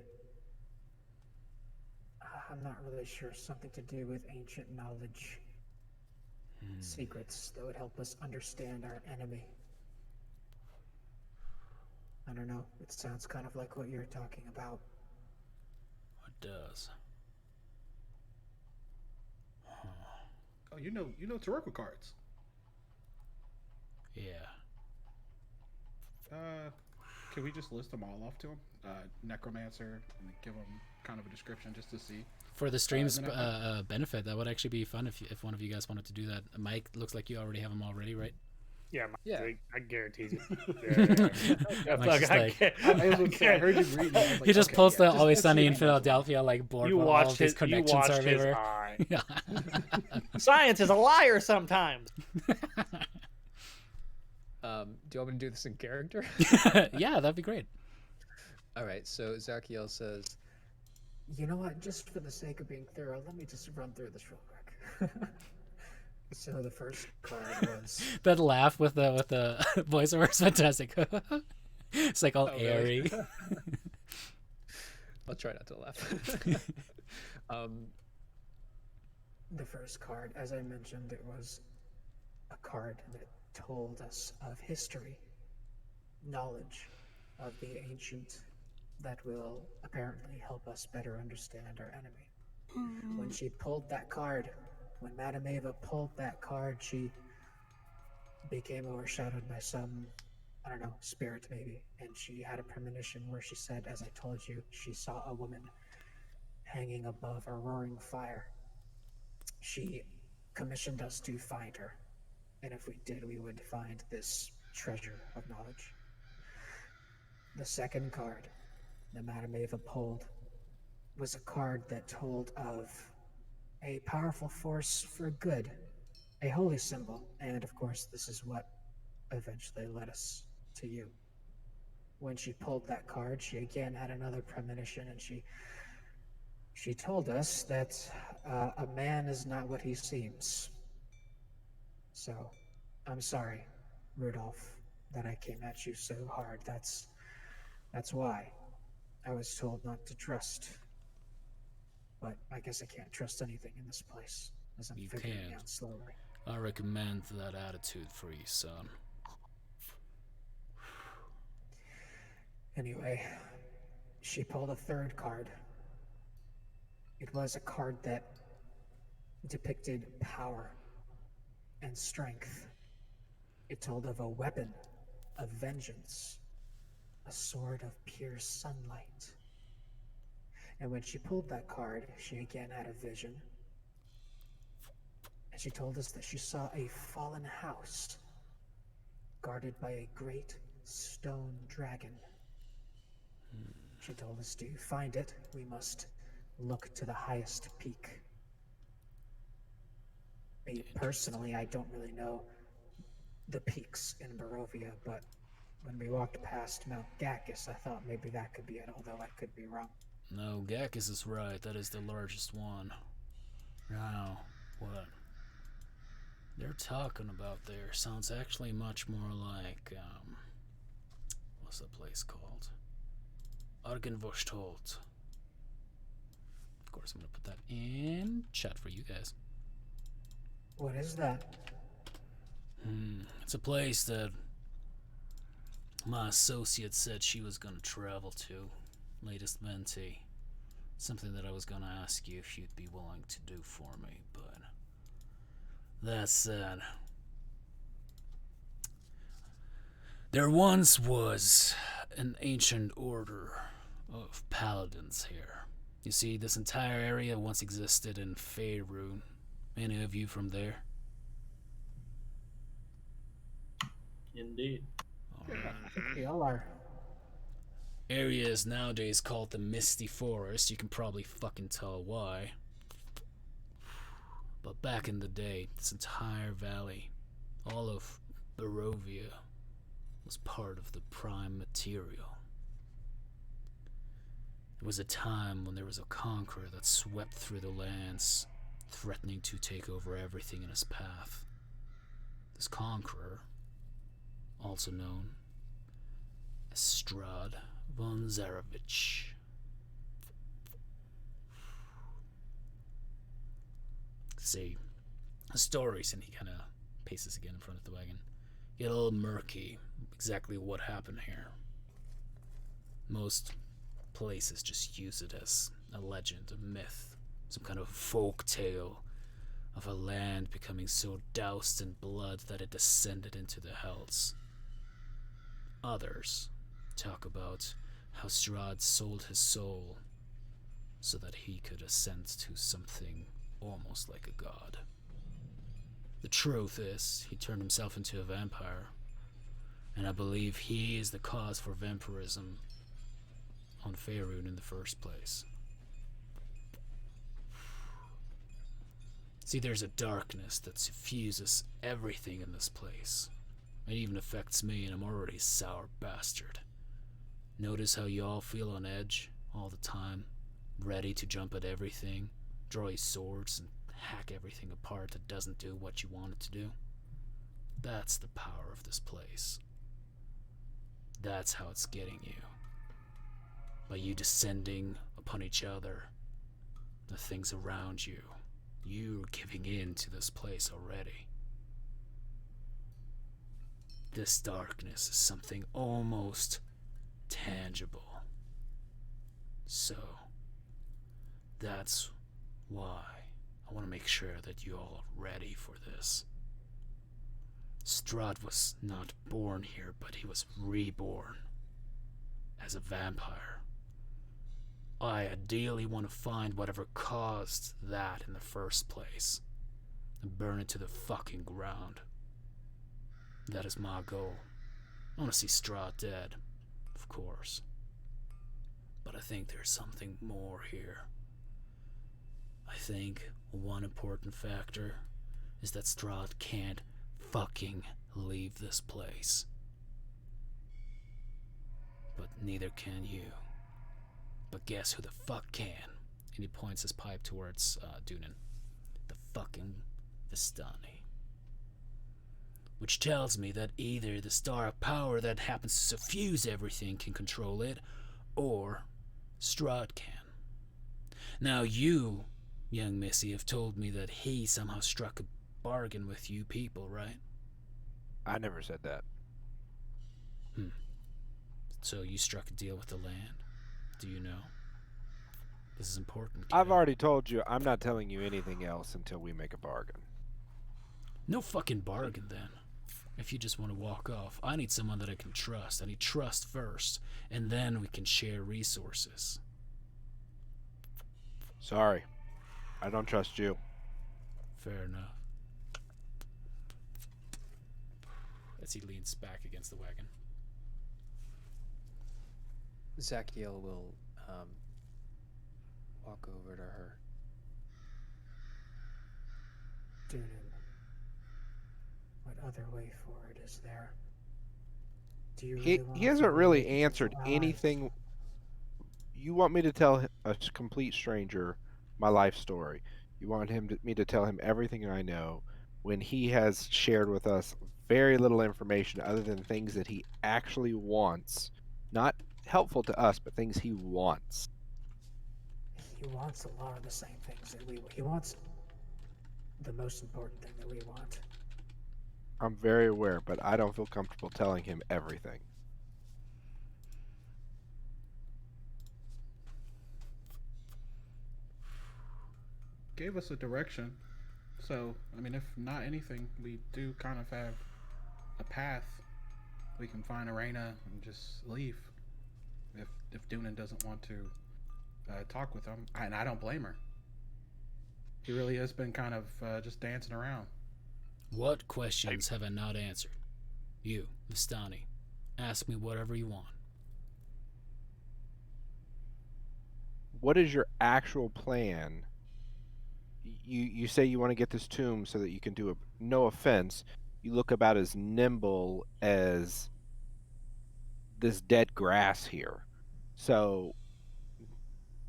[SPEAKER 10] I'm not really sure, something to do with ancient knowledge, secrets that would help us understand our enemy. I don't know, it sounds kind of like what you're talking about.
[SPEAKER 1] It does.
[SPEAKER 8] Oh, you know Tarot cards.
[SPEAKER 1] Yeah.
[SPEAKER 8] Can we just list them all off to him? Necromancer, and give him kind of a description just to see.
[SPEAKER 1] For the stream's benefit, that would actually be fun if one of you guys wanted to do that. Mike, looks like you already have them already, right?
[SPEAKER 6] Yeah,
[SPEAKER 9] Yeah.
[SPEAKER 6] I guarantee you.
[SPEAKER 1] Mike's just like,
[SPEAKER 8] I heard you reading. I was like,
[SPEAKER 1] he just
[SPEAKER 8] okay,
[SPEAKER 1] pulls
[SPEAKER 8] yeah,
[SPEAKER 1] the Always
[SPEAKER 8] just
[SPEAKER 1] Sunny in
[SPEAKER 8] read it.
[SPEAKER 1] Philadelphia like board
[SPEAKER 6] You
[SPEAKER 1] where all of
[SPEAKER 6] watched
[SPEAKER 1] these
[SPEAKER 6] his, you
[SPEAKER 1] connections
[SPEAKER 6] watched
[SPEAKER 1] are
[SPEAKER 6] his
[SPEAKER 1] everywhere.
[SPEAKER 6] eye.
[SPEAKER 1] Yeah.
[SPEAKER 6] Science is a liar sometimes.
[SPEAKER 9] do you want me to do this in character?
[SPEAKER 1] Yeah, that'd be great.
[SPEAKER 9] All right, so Zachiel says,
[SPEAKER 10] You know what, just for the sake of being thorough, let me just run through this real quick. So the first card was...
[SPEAKER 1] That laugh with the voiceover is fantastic. It's like all
[SPEAKER 9] Oh, really?
[SPEAKER 1] airy.
[SPEAKER 9] I'll try not to laugh.
[SPEAKER 10] The first card, as I mentioned, it was a card that told us of history, knowledge of the ancient that will apparently help us better understand our enemy. When she pulled that card, when Madame Eva pulled that card, she became overshadowed by some, I don't know, spirit maybe, and she had a premonition where she said, as I told you, she saw a woman hanging above a roaring fire. She commissioned us to find her, and if we did, we would find this treasure of knowledge. The second card that Madame Eva pulled was a card that told of a powerful force for good, a holy symbol, and of course this is what eventually led us to you. When she pulled that card, she again had another premonition, and she told us that a man is not what he seems. So, I'm sorry, Rudolph, that I came at you so hard. That's why I was told not to trust. But I guess I can't trust anything in this place, as I'm
[SPEAKER 1] You
[SPEAKER 10] figuring
[SPEAKER 1] can't.
[SPEAKER 10] out slowly.
[SPEAKER 1] I recommend that attitude for you, son.
[SPEAKER 10] Anyway, she pulled a third card. It was a card that depicted power and strength. It told of a weapon of vengeance, a sword of pure sunlight. And when she pulled that card, she again had a vision. And she told us that she saw a fallen house guarded by a great stone dragon. She told us to find it, we must look to the highest peak. Me, personally, I don't really know the peaks in Barovia, but when we walked past Mount Gacchus, I thought maybe that could be it, although I could be wrong.
[SPEAKER 1] No, Gacchus is right. That is the largest one. Now, what they're talking about there sounds actually much more like, what's that place called? Argenvostold. Of course, I'm going to put that in chat for you guys.
[SPEAKER 10] What is that?
[SPEAKER 1] It's a place that my associate said she was going to travel to. Latest mentee. Something that I was going to ask you if you'd be willing to do for me, but that said, there once was an ancient order of paladins here. You see, this entire area once existed in Faerun. Any of you from there?
[SPEAKER 4] Indeed.
[SPEAKER 10] I think we all are.
[SPEAKER 1] Area is nowadays called the Misty Forest. You can probably fucking tell why. But back in the day, this entire valley, all of Barovia, was part of the prime material. It was a time when there was a conqueror that swept through the lands, threatening to take over everything in his path. This conqueror, also known as Strahd von Zarovich. See, the stories, and he kind of paces again in front of the wagon, get a little murky. Exactly what happened here. Most places just use it as a legend, a myth, some kind of folk tale of a land becoming so doused in blood that it descended into the hells. Others talk about how Strahd sold his soul so that he could ascend to something almost like a god. The truth is, he turned himself into a vampire, and I believe he is the cause for vampirism on Faerun in the first place. See, there's a darkness that suffuses everything in this place. It even affects me, and I'm already a sour bastard. Notice how you all feel on edge all the time, ready to jump at everything, draw your swords, and hack everything apart that doesn't do what you want it to do? That's the power of this place. That's how it's getting you. By you descending upon each other, the things around you, you're giving in to this place already. This darkness is something almost tangible. So, that's why I want to make sure that you all are ready for this. Strahd was not born here, but he was reborn as a vampire. I ideally want to find whatever caused that in the first place and burn it to the fucking ground. That is my goal. I want to see Strahd dead, of course. But I think there's something more here. I think one important factor is that Strahd can't fucking leave this place. But neither can you. But guess who the fuck can? And he points his pipe towards Dunan. The fucking Vistani. Which tells me that either the star of power that happens to suffuse everything can control it, or Strahd can. Now you, young Missy, have told me that he somehow struck a bargain with you people, right?
[SPEAKER 2] I never said that.
[SPEAKER 1] So you struck a deal with the land? Do you know? This is important, kid.
[SPEAKER 2] I've already told you I'm not telling you anything else until we make a bargain.
[SPEAKER 1] No fucking bargain, then. If you just want to walk off, I need someone that I can trust. I need trust first, and then we can share resources.
[SPEAKER 2] Sorry. I don't trust you.
[SPEAKER 1] Fair enough. As he leans back against the wagon.
[SPEAKER 9] Zachiel will walk over to her.
[SPEAKER 10] Dunan, what other way forward is there? Do you really want
[SPEAKER 2] He
[SPEAKER 10] to
[SPEAKER 2] hasn't
[SPEAKER 10] be
[SPEAKER 2] really
[SPEAKER 10] potential
[SPEAKER 2] answered
[SPEAKER 10] allies?
[SPEAKER 2] anything. You want me to tell a complete stranger my life story. You want me to tell him everything I know when he has shared with us very little information other than things that he actually wants. Not helpful to us, but things he wants.
[SPEAKER 10] He wants a lot of the same things that we. He wants the most important thing that we want.
[SPEAKER 2] I'm very aware, but I don't feel comfortable telling him everything.
[SPEAKER 8] Gave us a direction. So, I mean, if not anything, we do kind of have a path. We can find Arena and just leave. If Doonan doesn't want to talk with him, and I don't blame her. He really has been kind of just dancing around.
[SPEAKER 1] What questions have I not answered? You, Vistani, ask me whatever you want.
[SPEAKER 2] What is your actual plan? You say you want to get this tomb so that you can do a, no offense, you look about as nimble as this dead grass here. So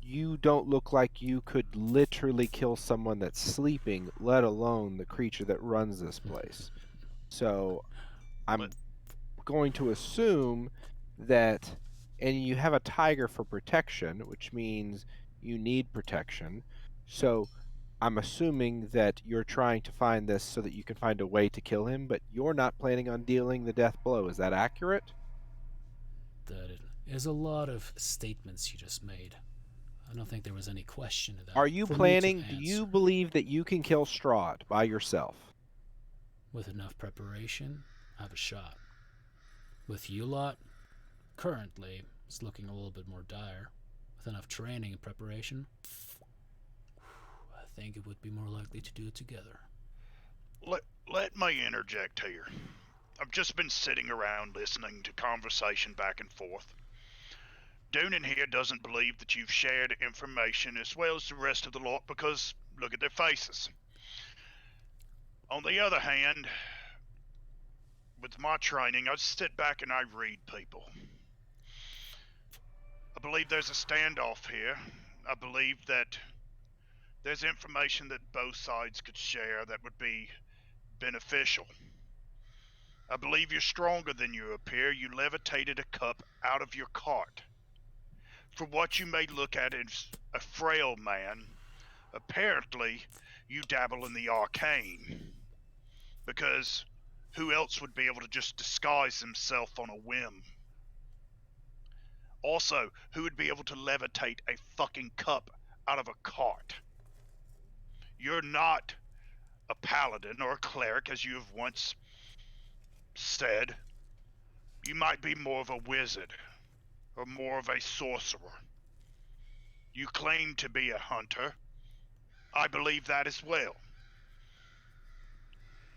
[SPEAKER 2] you don't look like you could literally kill someone that's sleeping, let alone the creature that runs this place. So I'm going to assume that, and you have a tiger for protection, which means you need protection. So I'm assuming that you're trying to find this so that you can find a way to kill him, but you're not planning on dealing the death blow. Is that accurate?
[SPEAKER 1] That is a lot of statements you just made. I don't think there was any question to that.
[SPEAKER 2] Are you planning, do you believe that you can kill Strahd by yourself?
[SPEAKER 1] With enough preparation, I have a shot. With you lot, currently, it's looking a little bit more dire. With enough training and preparation, I think it would be more likely to do it together.
[SPEAKER 7] Let me interject here. I've just been sitting around listening to conversation back and forth. Doonan here doesn't believe that you've shared information as well as the rest of the lot because look at their faces. On the other hand, with my training, I sit back and I read people. I believe there's a standoff here. I believe that there's information that both sides could share that would be beneficial. I believe you're stronger than you appear. You levitated a cup out of your cart. For what you may look at as a frail man, apparently you dabble in the arcane. Because who else would be able to just disguise himself on a whim? Also, who would be able to levitate a fucking cup out of a cart? You're not a paladin or a cleric, as you have once said. You might be more of a wizard, or more of a sorcerer. You claim to be a hunter. I believe that as well.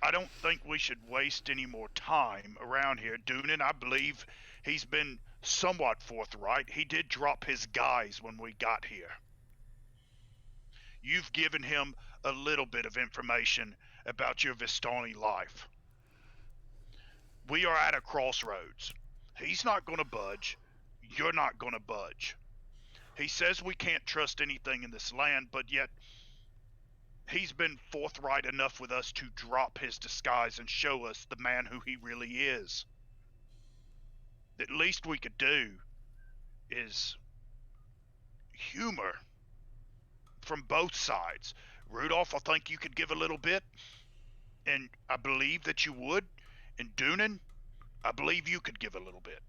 [SPEAKER 7] I don't think we should waste any more time around here. Doonan, I believe he's been somewhat forthright. He did drop his guys when we got here. You've given him a little bit of information about your Vistani life. We are at a crossroads. He's not going to budge. You're not going to budge. He says we can't trust anything in this land, but yet he's been forthright enough with us to drop his disguise and show us the man who he really is. The least we could do is humor from both sides. Rudolph, I think you could give a little bit, and I believe that you would. And Doonan, I believe you could give a little bit.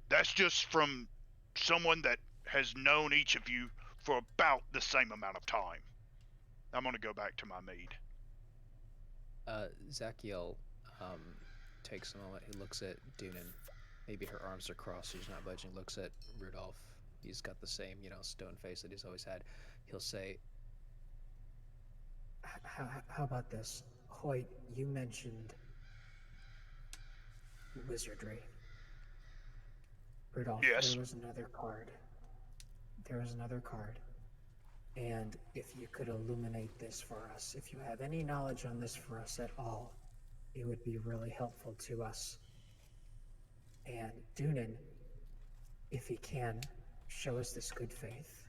[SPEAKER 7] That's just from someone that has known each of you for about the same amount of time. I'm going to go back to my mead.
[SPEAKER 9] Zachiel takes a moment. He looks at Doonan. Maybe her arms are crossed. She's not budging. Looks at Rudolph. He's got the same, stone face that he's always had. He'll say,
[SPEAKER 10] How about this? Hoyt, you mentioned wizardry. Rudolph,
[SPEAKER 7] yes.
[SPEAKER 10] There was another card. And if you could illuminate this for us, if you have any knowledge on this for us at all, it would be really helpful to us. And Doonan, if he can, show us this good faith,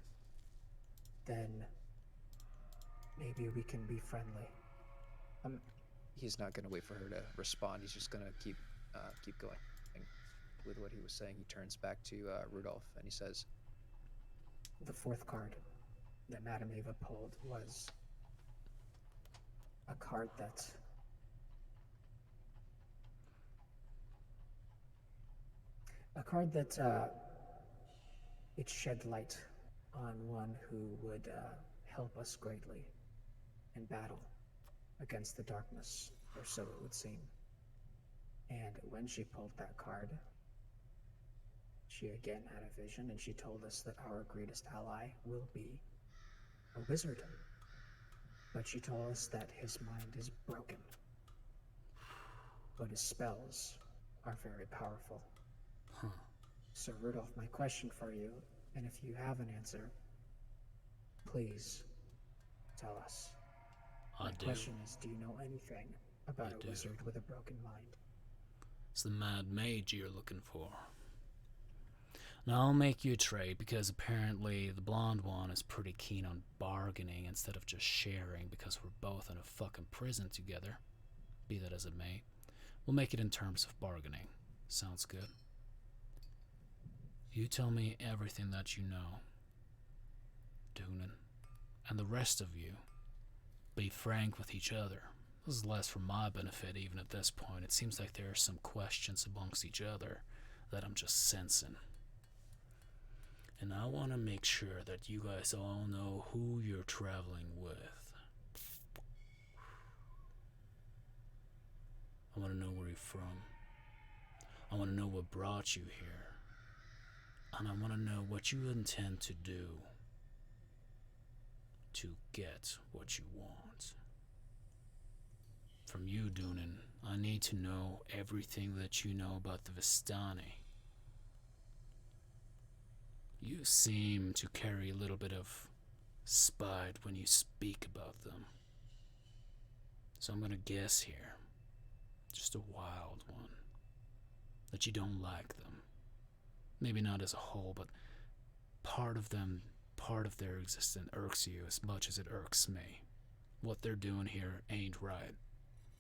[SPEAKER 10] then maybe we can be friendly.
[SPEAKER 9] He's not going to wait for her to respond. He's just going to keep going with what he was saying. He turns back to Rudolph and he says,
[SPEAKER 10] the fourth card that Madame Eva pulled was a card that it shed light on one who would help us greatly in battle against the darkness, or so it would seem. And when she pulled that card, she again had a vision, and she told us that our greatest ally will be a wizard. But she told us that his mind is broken, but his spells are very powerful.
[SPEAKER 1] Huh.
[SPEAKER 10] So, Rudolph, my question for you, and if you have an answer, please tell us. My question is, do you know anything about a wizard with a broken mind?
[SPEAKER 1] It's the Mad Mage you're looking for. Now I'll make you a trade because apparently the blonde one is pretty keen on bargaining instead of just sharing because we're both in a fucking prison together. Be that as it may. We'll make it in terms of bargaining. Sounds good. You tell me everything that you know, Doonan, and the rest of you, be frank with each other. This is less for my benefit even at this point. It seems like there are some questions amongst each other that I'm just sensing. And I want to make sure that you guys all know who you're traveling with. I want to know where you're from. I want to know what brought you here. And I want to know what you intend to do to get what you want. From you, Doonan, I need to know everything that you know about the Vistani. You seem to carry a little bit of spite when you speak about them. So I'm gonna guess here, just a wild one, that you don't like them. Maybe not as a whole, but part of them, part of their existence irks you as much as it irks me. What they're doing here ain't right,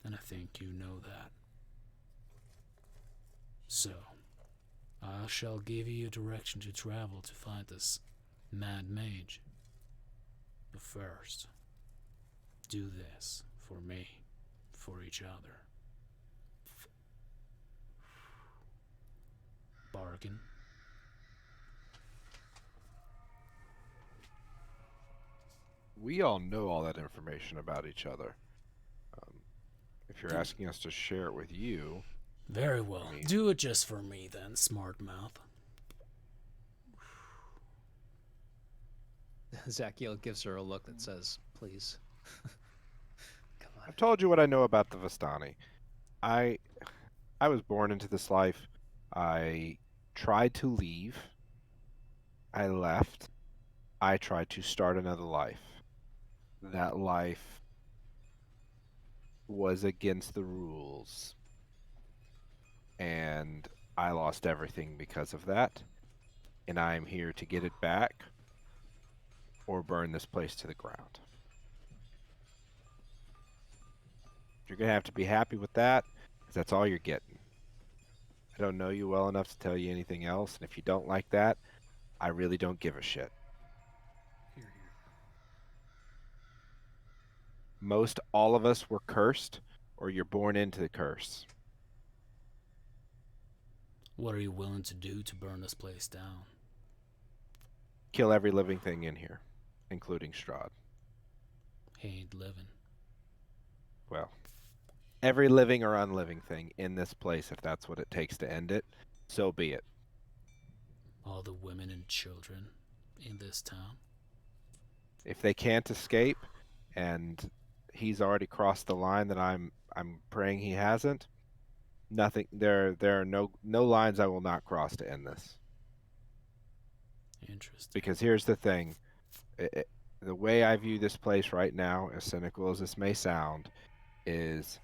[SPEAKER 1] and I think you know that. So, I shall give you a direction to travel to find this Mad Mage. But first, do this for me, for each other. Bargain.
[SPEAKER 2] We all know all that information about each other. If you're asking us to share it with you...
[SPEAKER 1] Very well. Do it just for me then, smart mouth.
[SPEAKER 9] Zachiel gives her a look that says, please. Come on.
[SPEAKER 2] I've told you what I know about the Vistani. I was born into this life. I tried to leave. I left. I tried to start another life. That life was against the rules. And I lost everything because of that. And I'm here to get it back or burn this place to the ground. You're going to have to be happy with that, because that's all you're getting. I don't know you well enough to tell you anything else, and if you don't like that, I really don't give a shit.
[SPEAKER 8] Here, here.
[SPEAKER 2] Most all of us were cursed, or you're born into the curse.
[SPEAKER 1] What are you willing to do to burn this place down?
[SPEAKER 2] Kill every living thing in here, including Strahd.
[SPEAKER 1] He ain't living.
[SPEAKER 2] Well, every living or unliving thing in this place, if that's what it takes to end it, so be it.
[SPEAKER 1] All the women and children in this town?
[SPEAKER 2] If they can't escape, and he's already crossed the line that I'm praying he hasn't, nothing. There are no lines I will not cross to end this.
[SPEAKER 1] Interesting.
[SPEAKER 2] Because here's the thing, the way I view this place right now, as cynical as this may sound, is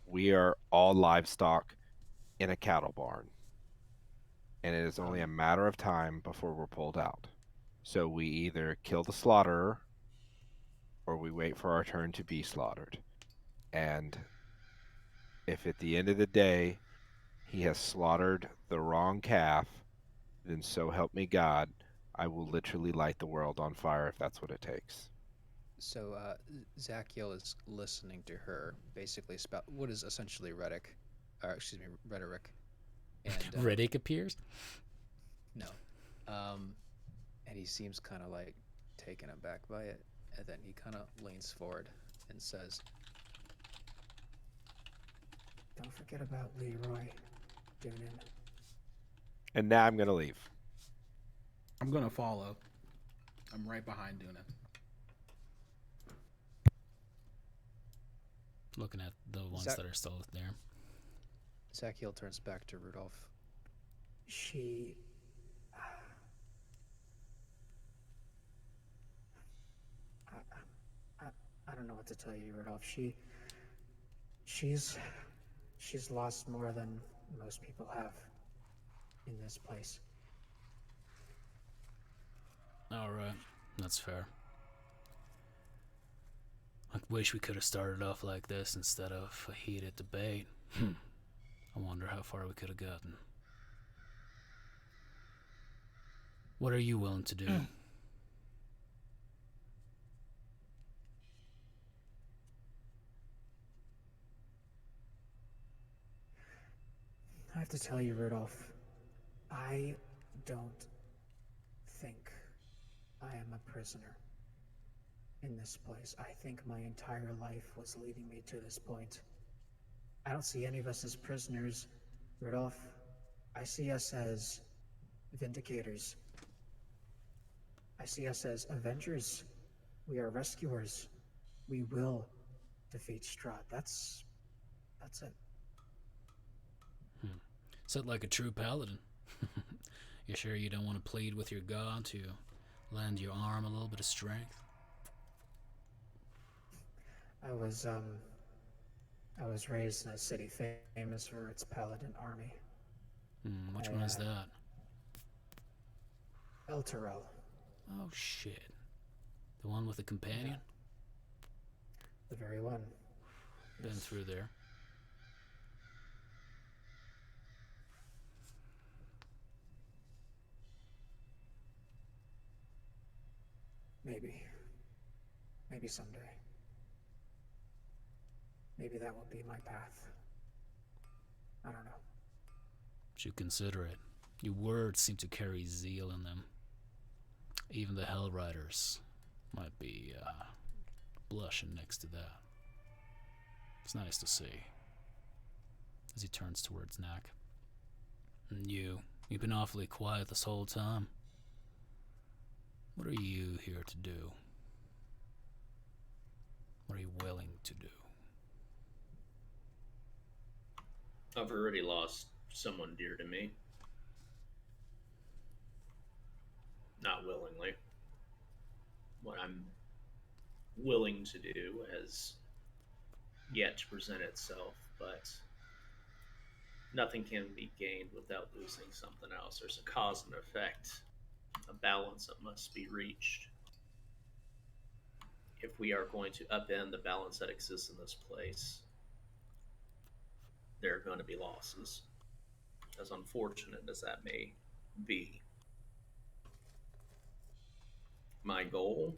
[SPEAKER 2] we are all livestock in a cattle barn, and it is only a matter of time before we're pulled out. So we either kill the slaughterer, or we wait for our turn to be slaughtered. And if at the end of the day he has slaughtered the wrong calf, then so help me God, I will literally light the world on fire if that's what it takes.
[SPEAKER 9] So Zachiel is listening to her, basically spout what is essentially rhetoric, and
[SPEAKER 1] Riddick appears.
[SPEAKER 9] no, um, and he seems kind of like taken aback by it, and then he kind of leans forward and says,
[SPEAKER 10] Don't forget about Leroy Doonan.
[SPEAKER 2] And now I'm gonna leave.
[SPEAKER 8] I'm gonna follow. I'm right behind Duna.
[SPEAKER 1] Looking at the ones that are still there.
[SPEAKER 9] Zachiel turns back to Rudolph.
[SPEAKER 10] She. I don't know what to tell you, Rudolph. She's lost more than most people have in this place.
[SPEAKER 1] All right, that's fair. I wish we could have started off like this instead of a heated debate. I wonder how far we could have gotten. What are you willing to do?
[SPEAKER 10] I have to tell you, Rudolph, I don't think I am a prisoner in this place. I think my entire life was leading me to this point. I don't see any of us as prisoners, Rudolph. I see us as vindicators. I see us as avengers. We are rescuers. We will defeat Strahd. That's it.
[SPEAKER 1] Said like a true paladin. You sure you don't want to plead with your god to lend your arm a little bit of strength?
[SPEAKER 10] I was raised in a city famous for its paladin army.
[SPEAKER 1] Which one is that?
[SPEAKER 10] El Terrell.
[SPEAKER 1] Oh shit. The one with the companion?
[SPEAKER 10] The very one.
[SPEAKER 1] Been through there.
[SPEAKER 10] Maybe someday. Maybe that will be my path. I don't know.
[SPEAKER 1] Should consider it. Your words seem to carry zeal in them. Even the Hell Riders might be blushing next to that. It's nice to see. As he turns towards Knack. And you've been awfully quiet this whole time. What are you here to do? What are you willing to do?
[SPEAKER 4] I've already lost someone dear to me. Not willingly. What I'm willing to do has yet to present itself, but nothing can be gained without losing something else. There's a cause and effect, a balance that must be reached. If we are going to upend the balance that exists in this place, there are going to be losses, as unfortunate as that may be. My goal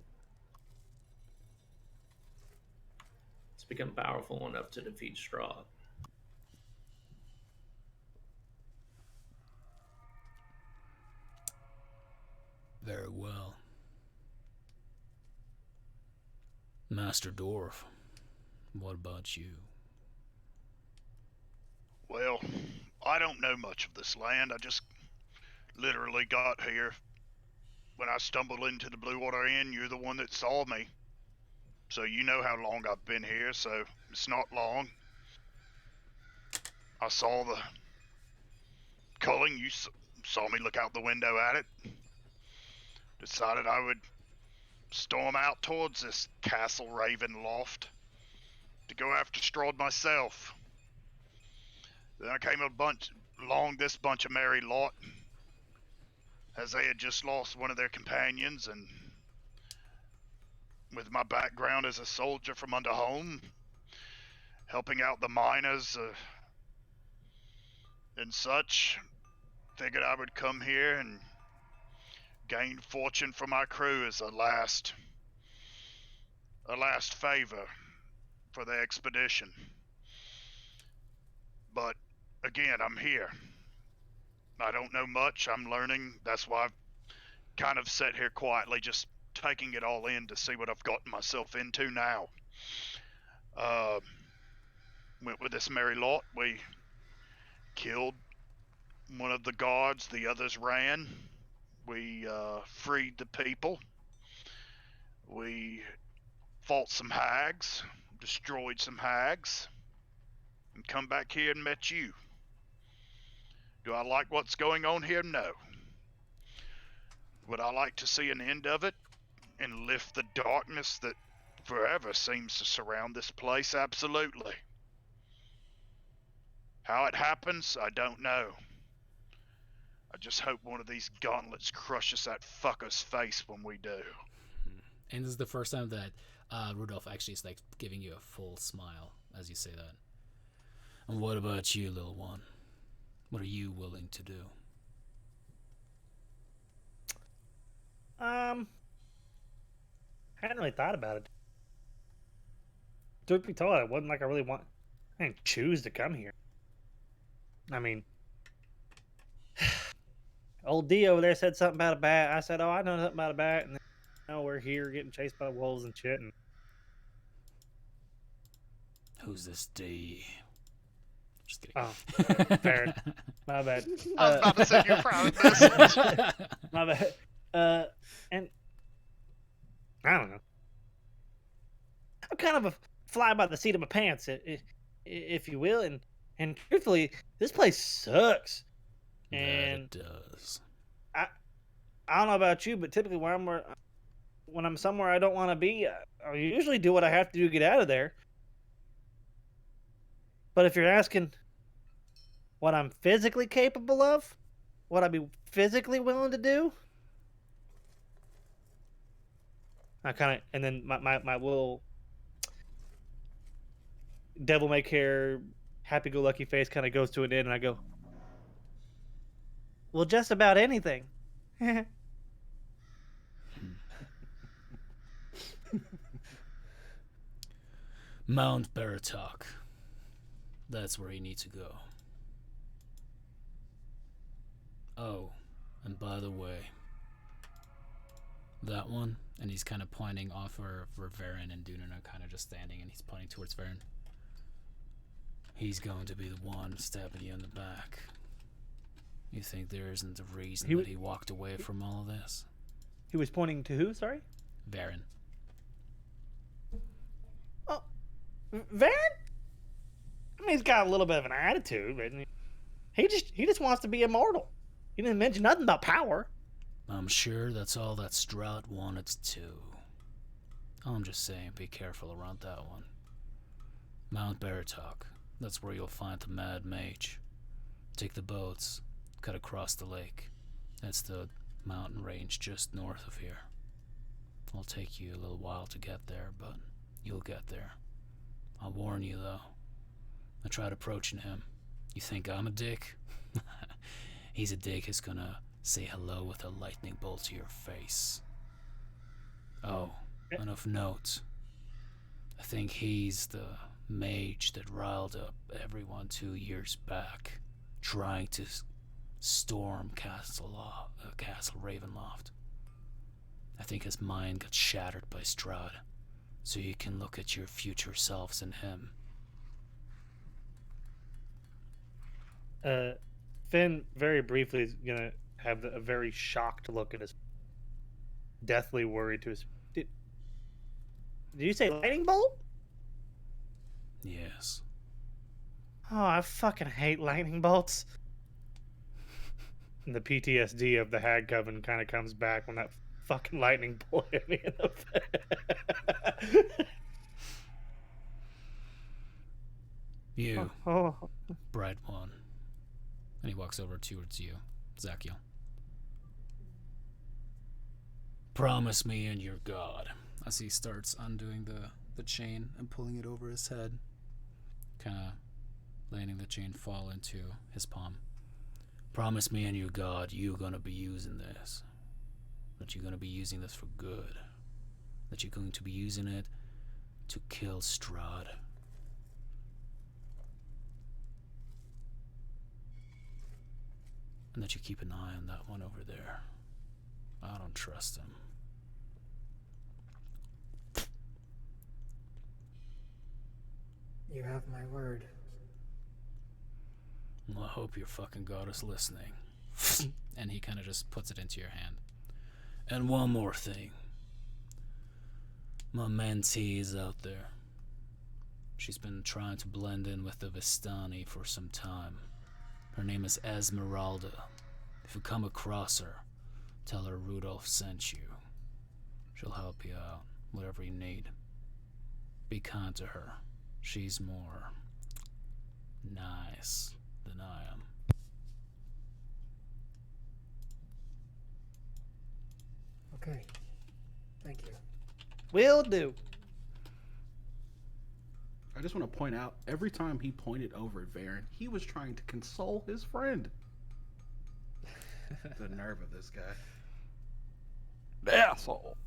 [SPEAKER 4] is to become powerful enough to defeat Strahd.
[SPEAKER 1] Very well. Master Dwarf, what about you?
[SPEAKER 7] Well, I don't know much of this land. I just literally got here. When I stumbled into the Blue Water Inn, you're the one that saw me. So you know how long I've been here, so it's not long. I saw the culling. You saw me look out the window at it. Decided I would storm out towards this Castle Raven loft to go after Strahd myself. Then I came along this bunch of merry lot, as they had just lost one of their companions, and with my background as a soldier from under home, helping out the miners and such, figured I would come here and gain fortune for my crew as a last a last favor for the expedition. But again, I'm here. I don't know much. I'm learning. That's why I've kind of sat here quietly, just taking it all in to see what I've gotten myself into now. Uh, Went with this merry lot. We killed one of the guards. The others ran. We freed the people. We fought some hags, destroyed some hags, and come back here and met you. Do I like what's going on here? No. Would I like to see an end of it and lift the darkness that forever seems to surround this place? Absolutely. How it happens, I don't know. I just hope one of these gauntlets crushes that fucker's face when we do.
[SPEAKER 1] And this is the first time that Rudolph actually is like giving you a full smile as you say that. And what about you, little one? What are you willing to do?
[SPEAKER 6] I hadn't really thought about it. Truth be told, it wasn't like I didn't choose to come here. I mean, old D over there said something about a bat. I said, "Oh, I know something about a bat," and then, we're here getting chased by wolves and shit. And
[SPEAKER 1] Who's this D? Just kidding.
[SPEAKER 6] oh, fair. My bad.
[SPEAKER 7] I was about to say you're proud of this.
[SPEAKER 6] My bad. And I don't know. I'm kind of a fly by the seat of my pants, if you will, and truthfully, this place sucks. And
[SPEAKER 1] that it does.
[SPEAKER 6] I don't know about you, but typically when I'm somewhere I don't want to be, I usually do what I have to do to get out of there. But if you're asking what I'm physically capable of, what I'd be physically willing to do, and then my little devil may care, happy-go-lucky face kind of goes to an end, and I go, well, just about anything.
[SPEAKER 1] Mount Baratok. That's where you need to go. Oh, and by the way, that one, and he's kind of pointing off where Varen and Dunan are kind of just standing, and he's pointing towards Varen. He's going to be the one stabbing you in the back. You think there isn't a reason that he walked away from all of this?
[SPEAKER 6] He was pointing to who, sorry?
[SPEAKER 1] Varen.
[SPEAKER 6] Oh, Varen? I mean, he's got a little bit of an attitude, but he just wants to be immortal. He didn't mention nothing about power.
[SPEAKER 1] I'm sure that's all that Stroud wanted too. I'm just saying, be careful around that one. Mount Baratok. That's where you'll find the Mad Mage. Take the boats, cut across the lake. That's the mountain range just north of here. It'll take you a little while to get there, but you'll get there. I'll warn you, though. I tried approaching him. You think I'm a dick? He's a dick who's gonna say hello with a lightning bolt to your face. Oh, and of note, I think he's the mage that riled up everyone 2 years back, trying to storm Castle Ravenloft. I think his mind got shattered by Strahd, so you can look at your future selves in him.
[SPEAKER 6] Finn very briefly is gonna have a very shocked look at his, deathly worried to his. Did you say lightning bolt?
[SPEAKER 1] Yes.
[SPEAKER 6] Oh, I fucking hate lightning bolts. And the PTSD of the Hag Coven kind of comes back when that fucking lightning bolt hit me in the face.
[SPEAKER 1] You,
[SPEAKER 6] Oh.
[SPEAKER 1] bright one. And he walks over towards you, Zachiel. Promise me and your god. As he starts undoing the chain and pulling it over his head, kind of letting the chain fall into his palm. Promise me and your god you're gonna be using this. That you're gonna be using this for good. That you're going to be using it to kill Strahd. And that you keep an eye on that one over there. I don't trust him.
[SPEAKER 10] You have my word.
[SPEAKER 1] Well, I hope your fucking god is listening. And he kind of just puts it into your hand. And one more thing. My mentee is out there. She's been trying to blend in with the Vistani for some time. Her name is Esmeralda. If you come across her, tell her Rudolph sent you. She'll help you out, whatever you need. Be kind to her. She's more nice than I am.
[SPEAKER 10] Okay. Thank you.
[SPEAKER 6] Will do.
[SPEAKER 8] I just want to point out, every time he pointed over at Varen, he was trying to console his friend. The nerve of this guy.
[SPEAKER 2] Asshole.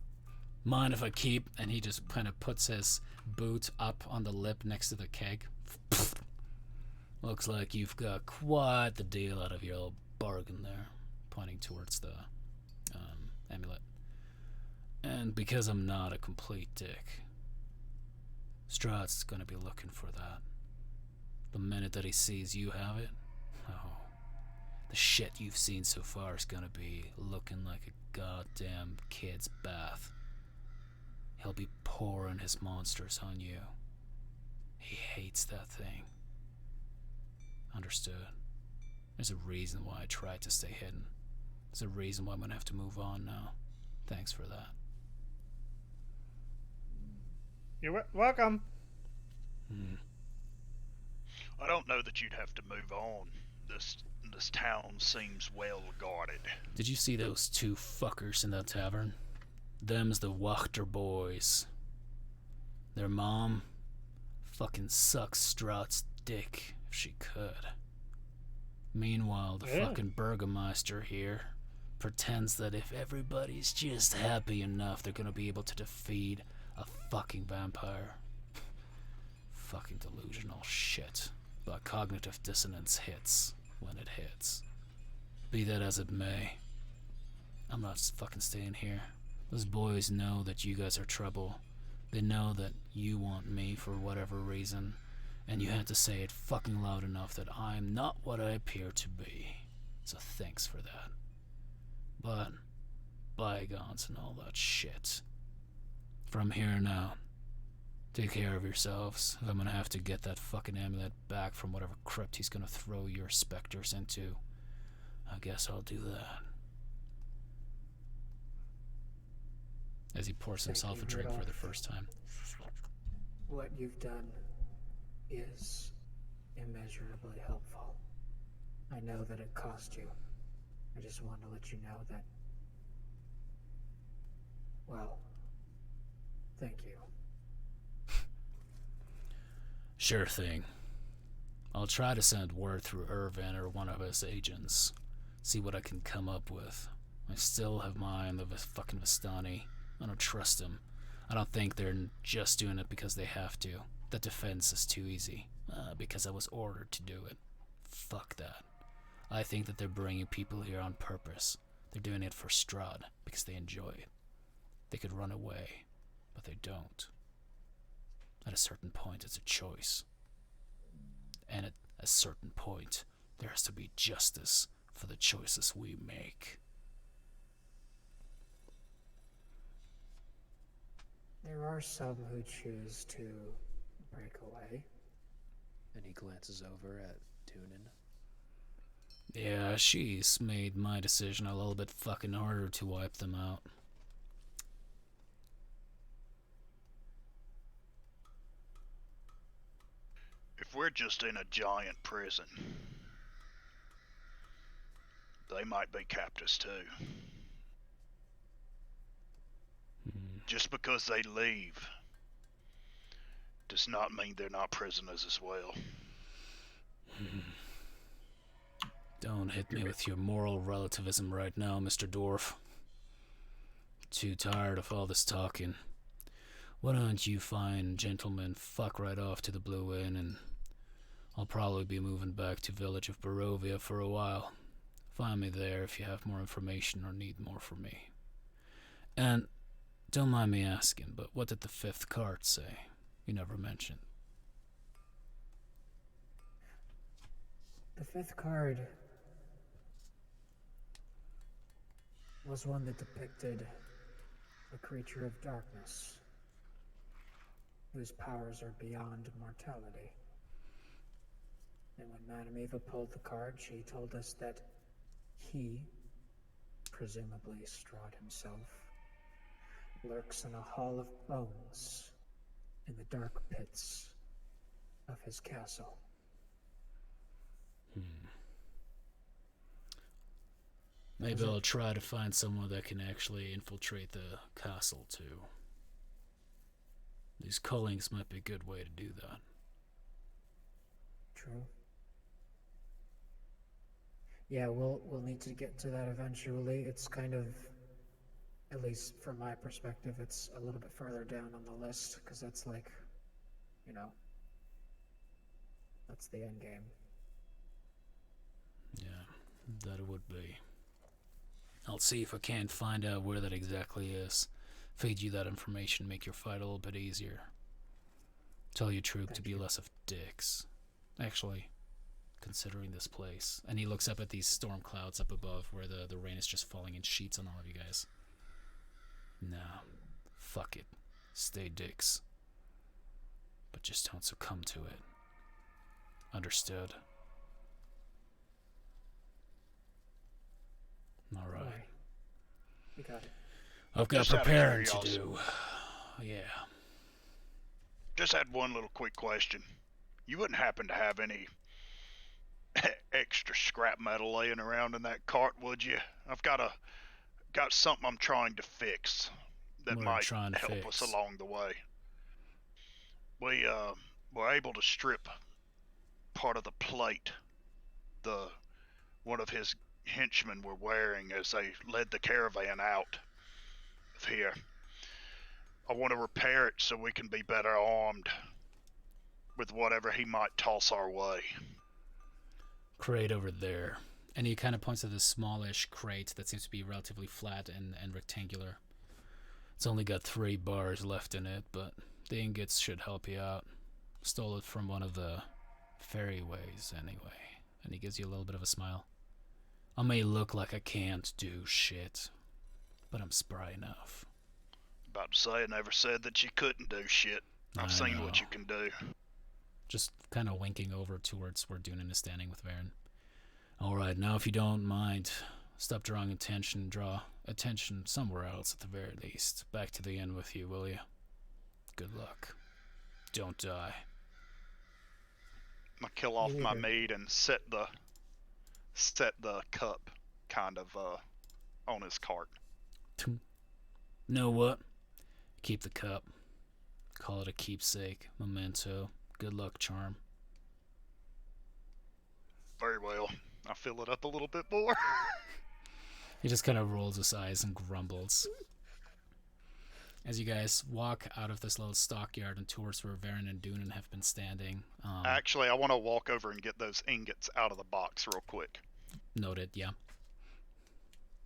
[SPEAKER 1] Mind if I keep? And he just kind of puts his boot up on the lip next to the keg. Looks like you've got quite the deal out of your little bargain there. Pointing towards the amulet. And because I'm not a complete dick, Strahd's gonna be looking for that. The minute that he sees you have it, oh, the shit you've seen so far is gonna be looking like a goddamn kid's bath. He'll be pouring his monsters on you. He hates that thing. Understood. There's a reason why I tried to stay hidden. There's a reason why I'm gonna have to move on now. Thanks for that.
[SPEAKER 6] You're welcome.
[SPEAKER 7] I don't know that you'd have to move on. This town seems well guarded.
[SPEAKER 1] Did you see those two fuckers in that tavern? Them's the Wachter boys. Their mom fucking sucks Strahd's dick if she could. Meanwhile, the fucking Burgermeister here pretends that if everybody's just happy enough, they're gonna be able to defeat a fucking vampire. Fucking delusional shit. But cognitive dissonance hits when it hits. Be that as it may, I'm not fucking staying here. Those boys know that you guys are trouble. They know that you want me for whatever reason, and you had to say it fucking loud enough that I'm not what I appear to be. So thanks for that. But bygones and all that shit. From here on out, take care of yourselves. If I'm gonna have to get that fucking amulet back from whatever crypt he's gonna throw your specters into, I guess I'll do that. As he pours himself a drink for the first time.
[SPEAKER 10] What you've done is immeasurably helpful. I know that it cost you. I just want to let you know that, well, thank you.
[SPEAKER 1] Sure thing. I'll try to send word through Irvin or one of his agents. See what I can come up with. I still have my eye on the fucking Vistani. I don't trust them. I don't think they're just doing it because they have to. That defense is too easy. Because I was ordered to do it. Fuck that. I think that they're bringing people here on purpose. They're doing it for Strahd because they enjoy it. They could run away, but they don't. At a certain point, it's a choice. And at a certain point, there has to be justice for the choices we make.
[SPEAKER 10] There are some who choose to break away.
[SPEAKER 9] And he glances over at Tunin.
[SPEAKER 1] Yeah, she's made my decision a little bit fucking harder to wipe them out.
[SPEAKER 7] If we're just in a giant prison, they might be captives too. Just because they leave does not mean they're not prisoners as well.
[SPEAKER 1] Don't hit me with your moral relativism right now, Mr. Dwarf. Too tired of all this talking. Why don't you fine gentlemen fuck right off to the Blue Inn, and I'll probably be moving back to village of Barovia for a while. Find me there if you have more information or need more from me. And don't mind me asking, but what did the 5th card say? You never mentioned.
[SPEAKER 10] The 5th card was one that depicted a creature of darkness whose powers are beyond mortality. And when Madame Eva pulled the card, she told us that he, presumably Strahd himself, lurks in a hall of bones in the dark pits of his castle.
[SPEAKER 1] Maybe I'll try to find someone that can actually infiltrate the castle too. These callings might be a good way to do that.
[SPEAKER 10] True. Yeah, we'll need to get to that eventually. It's kind of, at least from my perspective, it's a little bit further down on the list, because that's like, you know, that's the end game.
[SPEAKER 1] Yeah, that it would be. I'll see if I can find out where that exactly is. Feed you that information, make your fight a little bit easier. Tell your troop to be less of dicks. Actually, considering this place. And he looks up at these storm clouds up above where the rain is just falling in sheets on all of you guys. Nah, fuck it. Stay dicks. But just don't succumb to it. Understood? Alright.
[SPEAKER 10] You got it.
[SPEAKER 1] I've got
[SPEAKER 7] Just out of
[SPEAKER 1] preparing to
[SPEAKER 7] curiosity.
[SPEAKER 1] do. Yeah.
[SPEAKER 7] Just had one little quick question. You wouldn't happen to have any extra scrap metal laying around in that cart, would you? I've got something I'm trying to fix that
[SPEAKER 1] What are you
[SPEAKER 7] might
[SPEAKER 1] trying to
[SPEAKER 7] help
[SPEAKER 1] fix?
[SPEAKER 7] us along the way. We were able to strip part of the plate one of his henchmen were wearing as they led the caravan out of here. I want to repair it so we can be better armed with whatever he might toss our way.
[SPEAKER 1] Crate over there. And he kind of points to this smallish crate that seems to be relatively flat and rectangular. It's only got 3 bars left in it, but the ingots should help you out. Stole it from one of the ferryways anyway. And he gives you a little bit of a smile. I may look like I can't do shit, but I'm spry enough.
[SPEAKER 7] About to say, I never said that you couldn't do shit. I've seen what you can do.
[SPEAKER 1] Just kind of winking over towards where Dunan is standing with Varen. Alright, now if you don't mind, stop drawing attention. Draw attention somewhere else at the very least. Back to the inn with you, will you? Good luck. Don't die.
[SPEAKER 7] I kill off my meat and set the cup kind of on his cart.
[SPEAKER 1] Know what? Keep the cup. Call it a keepsake, memento. Good luck, charm.
[SPEAKER 7] Very well. I fill it up a little bit more.
[SPEAKER 1] He just kind of rolls his eyes and grumbles. As you guys walk out of this little stockyard and towards where Varen and Dunan have been standing.
[SPEAKER 7] Actually, I want to walk over and get those ingots out of the box real quick.
[SPEAKER 1] Noted, yeah.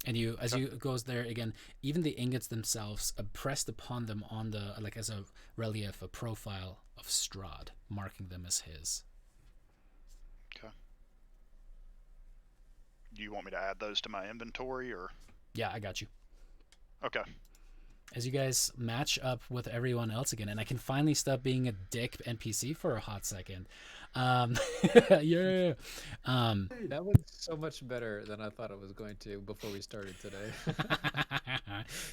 [SPEAKER 1] And you, as you goes there again, even the ingots themselves, pressed upon them on the, like as a relief, a profile of Strahd, marking them as his.
[SPEAKER 7] Okay. Do you want me to add those to my inventory, or?
[SPEAKER 1] Yeah, I got you.
[SPEAKER 7] Okay.
[SPEAKER 1] As you guys match up with everyone else again, and I can finally stop being a dick NPC for a hot second. Yeah.
[SPEAKER 9] That went so much better than I thought it was going to before we started today.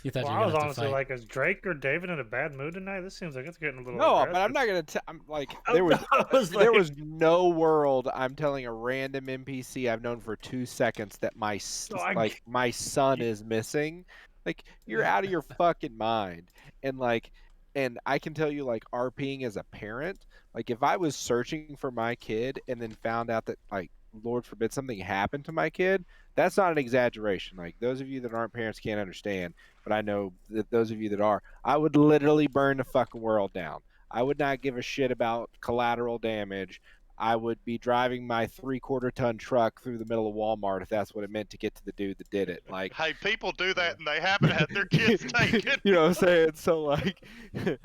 [SPEAKER 1] You thought
[SPEAKER 6] Well,
[SPEAKER 1] you
[SPEAKER 6] I
[SPEAKER 1] were
[SPEAKER 6] was
[SPEAKER 1] going to
[SPEAKER 6] honestly
[SPEAKER 1] fight.
[SPEAKER 6] like, is Drake or David in a bad mood tonight? This seems like it's getting a little.
[SPEAKER 2] No,
[SPEAKER 6] aggressive.
[SPEAKER 2] but I'm not gonna. I'm like
[SPEAKER 6] Oh,
[SPEAKER 2] there was
[SPEAKER 6] no, I was
[SPEAKER 2] there
[SPEAKER 6] like-
[SPEAKER 2] was no world. I'm telling a random NPC I've known for 2 seconds that my son is missing. Like, you're out of your fucking mind. And I can tell you, like, RPing as a parent, like, if I was searching for my kid and then found out that, like, Lord forbid something happened to my kid, that's not an exaggeration. Like those of you that aren't parents can't understand, but I know that those of you that are, I would literally burn the fucking world down. I would not give a shit about collateral damage. I would be driving my 3/4 ton truck through the middle of Walmart if that's what it meant to get to the dude that did it. Like,
[SPEAKER 7] Hey, people do that and they haven't had their kids taken.
[SPEAKER 2] you know what I'm saying? So like,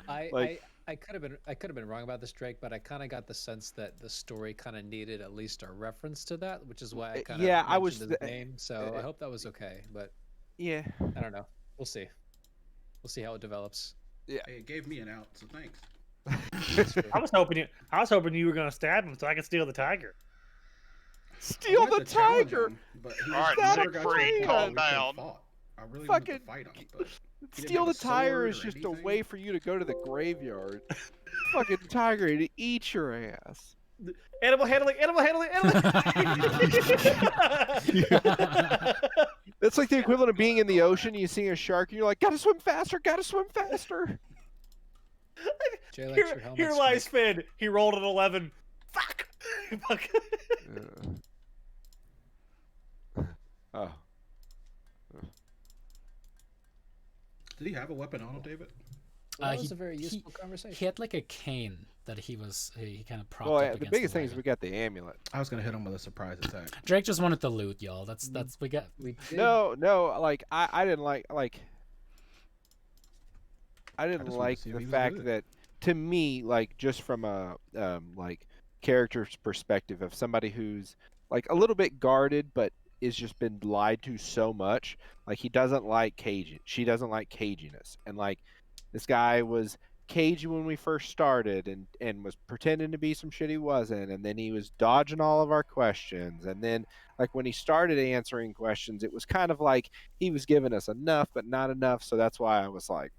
[SPEAKER 9] I could have been wrong about this, Drake, but I kind of got the sense that the story kind of needed at least a reference to that, which is why I kind of
[SPEAKER 2] yeah, I
[SPEAKER 9] mentioned
[SPEAKER 2] was
[SPEAKER 9] his name. So I hope that was okay. But
[SPEAKER 2] yeah,
[SPEAKER 9] I don't know. We'll see. We'll see how it develops.
[SPEAKER 2] yeah.
[SPEAKER 8] Hey, it gave me an out, so thanks.
[SPEAKER 6] I was hoping you were gonna stab him so I could steal the tiger.
[SPEAKER 2] Steal
[SPEAKER 8] I
[SPEAKER 2] the
[SPEAKER 8] wanted to challenge
[SPEAKER 2] tiger.
[SPEAKER 8] him, but he
[SPEAKER 7] All right,
[SPEAKER 8] never got to
[SPEAKER 7] Siegfried,
[SPEAKER 8] the point
[SPEAKER 7] calm
[SPEAKER 8] where we could've
[SPEAKER 7] down.
[SPEAKER 8] fought. I really wanted
[SPEAKER 2] Fucking
[SPEAKER 8] to fight him, but he didn't
[SPEAKER 2] Steal
[SPEAKER 8] have
[SPEAKER 2] the
[SPEAKER 8] a
[SPEAKER 2] tire
[SPEAKER 8] sword
[SPEAKER 2] is
[SPEAKER 8] or
[SPEAKER 2] just
[SPEAKER 8] anything.
[SPEAKER 2] a way for you to go to the graveyard. Fucking tiger to eat your ass.
[SPEAKER 6] Animal handling, animal handling, animal
[SPEAKER 2] That's like the equivalent of being in the ocean. You see a shark, and you're like, "Gotta swim faster! Gotta swim faster!"
[SPEAKER 9] Jay likes your
[SPEAKER 6] Here,
[SPEAKER 9] helmet.
[SPEAKER 6] here lies Finn. He rolled an 11. Fuck. Fuck.
[SPEAKER 2] Oh,
[SPEAKER 8] Did he have a weapon on him, David?
[SPEAKER 9] Well, that was a very useful conversation.
[SPEAKER 1] He had like a cane that he kind of propped
[SPEAKER 2] well,
[SPEAKER 1] up
[SPEAKER 2] the
[SPEAKER 1] against
[SPEAKER 2] biggest
[SPEAKER 1] the
[SPEAKER 2] thing is
[SPEAKER 1] wagon.
[SPEAKER 2] we got the amulet.
[SPEAKER 8] I was gonna hit him with a surprise attack.
[SPEAKER 1] Drake just wanted the loot, y'all. That's we got.
[SPEAKER 9] We did.
[SPEAKER 2] No, like I didn't like I didn't
[SPEAKER 8] just wanted
[SPEAKER 2] like
[SPEAKER 8] to see if
[SPEAKER 2] the
[SPEAKER 8] he was
[SPEAKER 2] fact
[SPEAKER 8] good.
[SPEAKER 2] that, to me, like just from a like character's perspective of somebody who's like a little bit guarded but is just been lied to so much. Like he doesn't like Cajun. She doesn't like caginess, and like this guy was cagey when we first started and was pretending to be some shit he wasn't, and then he was dodging all of our questions, and then like when he started answering questions it was kind of like he was giving us enough but not enough, so that's why I was like,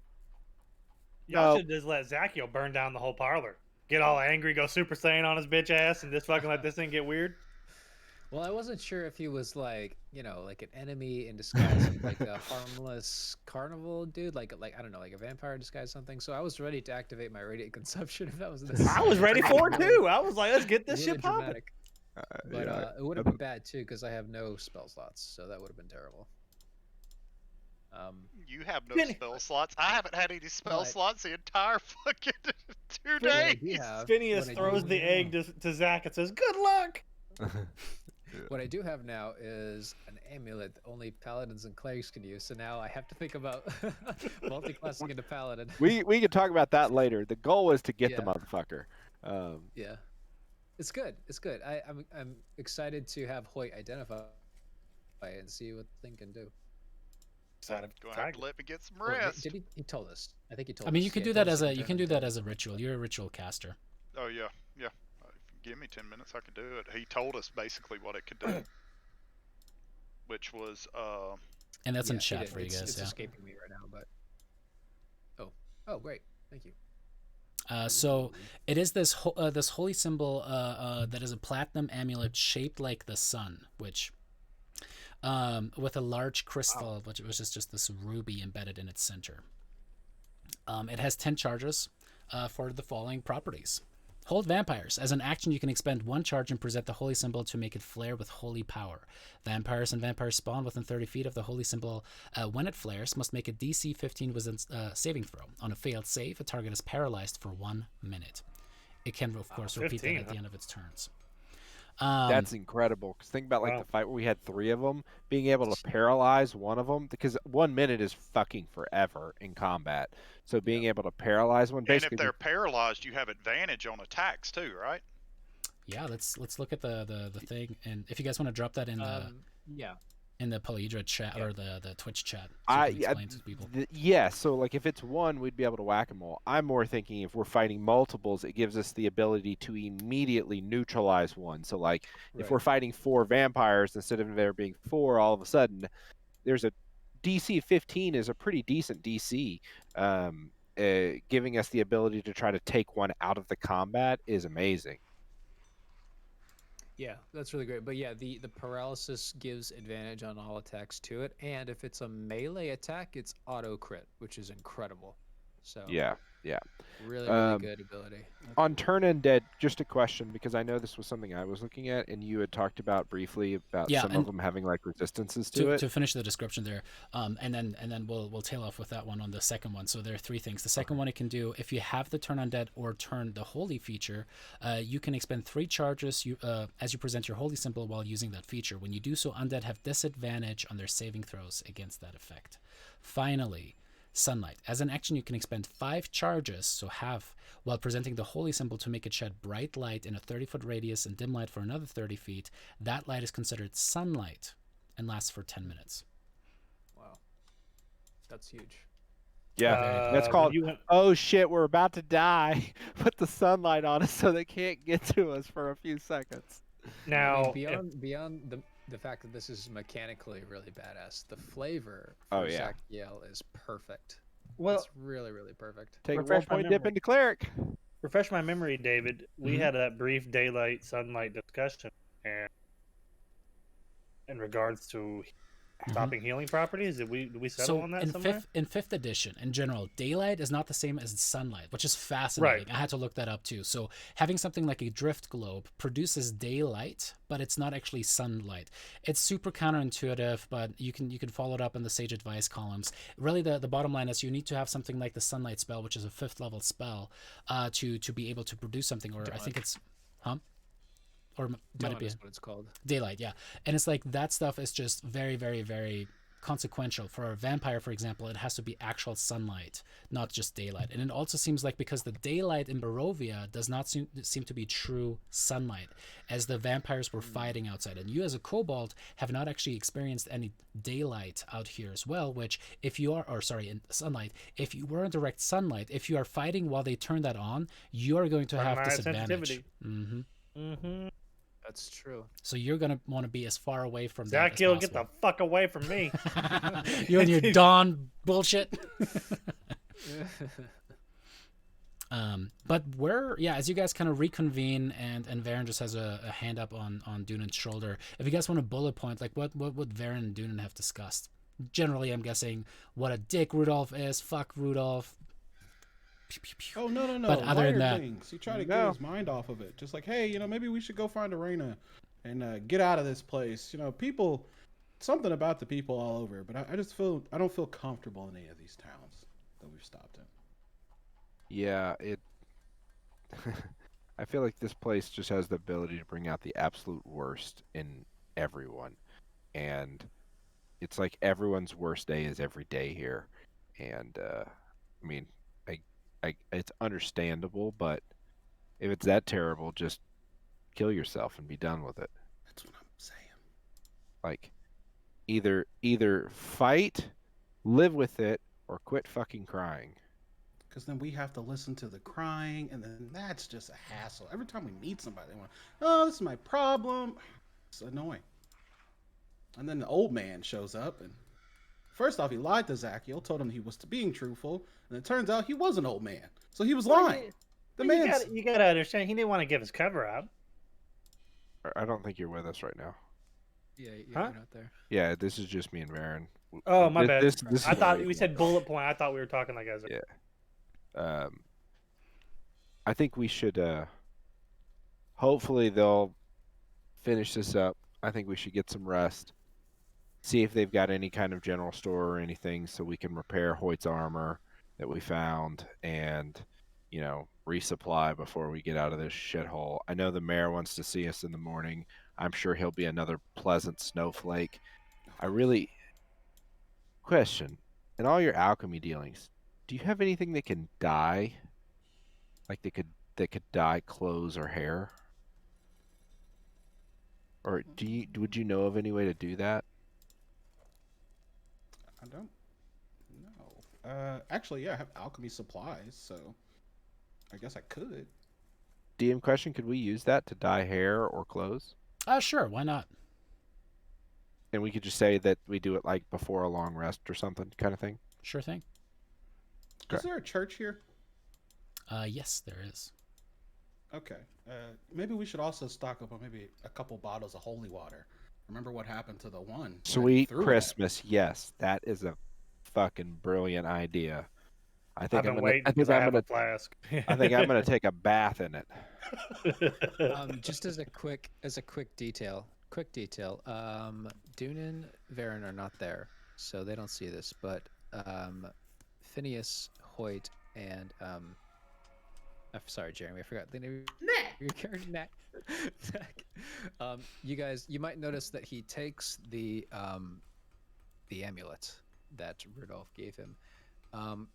[SPEAKER 6] Y'all
[SPEAKER 2] no.
[SPEAKER 6] should just let Zachio burn down the whole parlor. Get all angry, go Super Saiyan on his bitch ass, and just fucking let this thing get weird.
[SPEAKER 9] Well, I wasn't sure if he was like, like an enemy in disguise, like a harmless carnival dude, like I don't know, like a vampire in disguise, something. So I was ready to activate my radiant consumption if that was necessary.
[SPEAKER 6] I was ready for it too. I was like, let's get this
[SPEAKER 9] Really
[SPEAKER 6] shit popping.
[SPEAKER 9] dramatic. But
[SPEAKER 2] Yeah,
[SPEAKER 9] it would have been bad too because I have no spell slots, so that would have been terrible.
[SPEAKER 7] You have no
[SPEAKER 6] Vinny-
[SPEAKER 7] spell slots. I haven't had any spell
[SPEAKER 9] But-
[SPEAKER 7] slots the entire fucking 2
[SPEAKER 9] What I do
[SPEAKER 7] days.
[SPEAKER 9] have-
[SPEAKER 6] Phineas
[SPEAKER 9] what I
[SPEAKER 6] throws
[SPEAKER 9] do
[SPEAKER 6] the
[SPEAKER 9] have-
[SPEAKER 6] egg to Zach and says, "Good luck."
[SPEAKER 9] What I do have now is an amulet that only paladins and clerics can use. So now I have to think about multi-classing into paladin.
[SPEAKER 2] we can talk about that later. The goal is to get the
[SPEAKER 9] Yeah.
[SPEAKER 2] motherfucker.
[SPEAKER 9] Yeah, it's good. It's good. I'm excited to have Hoyt identify it and see what the thing can do.
[SPEAKER 7] Gonna have to let me get some
[SPEAKER 9] Wait,
[SPEAKER 7] rest.
[SPEAKER 9] did he told us? I think he told
[SPEAKER 1] I
[SPEAKER 9] us.
[SPEAKER 1] mean, you can
[SPEAKER 9] Yeah,
[SPEAKER 1] do
[SPEAKER 9] he
[SPEAKER 1] that
[SPEAKER 9] told us
[SPEAKER 1] as
[SPEAKER 9] he
[SPEAKER 1] a
[SPEAKER 9] can turn into
[SPEAKER 1] a ritual. You're a ritual caster.
[SPEAKER 7] Oh yeah. If you give me 10 minutes, I could do it. He told us basically what it could do, which was
[SPEAKER 1] And that's in
[SPEAKER 9] Yeah, he
[SPEAKER 1] chat
[SPEAKER 9] did.
[SPEAKER 1] for you
[SPEAKER 9] It's
[SPEAKER 1] guys. Yeah.
[SPEAKER 9] escaping me right now, but oh, great, thank you.
[SPEAKER 1] So it is this this holy symbol that is a platinum amulet shaped like the sun, which with a large crystal, which is just this ruby embedded in its center. It has 10 charges for the following properties. Hold vampires. As an action, you can expend 1 charge and present the holy symbol to make it flare with holy power. Vampires and vampires spawn within 30 feet of the holy symbol. When it flares, must make a DC 15 wisdom saving throw. On a failed save, a target is paralyzed for 1 minute. It can, of course, repeat
[SPEAKER 6] 15,
[SPEAKER 1] that at the
[SPEAKER 6] huh?
[SPEAKER 1] end of its turns.
[SPEAKER 2] That's incredible. Because think about like the fight where we had 3 of them, being able to paralyze one of them, because 1 minute is fucking forever in combat. So being able to paralyze one,
[SPEAKER 7] and
[SPEAKER 2] basically,
[SPEAKER 7] if they're paralyzed, you have advantage on attacks too, right?
[SPEAKER 1] Yeah, let's look at the thing, and if you guys want to drop that in the
[SPEAKER 9] Yeah.
[SPEAKER 1] in the Polyhedra chat or the Twitch chat, so
[SPEAKER 2] I
[SPEAKER 1] you can explain to people.
[SPEAKER 2] yeah. So like if it's 1, we'd be able to whack them all. I'm more thinking if we're fighting multiples, it gives us the ability to immediately neutralize one. So like if
[SPEAKER 9] Right.
[SPEAKER 2] we're fighting 4 vampires instead of there being 4, all of a sudden there's a DC 15 is a pretty decent DC. Giving us the ability to try to take one out of the combat is amazing.
[SPEAKER 9] Yeah, that's really great. But yeah, the paralysis gives advantage on all attacks to it, and if it's a melee attack, it's auto crit, which is incredible. So
[SPEAKER 2] Yeah.
[SPEAKER 9] really, really
[SPEAKER 2] Um,
[SPEAKER 9] good ability.
[SPEAKER 2] on Turn Undead, just a question, because I know this was something I was looking at, and you had talked about briefly about
[SPEAKER 1] Yeah,
[SPEAKER 2] some
[SPEAKER 1] and
[SPEAKER 2] of them having like resistances to it.
[SPEAKER 1] to finish the description there, and then we'll tail off with that one on the second one. So there are three things. The second one it can do, if you have the Turn Undead or Turn the Holy feature, you can expend 3 charges as you present your Holy symbol while using that feature. When you do so, Undead have disadvantage on their saving throws against that effect. Finally, Sunlight. As an action, you can expend 5 charges, so half, while presenting the holy symbol to make it shed bright light in a 30-foot radius and dim light for another 30 feet. That light is considered sunlight and lasts for 10 minutes.
[SPEAKER 9] Wow, that's huge.
[SPEAKER 2] Yeah, that's
[SPEAKER 3] when
[SPEAKER 2] called.
[SPEAKER 3] you went-
[SPEAKER 2] Oh shit, we're about to die. Put the sunlight on us so they can't get to us for a few seconds.
[SPEAKER 3] now,
[SPEAKER 9] I mean,
[SPEAKER 3] if-
[SPEAKER 9] beyond the fact that this is mechanically really badass, the flavor
[SPEAKER 2] Oh,
[SPEAKER 9] for
[SPEAKER 2] yeah.
[SPEAKER 9] Zachiel is perfect.
[SPEAKER 3] well,
[SPEAKER 9] It's really, really perfect.
[SPEAKER 2] Take a
[SPEAKER 3] Refresh my
[SPEAKER 2] 1-point dip
[SPEAKER 3] memory.
[SPEAKER 2] into cleric.
[SPEAKER 3] refresh my memory, David. We
[SPEAKER 1] Mhm.
[SPEAKER 3] had that brief daylight sunlight discussion, and in regards to stopping healing properties, did we settle
[SPEAKER 1] So
[SPEAKER 3] on that
[SPEAKER 1] in
[SPEAKER 3] somewhere?
[SPEAKER 1] fifth edition, in general, daylight is not the same as sunlight, which is fascinating.
[SPEAKER 3] Right.
[SPEAKER 1] I had to look that up too. So having something like a drift globe produces daylight, but it's not actually sunlight. It's super counterintuitive, but you can follow it up in the sage advice columns. Really, the bottom line is you need to have something like the sunlight spell, which is a 5th level spell, to be able to produce something. Or I think it's, or might it
[SPEAKER 9] Dawn
[SPEAKER 1] be
[SPEAKER 9] is what it's called.
[SPEAKER 1] daylight? Yeah, and it's like that stuff is just very, very, very consequential. For a vampire, for example, it has to be actual sunlight, not just daylight. And it also seems like because the daylight in Barovia does not seem to be true sunlight, as the vampires were fighting outside, and you as a kobold have not actually experienced any daylight out here as well. Which, if you are, or sorry, in sunlight, if you were in direct sunlight, if you are fighting while they turn that on, you are going to have
[SPEAKER 3] Automatic
[SPEAKER 1] disadvantage.
[SPEAKER 3] sensitivity. Mm-hmm.
[SPEAKER 9] That's true.
[SPEAKER 1] So you're gonna want to be as far away from that as
[SPEAKER 3] Zachiel, get
[SPEAKER 1] possible.
[SPEAKER 3] the fuck away from me.
[SPEAKER 1] You and your Dawn bullshit. But as you guys kind of reconvene, and Varen just has a hand up on Dunan's shoulder. If you guys want a bullet point, like what would Varen and Dunan have discussed? Generally, I'm guessing what a dick Rudolph is. Fuck Rudolph. Pew, pew, pew.
[SPEAKER 8] Oh no.
[SPEAKER 1] But other than
[SPEAKER 8] Liar
[SPEAKER 1] that-
[SPEAKER 8] things. He tried to
[SPEAKER 2] No.
[SPEAKER 8] get his mind off of it. Just like, hey, maybe we should go find Arena and get out of this place. People, something about the people all over. But I just feel I don't feel comfortable in any of these towns that we've stopped in.
[SPEAKER 2] Yeah, it. I feel like this place just has the ability to bring out the absolute worst in everyone, and it's like everyone's worst day is every day here, and I mean, it's understandable, but if it's that terrible, just kill yourself and be done with it.
[SPEAKER 8] That's what I'm saying.
[SPEAKER 2] Like, either fight, live with it, or quit fucking crying.
[SPEAKER 8] Because then we have to listen to the crying, and then that's just a hassle. Every time we meet somebody, they want, oh, this is my problem. It's annoying. And then the old man shows up, and first off, he lied to Zachiel, told him he was being truthful, and it turns out he was an old man. So he was lying. The
[SPEAKER 3] Well,
[SPEAKER 8] man's...
[SPEAKER 3] you gotta understand, he didn't want to give his cover up.
[SPEAKER 2] I don't think you're with us right now.
[SPEAKER 9] Yeah,
[SPEAKER 3] Huh?
[SPEAKER 9] you're not there.
[SPEAKER 2] Yeah, this is just me and Varen.
[SPEAKER 3] Oh, my bad.
[SPEAKER 2] This
[SPEAKER 3] I
[SPEAKER 2] is
[SPEAKER 3] thought
[SPEAKER 2] where
[SPEAKER 3] we said bullet point. I thought we were talking like as a...
[SPEAKER 2] Yeah. I think we should. Hopefully, they'll finish this up. I think we should get some rest. See if they've got any kind of general store or anything, so we can repair Hoyt's armor that we found, and resupply before we get out of this shithole. I know the mayor wants to see us in the morning. I'm sure he'll be another pleasant snowflake. Question: in all your alchemy dealings, do you have anything that can dye? Like that could dye clothes or hair? Or would you know of any way to do that?
[SPEAKER 8] I don't know. Actually, yeah, I have alchemy supplies, so I guess I could.
[SPEAKER 2] DM question: could we use that to dye hair or clothes?
[SPEAKER 1] Sure, why not?
[SPEAKER 2] And we could just say that we do it like before a long rest or something, kind of thing.
[SPEAKER 1] Sure thing.
[SPEAKER 8] Is there a church here?
[SPEAKER 1] Yes, there is.
[SPEAKER 8] Okay. Maybe we should also stock up on maybe a couple bottles of holy water. Remember what happened to the one? that
[SPEAKER 2] Sweet
[SPEAKER 8] threw that?
[SPEAKER 2] Christmas, yes, that is a fucking brilliant idea. I
[SPEAKER 6] I've
[SPEAKER 2] think
[SPEAKER 6] been
[SPEAKER 2] I'm gonna.
[SPEAKER 6] waiting
[SPEAKER 2] I
[SPEAKER 6] because
[SPEAKER 2] think
[SPEAKER 6] I
[SPEAKER 2] I'm
[SPEAKER 6] have
[SPEAKER 2] gonna.
[SPEAKER 6] a flask.
[SPEAKER 2] I think I'm gonna take a bath in it.
[SPEAKER 9] Just as a quick detail, Dunan, Varen are not there, so they don't see this. But Phineas, Hoyt, and I'm sorry, Jeremy, I forgot the name of your character, Knack. Knack. You might notice that he takes the amulet that Rudolph gave him.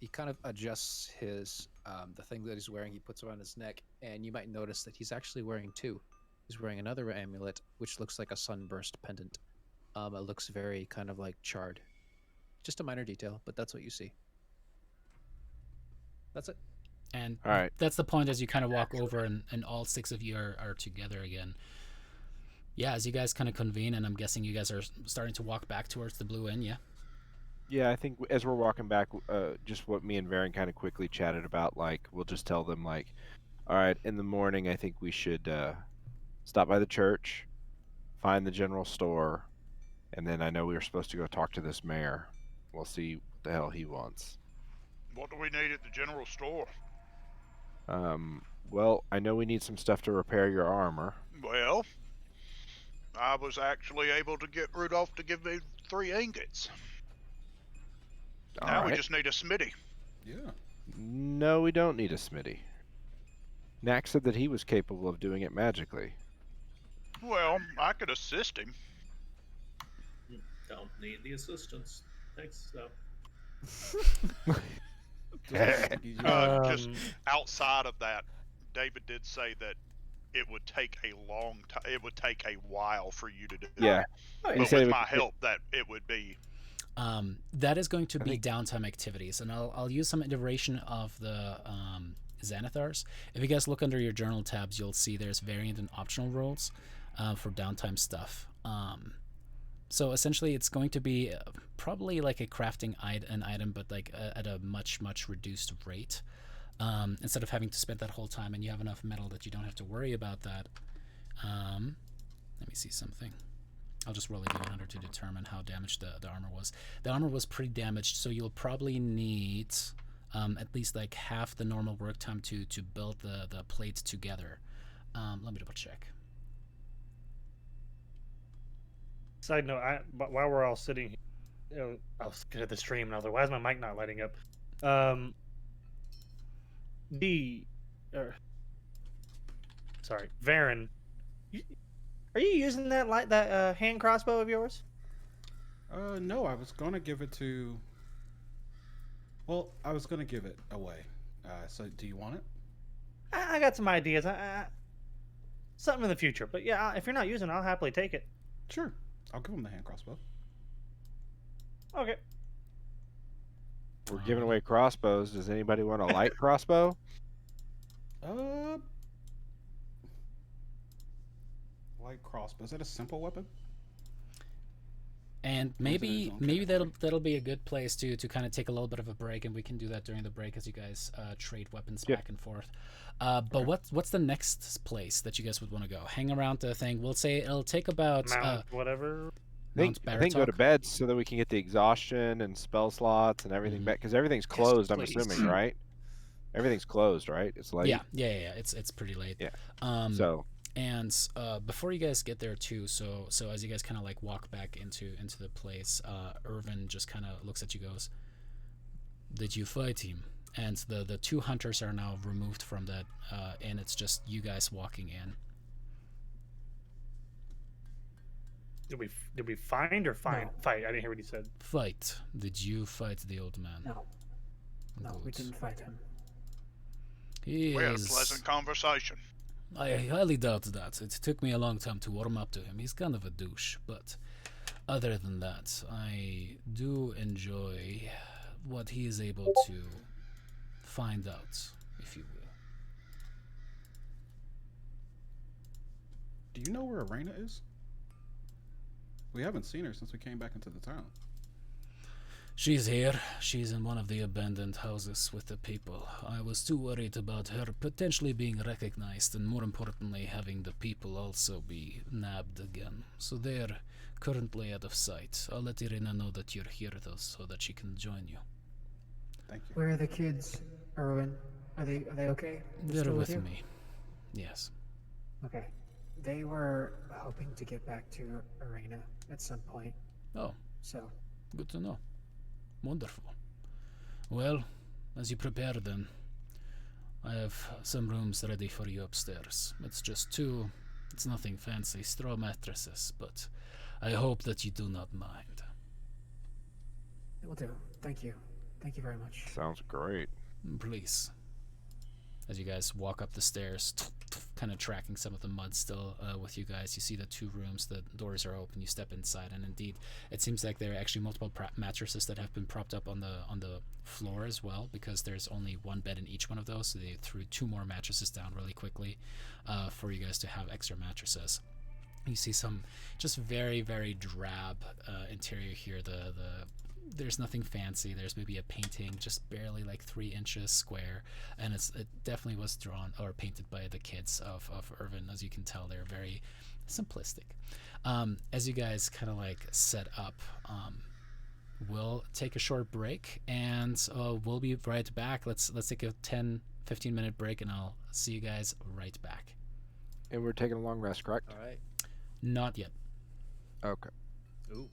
[SPEAKER 9] He kind of adjusts his the thing that he's wearing. He puts around his neck, and you might notice that he's actually wearing two. He's wearing another amulet, which looks like a sunburst pendant. It looks very kind of like charred. Just a minor detail, but that's what you see. That's it.
[SPEAKER 1] And
[SPEAKER 2] All right.
[SPEAKER 1] that's the point as you kind of walk over and all six of you are together again. Yeah, as you guys kind of convene, and I'm guessing you guys are starting to walk back towards the Blue Inn, yeah?
[SPEAKER 2] Yeah, I think as we're walking back, just what me and Varen kind of quickly chatted about, like, we'll just tell them, like, all right, in the morning, I think we should stop by the church, find the general store, and then I know we were supposed to go talk to this mayor. We'll see what the hell he wants.
[SPEAKER 7] What do we need at the general store?
[SPEAKER 2] Well, I know we need some stuff to repair your armor.
[SPEAKER 7] Well, I was actually able to get Rudolph to give me 3 ingots. Now we just need a smithy.
[SPEAKER 8] Yeah.
[SPEAKER 2] No, we don't need a smithy. Knack said that he was capable of doing it magically.
[SPEAKER 7] Well, I could assist him.
[SPEAKER 4] Don't need the assistance. Thanks, though.
[SPEAKER 7] Just outside of that, David did say that it would take a long time. It would take a while for you to do.
[SPEAKER 2] Yeah.
[SPEAKER 7] But with my help, that it would be.
[SPEAKER 1] That is going to be downtime activities, and I'll use some iteration of the Xanathars. If you guys look under your journal tabs, you'll see there's variant and optional roles for downtime stuff. So essentially, it's going to be probably like a crafting an item, but like at a much reduced rate. Instead of having to spend that whole time, and you have enough metal that you don't have to worry about that. Let me see something. I'll just roll a d100 to determine how damaged the armor was. The armor was pretty damaged, so you'll probably need at least like half the normal work time to build the plates together. Let me double check.
[SPEAKER 6] Side note, while we're all sitting here, I was looking at the stream and I was like, why is my mic not lighting up? Varen, are you using that hand crossbow of yours?
[SPEAKER 8] No, I was gonna give it to. Well, I was gonna give it away. So, do you want it?
[SPEAKER 6] I got some ideas. Something in the future, but yeah, if you're not using it, I'll happily take it.
[SPEAKER 8] Sure, I'll give him the hand crossbow.
[SPEAKER 6] Okay.
[SPEAKER 2] We're giving away crossbows. Does anybody want a light crossbow?
[SPEAKER 8] Light crossbow. Is that a simple weapon?
[SPEAKER 1] And maybe that'll be a good place to kind of take a little bit of a break, and we can do that during the break as you guys trade weapons back and forth. But what's the next place that you guys would want to go? Hang around the thing. We'll say it'll take about
[SPEAKER 6] whatever.
[SPEAKER 2] I think go to bed so that we can get the exhaustion and spell slots and everything back, because everything's closed. I'm assuming, right? Everything's closed, right? It's late.
[SPEAKER 1] Yeah. It's pretty late.
[SPEAKER 2] Yeah.
[SPEAKER 1] And before you guys get there too, so as you guys kind of like walk back into the place, Irvin just kind of looks at you, goes, "Did you fight him?" And the two hunters are now removed from that, and it's just you guys walking in.
[SPEAKER 6] Did we find or fight?
[SPEAKER 10] No.
[SPEAKER 6] Fight. I didn't hear what he said.
[SPEAKER 1] Fight. Did you fight the old man?
[SPEAKER 10] No, we didn't fight him.
[SPEAKER 1] We
[SPEAKER 7] had a pleasant conversation.
[SPEAKER 1] I highly doubt that. It took me a long time to warm up to him. He's kind of a douche, but other than that, I do enjoy what he is able to find out, if you will.
[SPEAKER 8] Do you know where Arena is? We haven't seen her since we came back into the town.
[SPEAKER 1] She's here. She's in one of the abandoned houses with the people. I was too worried about her potentially being recognized, and more importantly, having the people also be nabbed again. So they're currently out of sight. I'll let Irina know that you're here, though, so that she can join you.
[SPEAKER 8] Thank you.
[SPEAKER 10] Where are the kids, Erwin? Are they okay?
[SPEAKER 1] They're
[SPEAKER 10] Still
[SPEAKER 1] with
[SPEAKER 10] you?
[SPEAKER 1] me. Yes.
[SPEAKER 10] Okay. They were hoping to get back to Arena at some point.
[SPEAKER 1] Oh,
[SPEAKER 10] So
[SPEAKER 1] good to know. Wonderful. Well, as you prepare then, I have some rooms ready for you upstairs. It's nothing fancy, straw mattresses, but I hope that you do not mind.
[SPEAKER 10] it will do. Thank you. Thank you very much.
[SPEAKER 2] Sounds great.
[SPEAKER 1] Please. As you guys walk up the stairs, kind of tracking some of the mud still with you guys, you see the 2 rooms, the doors are open, you step inside, and indeed, it seems like there are actually multiple mattresses that have been propped up on the floor as well, because there's only 1 bed in each one of those, so they threw 2 more mattresses down really quickly for you guys to have extra mattresses. You see some just very, very drab interior here. There's nothing fancy. There's maybe a painting just barely like 3 inches square, and it definitely was drawn or painted by the kids of Irvin. As you can tell, they're very simplistic. As you guys kind of like set up, we'll take a short break, and we'll be right back. Let's take a 10-15 minute break, and I'll see you guys right back.
[SPEAKER 2] And we're taking a long rest, correct?
[SPEAKER 9] All right.
[SPEAKER 1] Not yet.
[SPEAKER 2] Okay.
[SPEAKER 9] Ooh.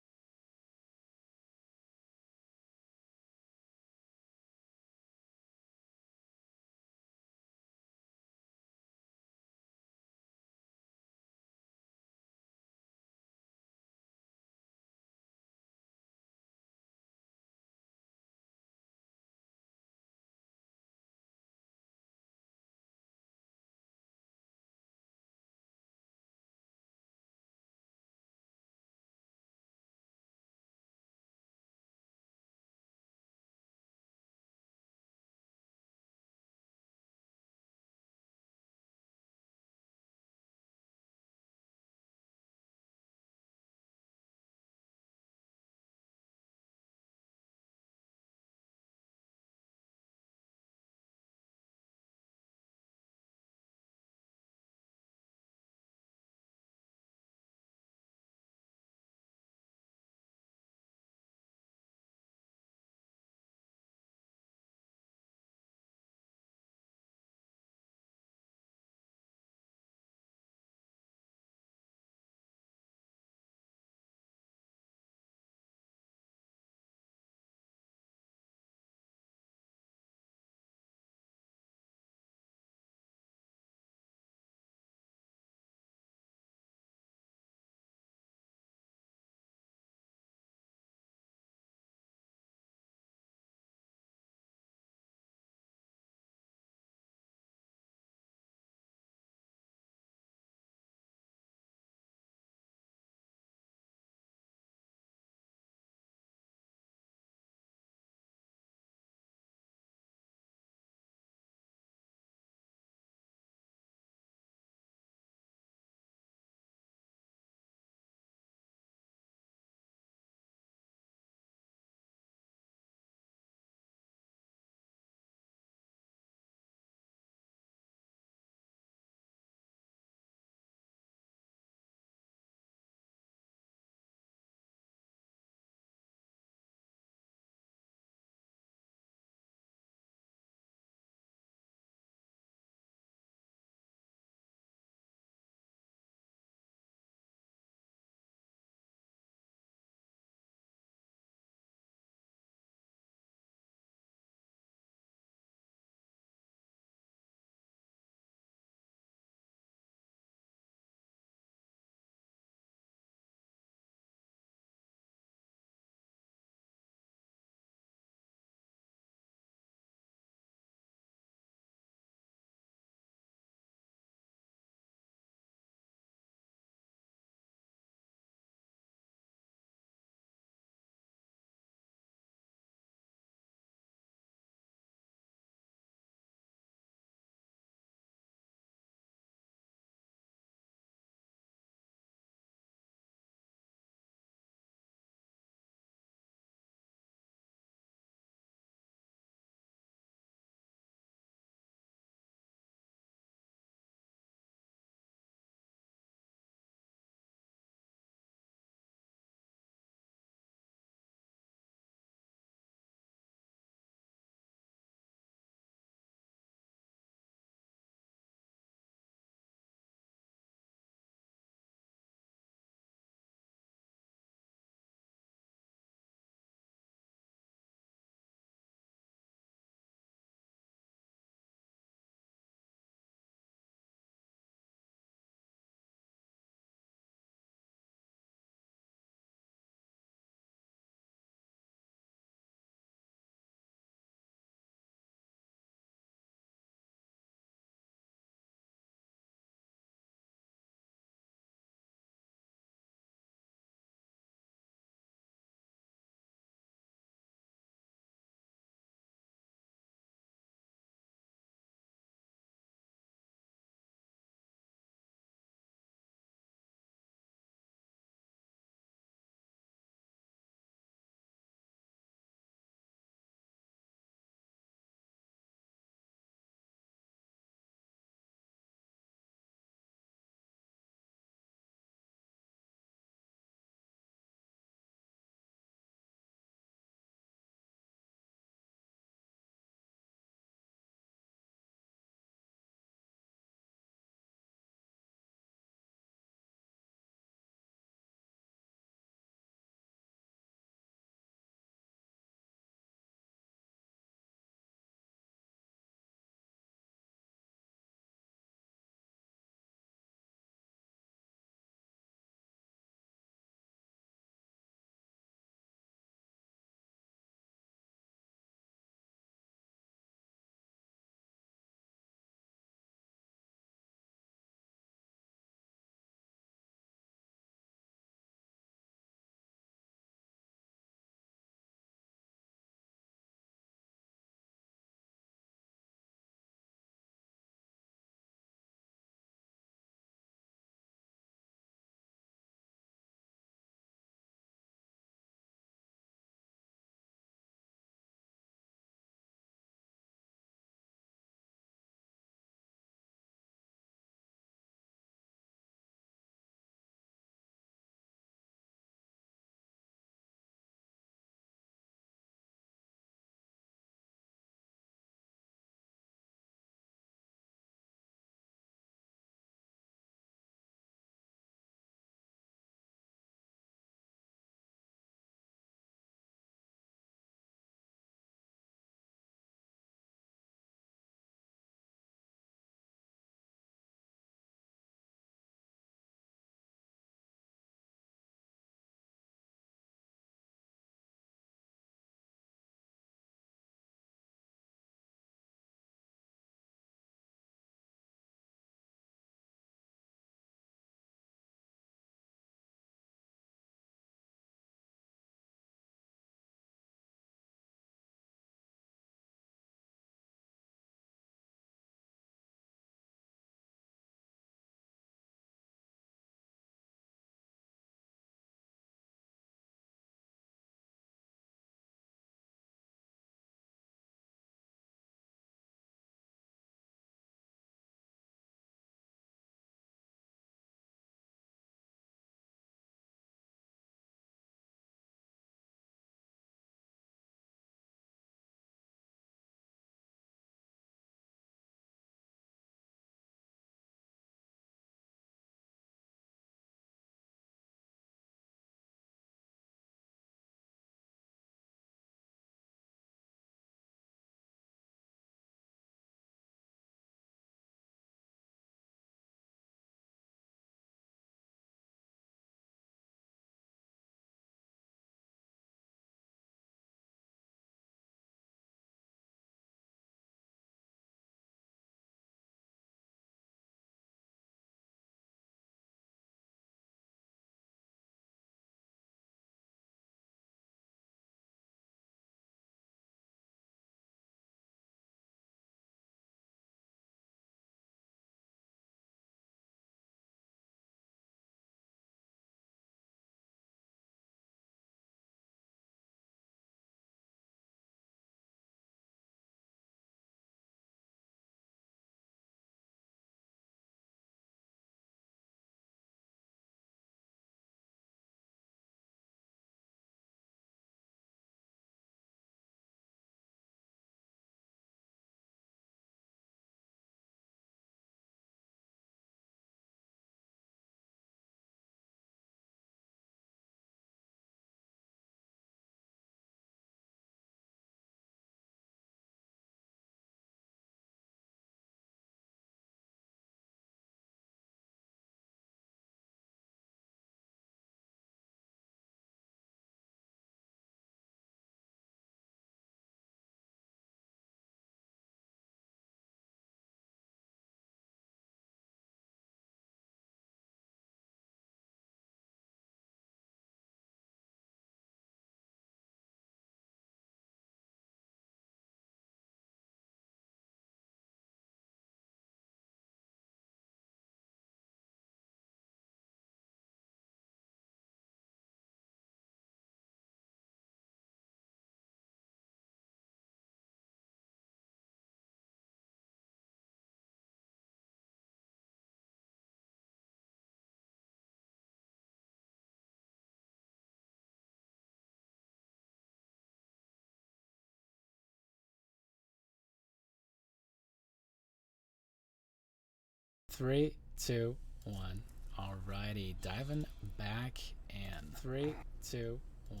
[SPEAKER 1] 3, 2, 1. Alrighty, diving back in. 3, 2, 1.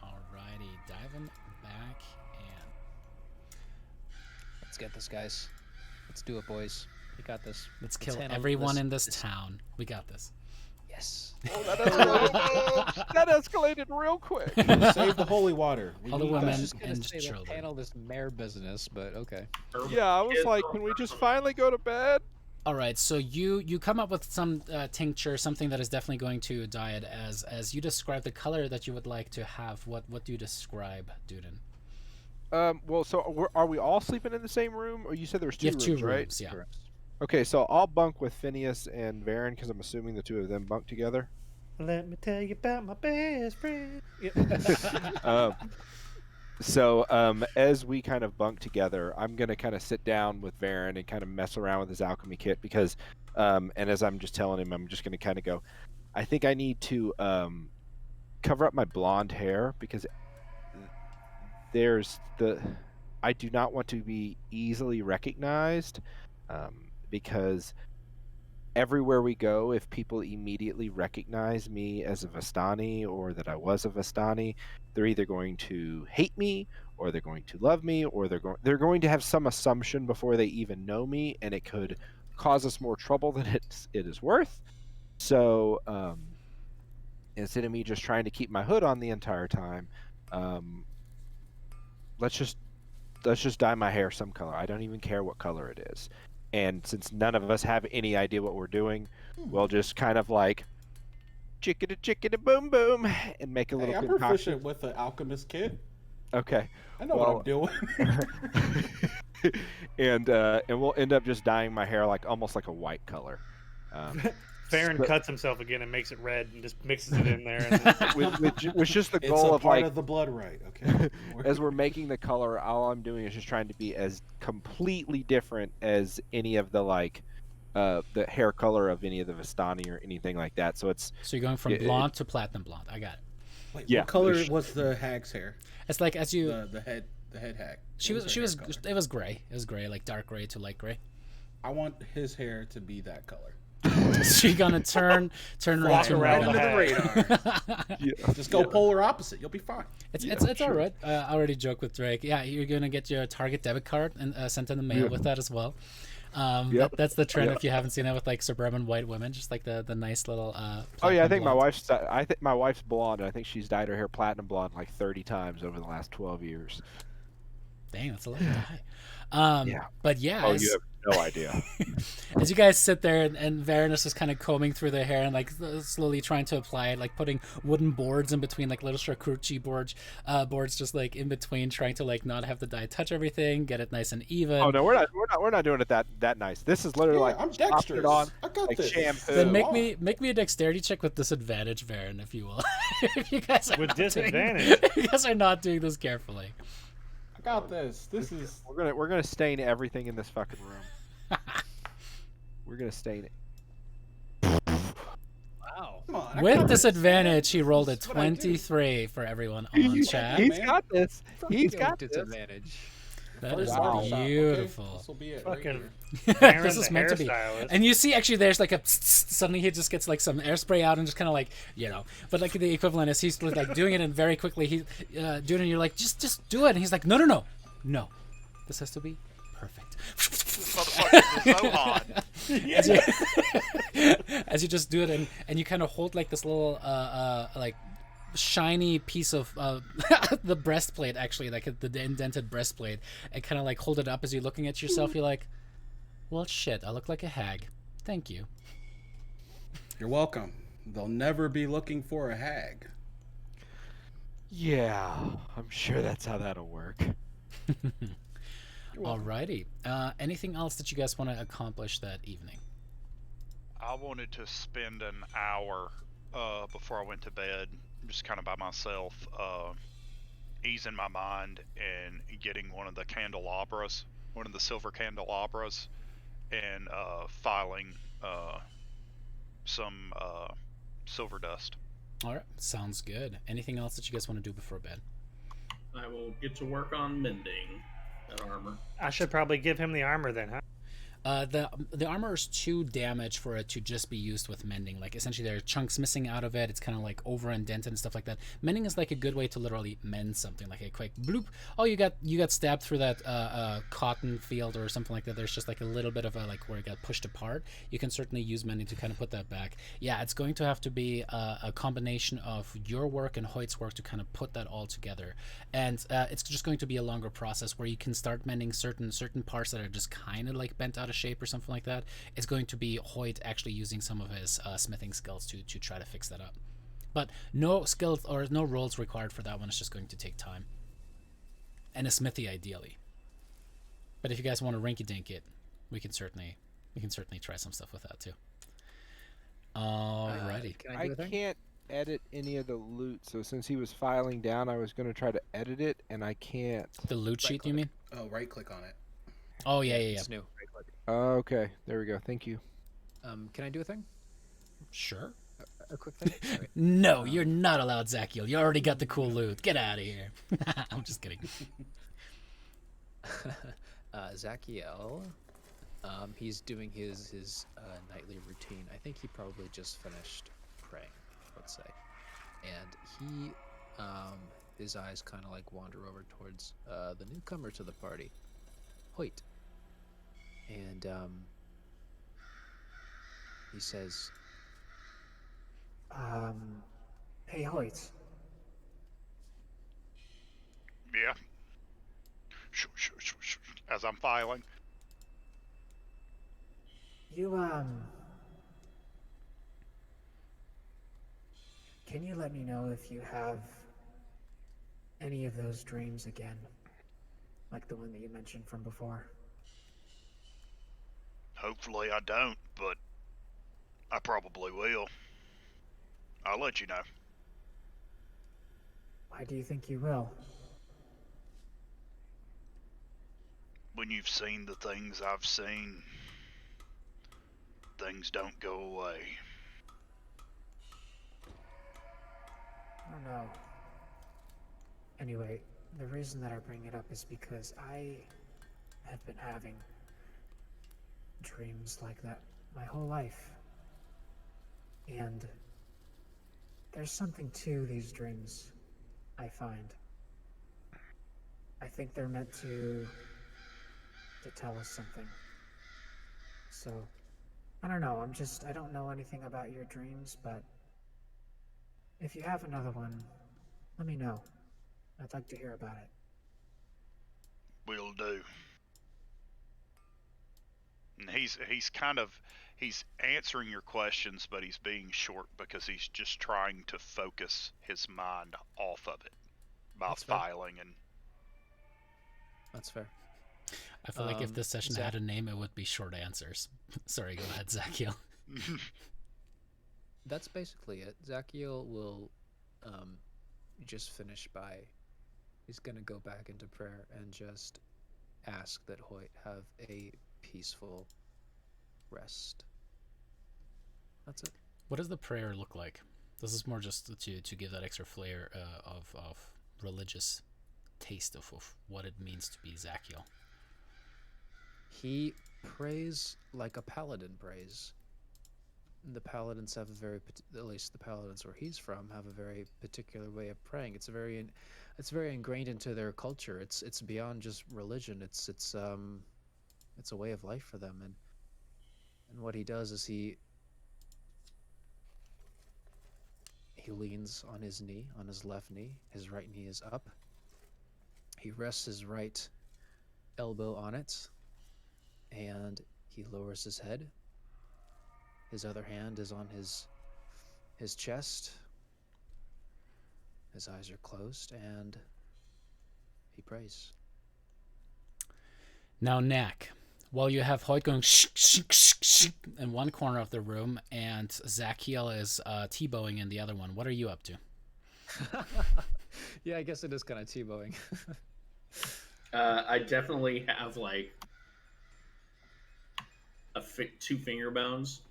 [SPEAKER 1] Alrighty, diving back in.
[SPEAKER 9] Let's get this, guys. Let's do it, boys. We got this.
[SPEAKER 1] Let's
[SPEAKER 9] Let's
[SPEAKER 1] kill
[SPEAKER 9] handle
[SPEAKER 1] everyone in this town. We got this.
[SPEAKER 9] Yes.
[SPEAKER 2] Oh, that escalated. That escalated real quick.
[SPEAKER 8] Save the holy water. We
[SPEAKER 1] All the
[SPEAKER 8] need
[SPEAKER 1] women
[SPEAKER 8] that.
[SPEAKER 9] I was just gonna
[SPEAKER 1] and
[SPEAKER 9] say, let's
[SPEAKER 1] children.
[SPEAKER 9] handle this mayor business, but okay.
[SPEAKER 2] Yeah, I was like, can we just finally go to bed?
[SPEAKER 1] All right, so you come up with some tincture, something that is definitely going to diet as you describe the color that you would like to have. What do you describe, Duden?
[SPEAKER 2] Well, so are we all sleeping in the same room? Or you said there was two
[SPEAKER 1] You have
[SPEAKER 2] rooms,
[SPEAKER 1] two
[SPEAKER 2] right?
[SPEAKER 1] rooms, yeah.
[SPEAKER 9] Correct.
[SPEAKER 2] Okay, so I'll bunk with Phineas and Varen because I'm assuming the two of them bunk together.
[SPEAKER 6] Let me tell you about my best friend.
[SPEAKER 2] As we kind of bunk together, I'm gonna kind of sit down with Varen and kind of mess around with his alchemy kit because, and as I'm just telling him, I'm just gonna kind of go, I think I need to cover up my blonde hair because I do not want to be easily recognized, because everywhere we go, if people immediately recognize me as a Vistani or that I was a Vistani, they're either going to hate me or they're going to love me or they're going to have some assumption before they even know me, and it could cause us more trouble than it is worth. So instead of me just trying to keep my hood on the entire time, let's just dye my hair some color. I don't even care what color it is. And since none of us have any idea what we're doing, we'll just kind of like chickadee boom boom and make a little
[SPEAKER 8] I'm
[SPEAKER 2] concoction.
[SPEAKER 8] proficient with the alchemist kit.
[SPEAKER 2] Okay.
[SPEAKER 8] I know what I'm doing.
[SPEAKER 2] And we'll end up just dyeing my hair like almost like a white color.
[SPEAKER 6] Farron cuts himself again and makes it red and just mixes it in there. And then...
[SPEAKER 2] with just the
[SPEAKER 8] It's
[SPEAKER 2] goal
[SPEAKER 8] a
[SPEAKER 2] of
[SPEAKER 8] part
[SPEAKER 2] like
[SPEAKER 8] of the blood right, okay?
[SPEAKER 2] as we're making the color, all I'm doing is just trying to be as completely different as any of the like the hair color of any of the Vistani or anything like that. So
[SPEAKER 1] you're going from blonde to platinum blonde. I got it.
[SPEAKER 8] Wait,
[SPEAKER 2] yeah.
[SPEAKER 8] What color was the hag's hair?
[SPEAKER 1] It's like as you
[SPEAKER 8] The head hag.
[SPEAKER 1] she
[SPEAKER 8] What
[SPEAKER 1] was
[SPEAKER 8] her hair color?
[SPEAKER 1] it was gray. It was gray, like dark gray to light gray.
[SPEAKER 8] I want his hair to be that color.
[SPEAKER 1] So you're gonna turn right to
[SPEAKER 8] right
[SPEAKER 1] red.
[SPEAKER 8] into the radar. Just go polar opposite. You'll be fine.
[SPEAKER 1] It's all right. I already joked with Drake. Yeah, you're gonna get your Target debit card and sent in the mail with that as well. That's the trend if you haven't seen that with like suburban white women, just like the nice little.
[SPEAKER 2] Oh yeah, I think
[SPEAKER 1] blonde.
[SPEAKER 2] my wife's blonde. And I think she's dyed her hair platinum blonde like 30 times over the last 12 years.
[SPEAKER 1] Dang, that's a lot to dye.
[SPEAKER 2] Yeah.
[SPEAKER 1] But yeah.
[SPEAKER 2] Oh, you have no idea.
[SPEAKER 1] As you guys sit there and Varanus is kind of combing through the hair and like slowly trying to apply it, like putting wooden boards in between, like little charcuterie boards just like in between, trying to like not have the dye touch everything, get it nice and even.
[SPEAKER 2] Oh no, we're not doing it that nice. This is literally like
[SPEAKER 8] I'm dexterous.
[SPEAKER 2] on,
[SPEAKER 8] I got
[SPEAKER 2] like
[SPEAKER 8] this.
[SPEAKER 2] shampoo.
[SPEAKER 1] Then make me a dexterity check with disadvantage, Varen, if you will. If you guys are
[SPEAKER 6] With
[SPEAKER 1] not
[SPEAKER 6] disadvantage?
[SPEAKER 1] if you guys are not doing this carefully.
[SPEAKER 8] I got this. This is.
[SPEAKER 2] We're gonna stain everything in this fucking room. We're gonna stain it.
[SPEAKER 9] Wow.
[SPEAKER 8] Come on, I
[SPEAKER 1] With
[SPEAKER 8] got this.
[SPEAKER 1] disadvantage, he rolled a
[SPEAKER 8] This is what I do.
[SPEAKER 1] 23 for everyone on chat.
[SPEAKER 2] He's
[SPEAKER 8] man.
[SPEAKER 2] got this. He's
[SPEAKER 9] Yo,
[SPEAKER 2] got this.
[SPEAKER 9] disadvantage.
[SPEAKER 1] That is
[SPEAKER 8] First barbershop, okay?
[SPEAKER 1] beautiful.
[SPEAKER 8] This will be it.
[SPEAKER 6] Fucking
[SPEAKER 8] Right
[SPEAKER 6] Farron,
[SPEAKER 1] This is
[SPEAKER 6] the
[SPEAKER 1] meant to be.
[SPEAKER 6] hairstylist.
[SPEAKER 1] And you see, actually, there's like a suddenly he just gets like some airspray out and just kind of like, but like the equivalent is he's like doing it and very quickly he's doing it and you're like, just do it. And he's like, no. This has to be perfect.
[SPEAKER 7] This motherfucker is so hot.
[SPEAKER 1] As you just do it and you kind of hold like this little like shiny piece of the breastplate, actually, like the indented breastplate, and kind of like hold it up as you're looking at yourself. You're like, well, shit, I look like a hag. Thank you.
[SPEAKER 8] You're welcome. They'll never be looking for a hag.
[SPEAKER 2] Yeah, I'm sure that's how that'll work.
[SPEAKER 1] Alrighty. Anything else that you guys want to accomplish that evening?
[SPEAKER 7] I wanted to spend an hour before I went to bed, just kind of by myself, easing my mind and getting one of the candelabras, one of the silver candelabras, and filing some silver dust.
[SPEAKER 1] All right, sounds good. Anything else that you guys want to do before bed?
[SPEAKER 4] I will get to work on mending that armor.
[SPEAKER 6] I should probably give him the armor then, huh?
[SPEAKER 1] The armor is too damaged for it to just be used with mending. Like essentially, there are chunks missing out of it. It's kind of like over indented and stuff like that. Mending is like a good way to literally mend something, like a quick bloop. Oh, you got stabbed through that cotton field or something like that. There's just like a little bit of a like where it got pushed apart. You can certainly use mending to kind of put that back. Yeah, it's going to have to be a combination of your work and Hoyt's work to kind of put that all together. And it's just going to be a longer process where you can start mending certain parts that are just kind of like bent out of shape or something like that. It's going to be Hoyt actually using some of his smithing skills to try to fix that up. But no skills or no rolls required for that one. It's just going to take time. And a smithy ideally. But if you guys want to rinky dink it, we can certainly try some stuff with that too. Alrighty.
[SPEAKER 9] Can I do a thing?
[SPEAKER 2] can't edit any of the loot, so since he was filing down, I was going to try to edit it, and I can't.
[SPEAKER 1] The loot sheet, you mean?
[SPEAKER 8] Oh, right click on it.
[SPEAKER 1] Oh yeah.
[SPEAKER 9] It's new. Right click.
[SPEAKER 2] Okay, there we go. Thank you.
[SPEAKER 9] Can I do a thing?
[SPEAKER 1] Sure.
[SPEAKER 9] A quick thing? Sorry.
[SPEAKER 1] No, you're not allowed, Zachiel. You already got the cool loot. Get out of here. I'm just kidding.
[SPEAKER 9] Zachiel, he's doing his nightly routine. I think he probably just finished praying, let's say, and he his eyes kind of like wander over towards the newcomer to the party, Hoyt, and he says,
[SPEAKER 10] Hey, Hoyt.
[SPEAKER 7] Yeah. As I'm filing.
[SPEAKER 10] You, can you let me know if you have any of those dreams again? Like the one that you mentioned from before?
[SPEAKER 7] Hopefully I don't, but I probably will. I'll let you know.
[SPEAKER 10] Why do you think you will?
[SPEAKER 7] When you've seen the things I've seen, things don't go away.
[SPEAKER 10] I don't know. Anyway, the reason that I bring it up is because I have been having dreams like that my whole life. And there's something to these dreams, I find. I think they're meant to tell us something. So, I don't know, I don't know anything about your dreams, but if you have another one, let me know. I'd like to hear about it.
[SPEAKER 7] Will do. And he's answering your questions, but he's being short because he's just trying to focus his mind off of it by
[SPEAKER 9] That's fair.
[SPEAKER 7] filing and.
[SPEAKER 9] That's fair.
[SPEAKER 1] I feel like if this session had a name, it would be short answers. Sorry, go ahead, Zachiel.
[SPEAKER 9] That's basically it. Zachiel will just finish by, he's going to go back into prayer and just ask that Hoyt have a peaceful rest. That's it.
[SPEAKER 1] What does the prayer look like? This is more just to give that extra flair of religious taste of what it means to be Zachiel.
[SPEAKER 9] He prays like a paladin prays. The paladins have a very, at least the paladins where he's from, have a very particular way of praying. It's very ingrained into their culture. It's beyond just religion. It's a way of life for them. And what he does is he leans on his knee, on his left knee. His right knee is up. He rests his right elbow on it, and he lowers his head. His other hand is on his chest. His eyes are closed, and he prays.
[SPEAKER 1] Now, Knack, while you have Hoyt going shh, shh, shh, shh, in one corner of the room and Zachiel is T-bowing in the other one, what are you up to?
[SPEAKER 9] Yeah, I guess it is kind of T-bowing.
[SPEAKER 4] I definitely have like two finger bones,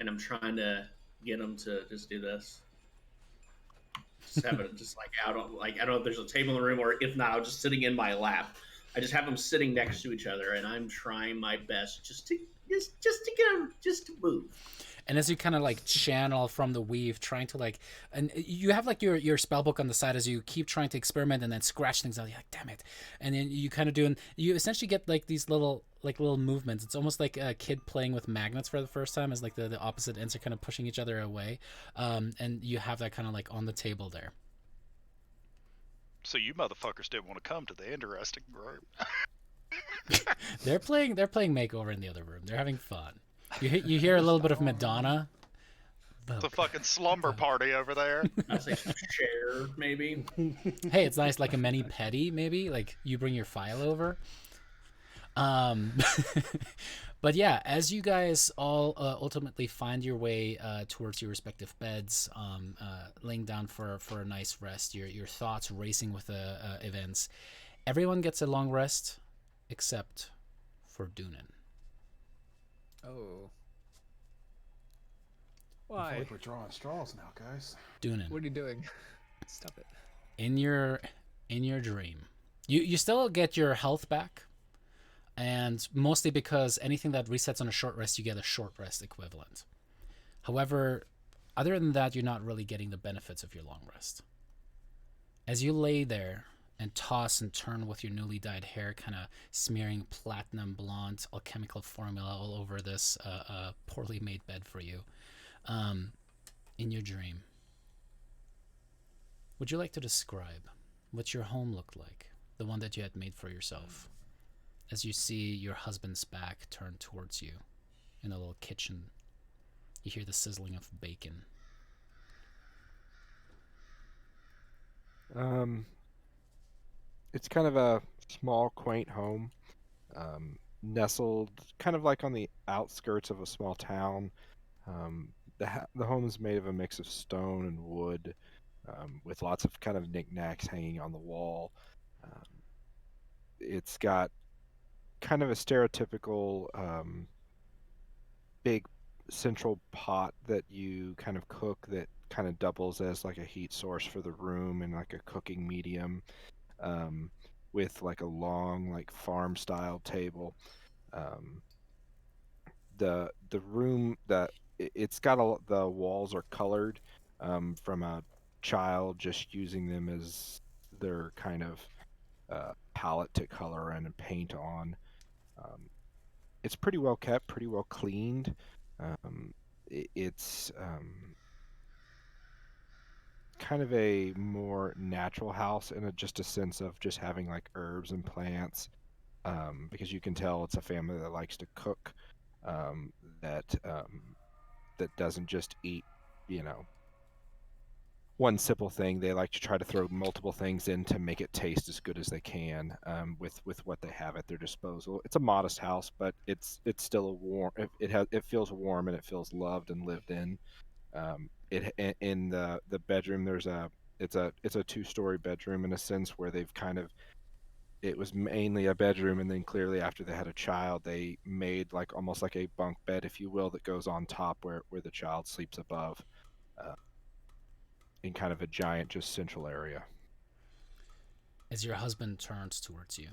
[SPEAKER 4] and I'm trying to get them to just do this. Just have it just like out on, like, I don't know if there's a table in the room, or if not, I'm just sitting in my lap, I just have them sitting next to each other, and I'm trying my best just to get them just to move.
[SPEAKER 1] And as you kind of like channel from the weave, trying to like, and you have like your spell book on the side as you keep trying to experiment and then scratch things out. You're like, damn it. And then you kind of do, and you essentially get like these little movements. It's almost like a kid playing with magnets for the first time, as like the opposite ends are kind of pushing each other away. And you have that kind of like on the table there.
[SPEAKER 7] So you motherfuckers didn't want to come to the interesting group.
[SPEAKER 1] They're playing makeover in the other room. They're having fun. You hear a little bit of Madonna.
[SPEAKER 7] It's a fucking slumber party over there.
[SPEAKER 4] I say share, maybe.
[SPEAKER 1] Hey, it's nice, like a mani pedi, maybe. Like you bring your file over. But yeah, as you guys all ultimately find your way towards your respective beds, laying down for a nice rest, your thoughts racing with events. Everyone gets a long rest, except for Doonan.
[SPEAKER 9] Oh.
[SPEAKER 8] I feel
[SPEAKER 9] Why?
[SPEAKER 8] like we're drawing straws now, guys.
[SPEAKER 1] Doonan.
[SPEAKER 9] What are you doing? Stop it.
[SPEAKER 1] In your dream, you still get your health back, and mostly because anything that resets on a short rest, you get a short rest equivalent. However, other than that, you're not really getting the benefits of your long rest. As you lay there and toss and turn with your newly dyed hair kind of smearing platinum blonde alchemical formula all over this poorly made bed for you, in your dream, would you like to describe what your home looked like, the one that you had made for yourself, as you see your husband's back turned towards you in a little kitchen? You hear the sizzling of bacon.
[SPEAKER 2] It's kind of a small, quaint home, nestled kind of like on the outskirts of a small town. The home is made of a mix of stone and wood, with lots of kind of knickknacks hanging on the wall. It's got kind of a stereotypical big central pot that you kind of cook that kind of doubles as like a heat source for the room and like a cooking medium, with like a long like farm style table. Um, the room that it's got the walls are colored, from a child just using them as their kind of palette to color and paint on. It's pretty well kept, pretty well cleaned. It's kind of a more natural house in just a sense of just having like herbs and plants, because you can tell it's a family that likes to cook, um, that that doesn't just eat, you know, one simple thing. They like to try to throw multiple things in to make it taste as good as they can, with what they have at their disposal. It's a modest house, but it's still a warm. It feels warm and it feels loved and lived in. In the bedroom, it's a two-story bedroom in a sense where they've kind of, it was mainly a bedroom, and then clearly after they had a child they made like almost like a bunk bed, if you will, that goes on top where the child sleeps above, uh, in kind of a giant just central area.
[SPEAKER 1] As your husband turns towards you,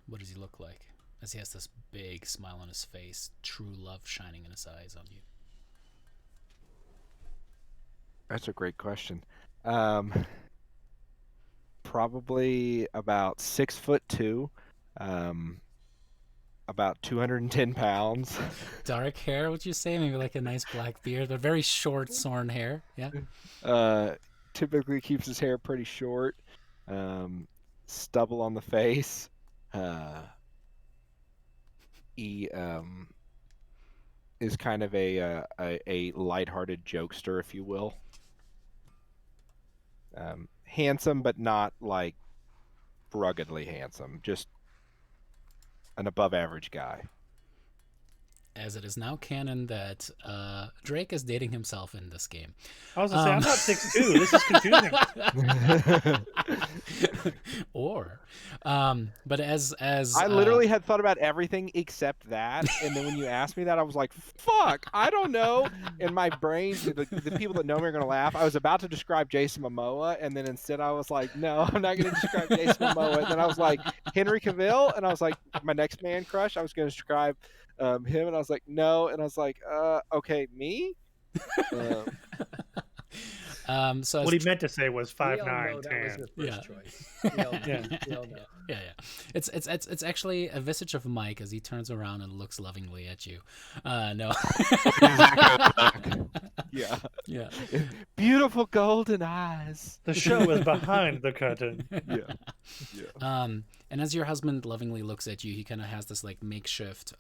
[SPEAKER 1] what does he look like? As he has this big smile on his face, true love shining in his eyes on you.
[SPEAKER 2] That's a great question. Probably about 6'2", about 210 pounds.
[SPEAKER 1] Dark hair, would you say? Maybe like a nice black beard, but very short, shorn hair. Yeah.
[SPEAKER 2] Typically keeps his hair pretty short. Stubble on the face. He is kind of a lighthearted jokester, if you will. Handsome, but not like ruggedly handsome. Just an above average guy.
[SPEAKER 1] as it is now canon that Drake is dating himself in this game.
[SPEAKER 6] I was gonna say I'm not 6'2". This is confusing.
[SPEAKER 1] But as
[SPEAKER 2] I literally had thought about everything except that, and then when you asked me that, I was like, "Fuck, I don't know." In my brain, the people that know me are gonna laugh. I was about to describe Jason Momoa, and then instead I was like, "No, I'm not gonna describe Jason Momoa." And then I was like, Henry Cavill, and I was like, my next man crush. I was gonna describe him, and I was like, "No," and I was like, "Okay, me."
[SPEAKER 1] So
[SPEAKER 6] What he meant to say was
[SPEAKER 9] We all know
[SPEAKER 6] 5'9",
[SPEAKER 9] that was
[SPEAKER 6] 10.
[SPEAKER 9] your
[SPEAKER 1] Yeah.
[SPEAKER 9] first choice. We all know.
[SPEAKER 6] Yeah.
[SPEAKER 9] We all know.
[SPEAKER 1] yeah. It's actually a visage of Mike as he turns around and looks lovingly at you. No.
[SPEAKER 2] Yeah.
[SPEAKER 1] Yeah.
[SPEAKER 2] Beautiful golden eyes.
[SPEAKER 6] The show is behind the curtain.
[SPEAKER 2] Yeah.
[SPEAKER 1] And as your husband lovingly looks at you, he kind of has this like makeshift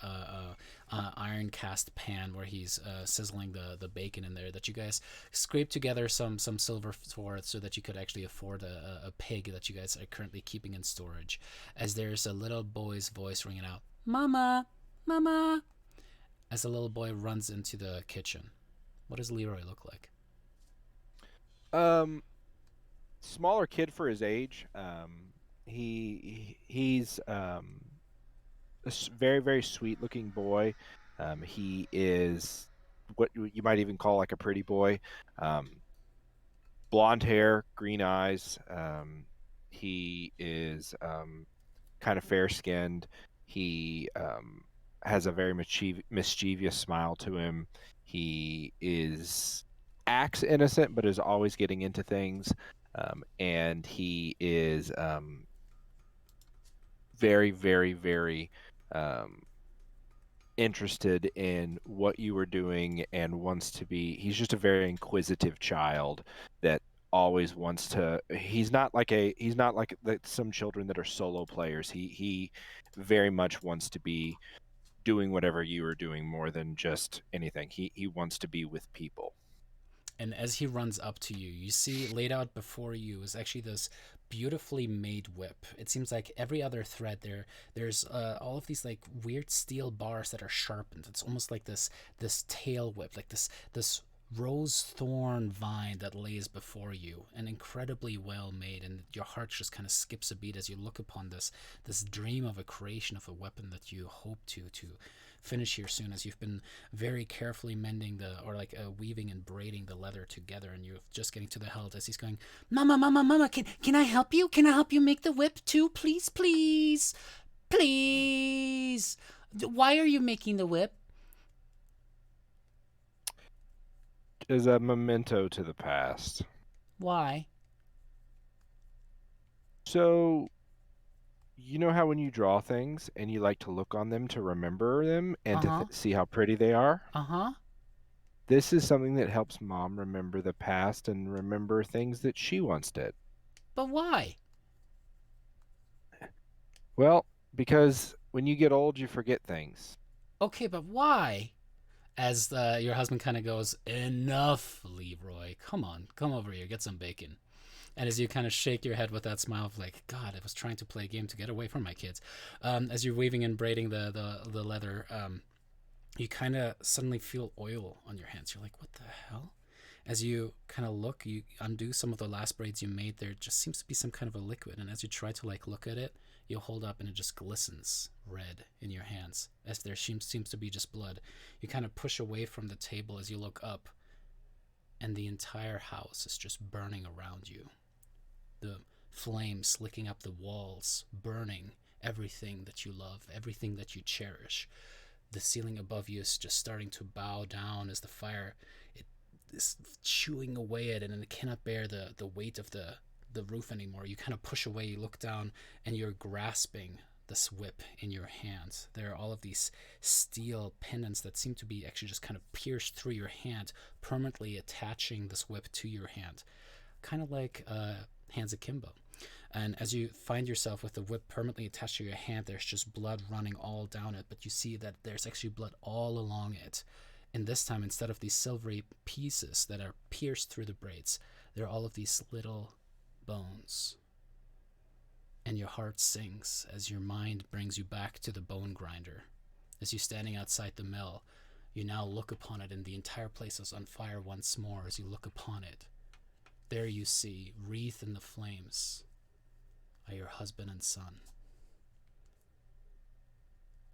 [SPEAKER 1] iron cast pan where he's sizzling the bacon in there that you guys scraped together some silver for so that you could actually afford a pig that you guys are currently keeping in storage. As there's a little boy's voice ringing out, "Mama, Mama," as a little boy runs into the kitchen. What does Leroy look like?
[SPEAKER 2] Smaller kid for his age. He's a very, very sweet looking boy. He is what you might even call like a pretty boy. Blonde hair, green eyes. He is kind of fair skinned. He has a very mischievous smile to him. He acts innocent, but is always getting into things. And he is very, very, very interested in what you were doing and wants to be. He's just a very inquisitive child that always wants to. He's not like some children that are solo players. He very much wants to be doing whatever you are doing more than just anything. He wants to be with people.
[SPEAKER 1] And as he runs up to you, you see laid out before you is actually this beautifully made whip. It seems like every other thread there's all of these like weird steel bars that are sharpened. It's almost like this tail whip, like this rose thorn vine that lays before you, and incredibly well made, and your heart just kind of skips a beat as you look upon this dream of a creation of a weapon that you hope to finish here soon, as you've been very carefully mending weaving and braiding the leather together, and you're just getting to the hilt as he's going, "Mama, Mama, Mama, can I help you? Can I help you make the whip too? Please, please, please. Why are you making the whip?"
[SPEAKER 2] Is a memento to the past.
[SPEAKER 1] Why?
[SPEAKER 2] So, you know how when you draw things and you like to look on them to remember them and to see how pretty they are?
[SPEAKER 1] Uh-huh.
[SPEAKER 2] This is something that helps Mom remember the past and remember things that she once did.
[SPEAKER 1] But why?
[SPEAKER 2] Well, because when you get old, you forget things.
[SPEAKER 1] Okay, but why? As your husband kind of goes, "Enough, Leroy. Come on, come over here, get some bacon." And as you kind of shake your head with that smile of like, "God, I was trying to play a game to get away from my kids." As you're weaving and braiding the leather, you kind of suddenly feel oil on your hands. You're like, "What the hell?" As you kind of look, you undo some of the last braids you made. There just seems to be some kind of a liquid, and as you try to like look at it, you hold up and it just glistens red in your hands, as there seems to be just blood. You kind of push away from the table as you look up, and the entire house is just burning around you. The flames licking up the walls, burning everything that you love, everything that you cherish. The ceiling above you is just starting to bow down as the fire is chewing away at it, and it cannot bear the weight of the roof anymore. You kind of push away, you look down, and you're grasping this whip in your hands. There are all of these steel pendants that seem to be actually just kind of pierced through your hand, permanently attaching this whip to your hand, kind of like hands akimbo. And as you find yourself with the whip permanently attached to your hand, there's just blood running all down it, but you see that there's actually blood all along it. And this time, instead of these silvery pieces that are pierced through the braids, there are all of these little bones. And your heart sinks as your mind brings you back to the bone grinder. As you standing outside the mill, you now look upon it, and the entire place is on fire once more. As you look upon it, there you see, wreathed in the flames, are your husband and son.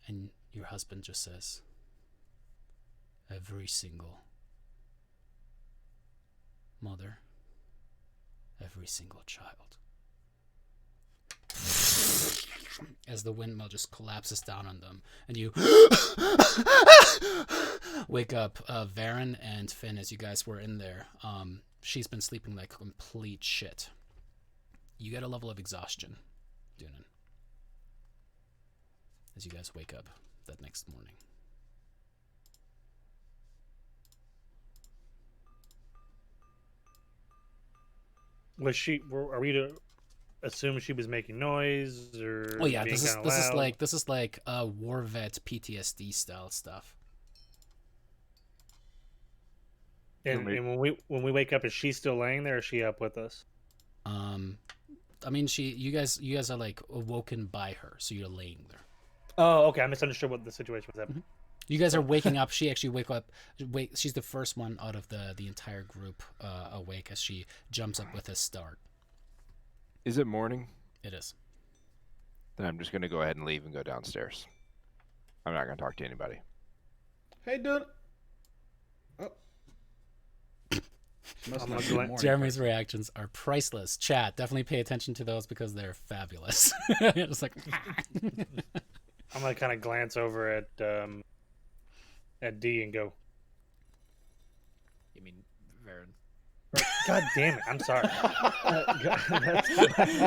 [SPEAKER 1] And your husband just says, every single mother, every single child. As the windmill just collapses down on them, and you wake up Varen and Finn as you guys were in there. She's been sleeping like complete shit. You get a level of exhaustion, Dunan, as you guys wake up that next morning.
[SPEAKER 6] Was she? Are we to assume she was making noise or?
[SPEAKER 1] Oh yeah,
[SPEAKER 6] being
[SPEAKER 1] this
[SPEAKER 6] kinda loud?
[SPEAKER 1] is like a war vet PTSD style stuff.
[SPEAKER 6] And when we wake up, is she still laying there? Or is she up with us?
[SPEAKER 1] I mean, you guys are like awoken by her, so you're laying there.
[SPEAKER 6] Oh, okay. I misunderstood what the situation was.
[SPEAKER 1] Mm-hmm. You guys are waking up. She actually she's the first one out of the entire group awake as she jumps up with a start.
[SPEAKER 2] Is it morning?
[SPEAKER 1] It is.
[SPEAKER 2] Then I'm just going to go ahead and leave and go downstairs. I'm not going to talk to anybody.
[SPEAKER 8] Hey, dude. Oh. Must not be morning.
[SPEAKER 1] Jeremy's reactions are priceless. Chat, definitely pay attention to those because they're fabulous. It's like
[SPEAKER 6] I'm gonna kind of glance over at D and go.
[SPEAKER 9] You mean Varen?
[SPEAKER 6] God damn it! I'm sorry.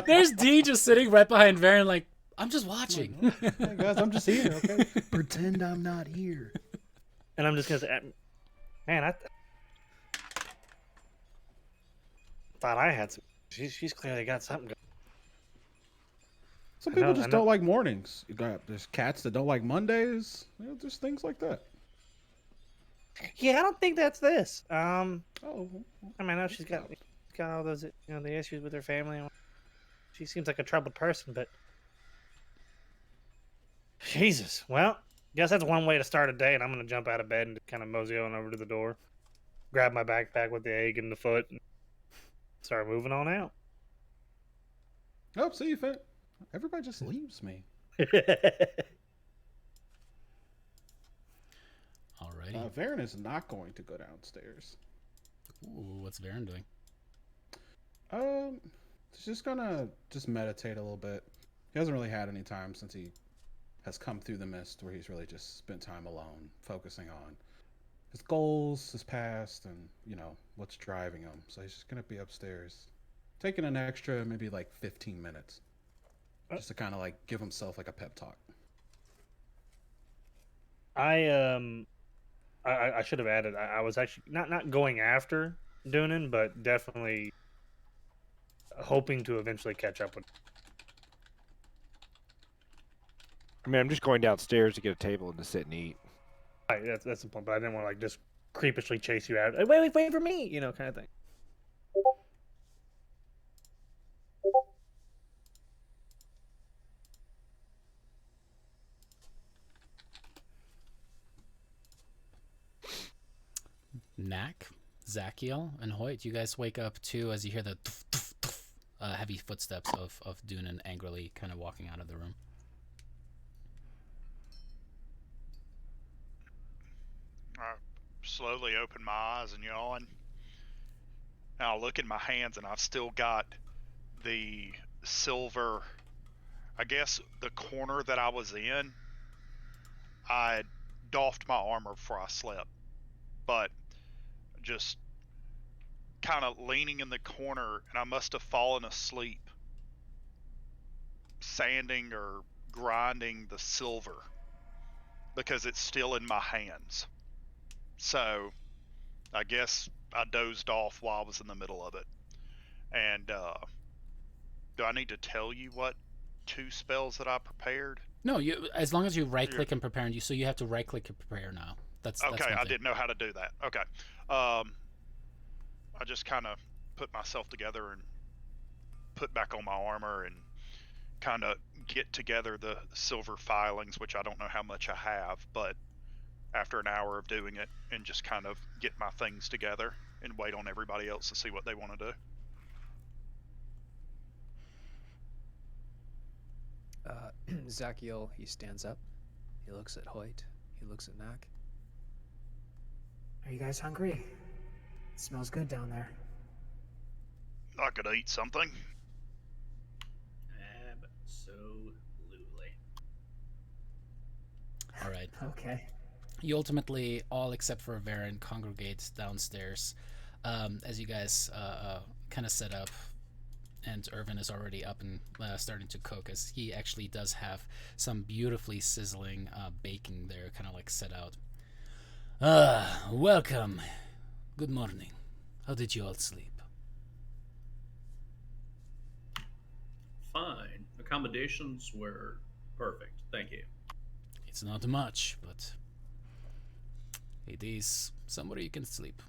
[SPEAKER 1] There's D just sitting right behind Varen, like, I'm just watching.
[SPEAKER 8] Hey guys, I'm just here. Okay, pretend I'm not here.
[SPEAKER 6] And I'm just gonna say, man, I thought I had some. She's clearly got something going.
[SPEAKER 8] Some people just don't like mornings. There's cats that don't like Mondays. Just things like that.
[SPEAKER 6] Yeah, I don't think that's this.
[SPEAKER 8] Oh,
[SPEAKER 6] I mean, I know she's got all those, the issues with her family. She seems like a troubled person, but Jesus. Well, guess that's one way to start a day, and I'm gonna jump out of bed and kind of mosey on over to the door, grab my backpack with the egg in the foot, and start moving on out.
[SPEAKER 8] Oh, see you, Finn. Everybody just leaves me.
[SPEAKER 1] Alrighty.
[SPEAKER 8] Varen is not going to go downstairs.
[SPEAKER 1] Ooh, what's Varen doing?
[SPEAKER 8] He's just gonna meditate a little bit. He hasn't really had any time since he has come through the mist where he's really just spent time alone, focusing on his goals, his past, and what's driving him. So he's just gonna be upstairs, taking an extra maybe like 15 minutes, just to kind of like give himself like a pep talk.
[SPEAKER 6] I should have added. I was actually not going after Dunan, but definitely hoping to eventually catch up with.
[SPEAKER 2] I mean, I'm just going downstairs to get a table and to sit and eat.
[SPEAKER 6] Right, that's the point. But I didn't want to like just creepishly chase you out. Wait for me, kind of thing.
[SPEAKER 1] Knack, Zachiel, and Hoyt, you guys wake up too as you hear the heavy footsteps of Dunan angrily kind of walking out of the room.
[SPEAKER 7] I slowly open my eyes and yawn. Now I look in my hands and I've still got the silver, I guess the corner that I was in, I doffed my armor before I slept, but just kind of leaning in the corner, and I must have fallen asleep sanding or grinding the silver because it's still in my hands. So I guess I dozed off while I was in the middle of it. And do I need to tell you what 2 spells that I prepared?
[SPEAKER 1] No, as long as you right click and prepare, so you have to right click and prepare now. That's
[SPEAKER 7] okay. I didn't know how to do that. Okay. I just kind of put myself together and put back on my armor and kind of get together the silver filings, which I don't know how much I have, but after an hour of doing it, and just kind of get my things together and wait on everybody else to see what they want to do.
[SPEAKER 9] Zachiel, he stands up. He looks at Hoyt. He looks at Knack.
[SPEAKER 10] Are you guys hungry? It smells good down there.
[SPEAKER 7] I could eat something.
[SPEAKER 4] Absolutely.
[SPEAKER 1] All right.
[SPEAKER 10] Okay.
[SPEAKER 1] You ultimately, all except for Varen, congregate downstairs as you guys kind of set up. And Irvin is already up and starting to cook, as he actually does have some beautifully sizzling baking there, kind of like set out. Welcome. Good morning. How did you all sleep?
[SPEAKER 4] Fine. Accommodations were perfect. Thank you.
[SPEAKER 1] It's not much, but it is somewhere you can sleep.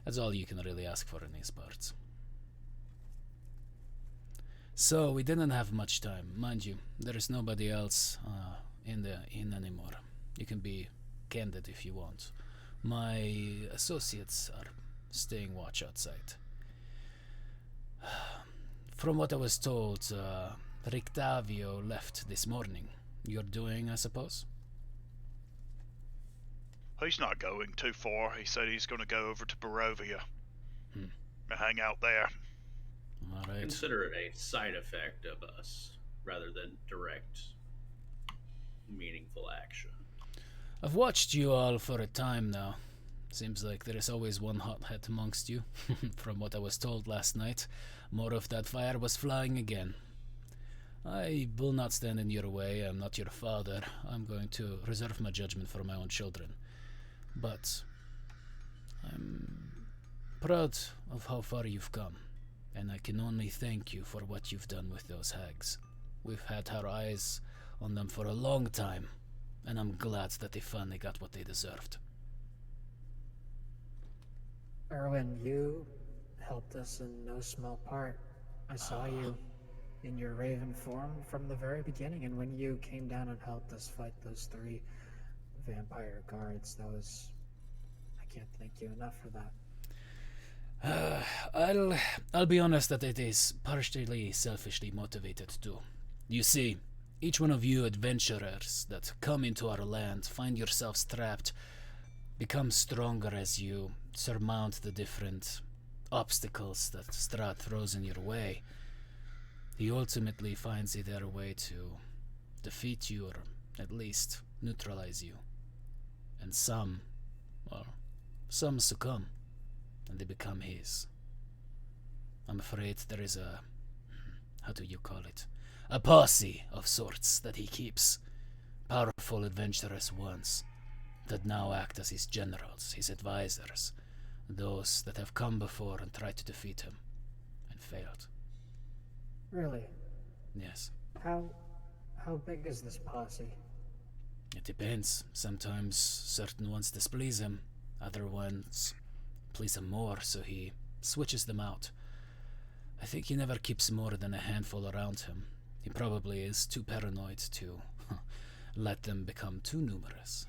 [SPEAKER 1] That's all you can really ask for in these parts. So, we didn't have much time. Mind you, there is nobody else in the inn anymore. You can be candid if you want. My associates are staying watch outside. From what I was told, Rictavio left this morning. You're doing, I suppose?
[SPEAKER 7] He's not going too far. He said he's going to go over to Barovia and hang out there.
[SPEAKER 1] All right.
[SPEAKER 4] Consider it a side effect of us rather than direct, meaningful action.
[SPEAKER 1] I've watched you all for a time now. Seems like there is always one hothead amongst you. From what I was told last night, more of that fire was flying again. I will not stand in your way. I'm not your father. I'm going to reserve my judgment for my own children. But I'm proud of how far you've come, and I can only thank you for what you've done with those hags. We've had our eyes on them for a long time, and I'm glad that they finally got what they deserved.
[SPEAKER 10] Erwin, you helped us in no small part. I saw you in your raven form from the very beginning, and when you came down and helped us fight those 3 vampire guards, that was... I can't thank you enough for that.
[SPEAKER 1] I'll be honest that it is partially selfishly motivated too. You see, each one of you adventurers that come into our land, find yourselves trapped, become stronger as you surmount the different obstacles that Strahd throws in your way. He ultimately finds either a way to defeat you or at least neutralize you. And some succumb, and they become his. I'm afraid there is a... how do you call it? A posse of sorts that he keeps. Powerful adventurous ones that now act as his generals, his advisors. Those that have come before and tried to defeat him, and failed.
[SPEAKER 10] Really?
[SPEAKER 1] Yes.
[SPEAKER 10] How big is this posse?
[SPEAKER 1] It depends. Sometimes certain ones displease him, other ones please him more, so he switches them out. I think he never keeps more than a handful around him. He probably is too paranoid to let them become too numerous.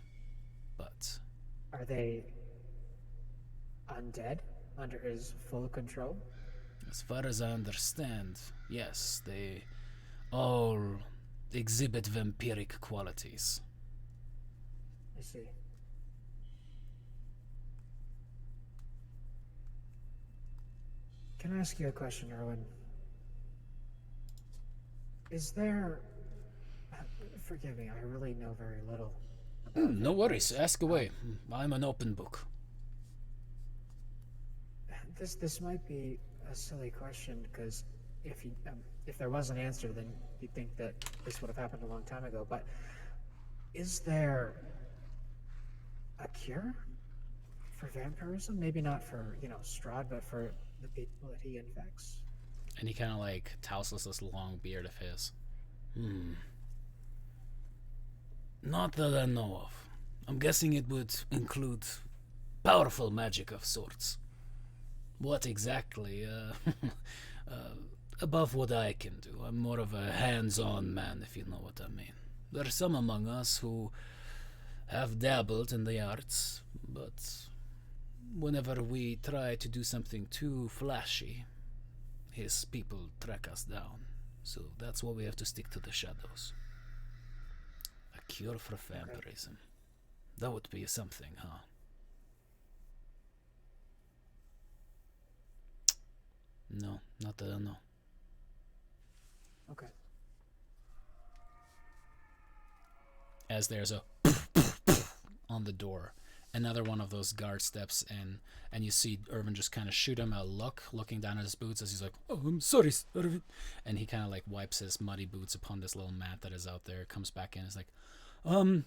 [SPEAKER 1] But...
[SPEAKER 10] Are they undead under his full control?
[SPEAKER 1] as far as I understand, yes, they all exhibit vampiric qualities.
[SPEAKER 10] I see. Can I ask you a question, Erwin? Is there... Forgive me, I really know very little.
[SPEAKER 1] No worries, ask away. I'm an open book.
[SPEAKER 10] This might be a silly question, because if there was an answer, then you'd think that this would have happened a long time ago, but is there a cure for vampirism? Maybe not for, Strahd, but for the people that he infects?
[SPEAKER 1] And he kind of like touses this long beard of his. Not that I know of. I'm guessing it would include powerful magic of sorts. What exactly? above what I can do. I'm more of a hands-on man, if you know what I mean. There are some among us who have dabbled in the arts, but whenever we try to do something too flashy, his people track us down. So that's why we have to stick to the shadows. A cure for vampirism. That would be something, huh? No, not that I know.
[SPEAKER 10] Okay.
[SPEAKER 1] As there's a on the door. Another one of those guards steps in, and you see Irvin just kind of shoot him a look, looking down at his boots as he's like, "Oh, I'm sorry, Irvin." And he kind of like wipes his muddy boots upon this little mat that is out there, comes back in, is like, I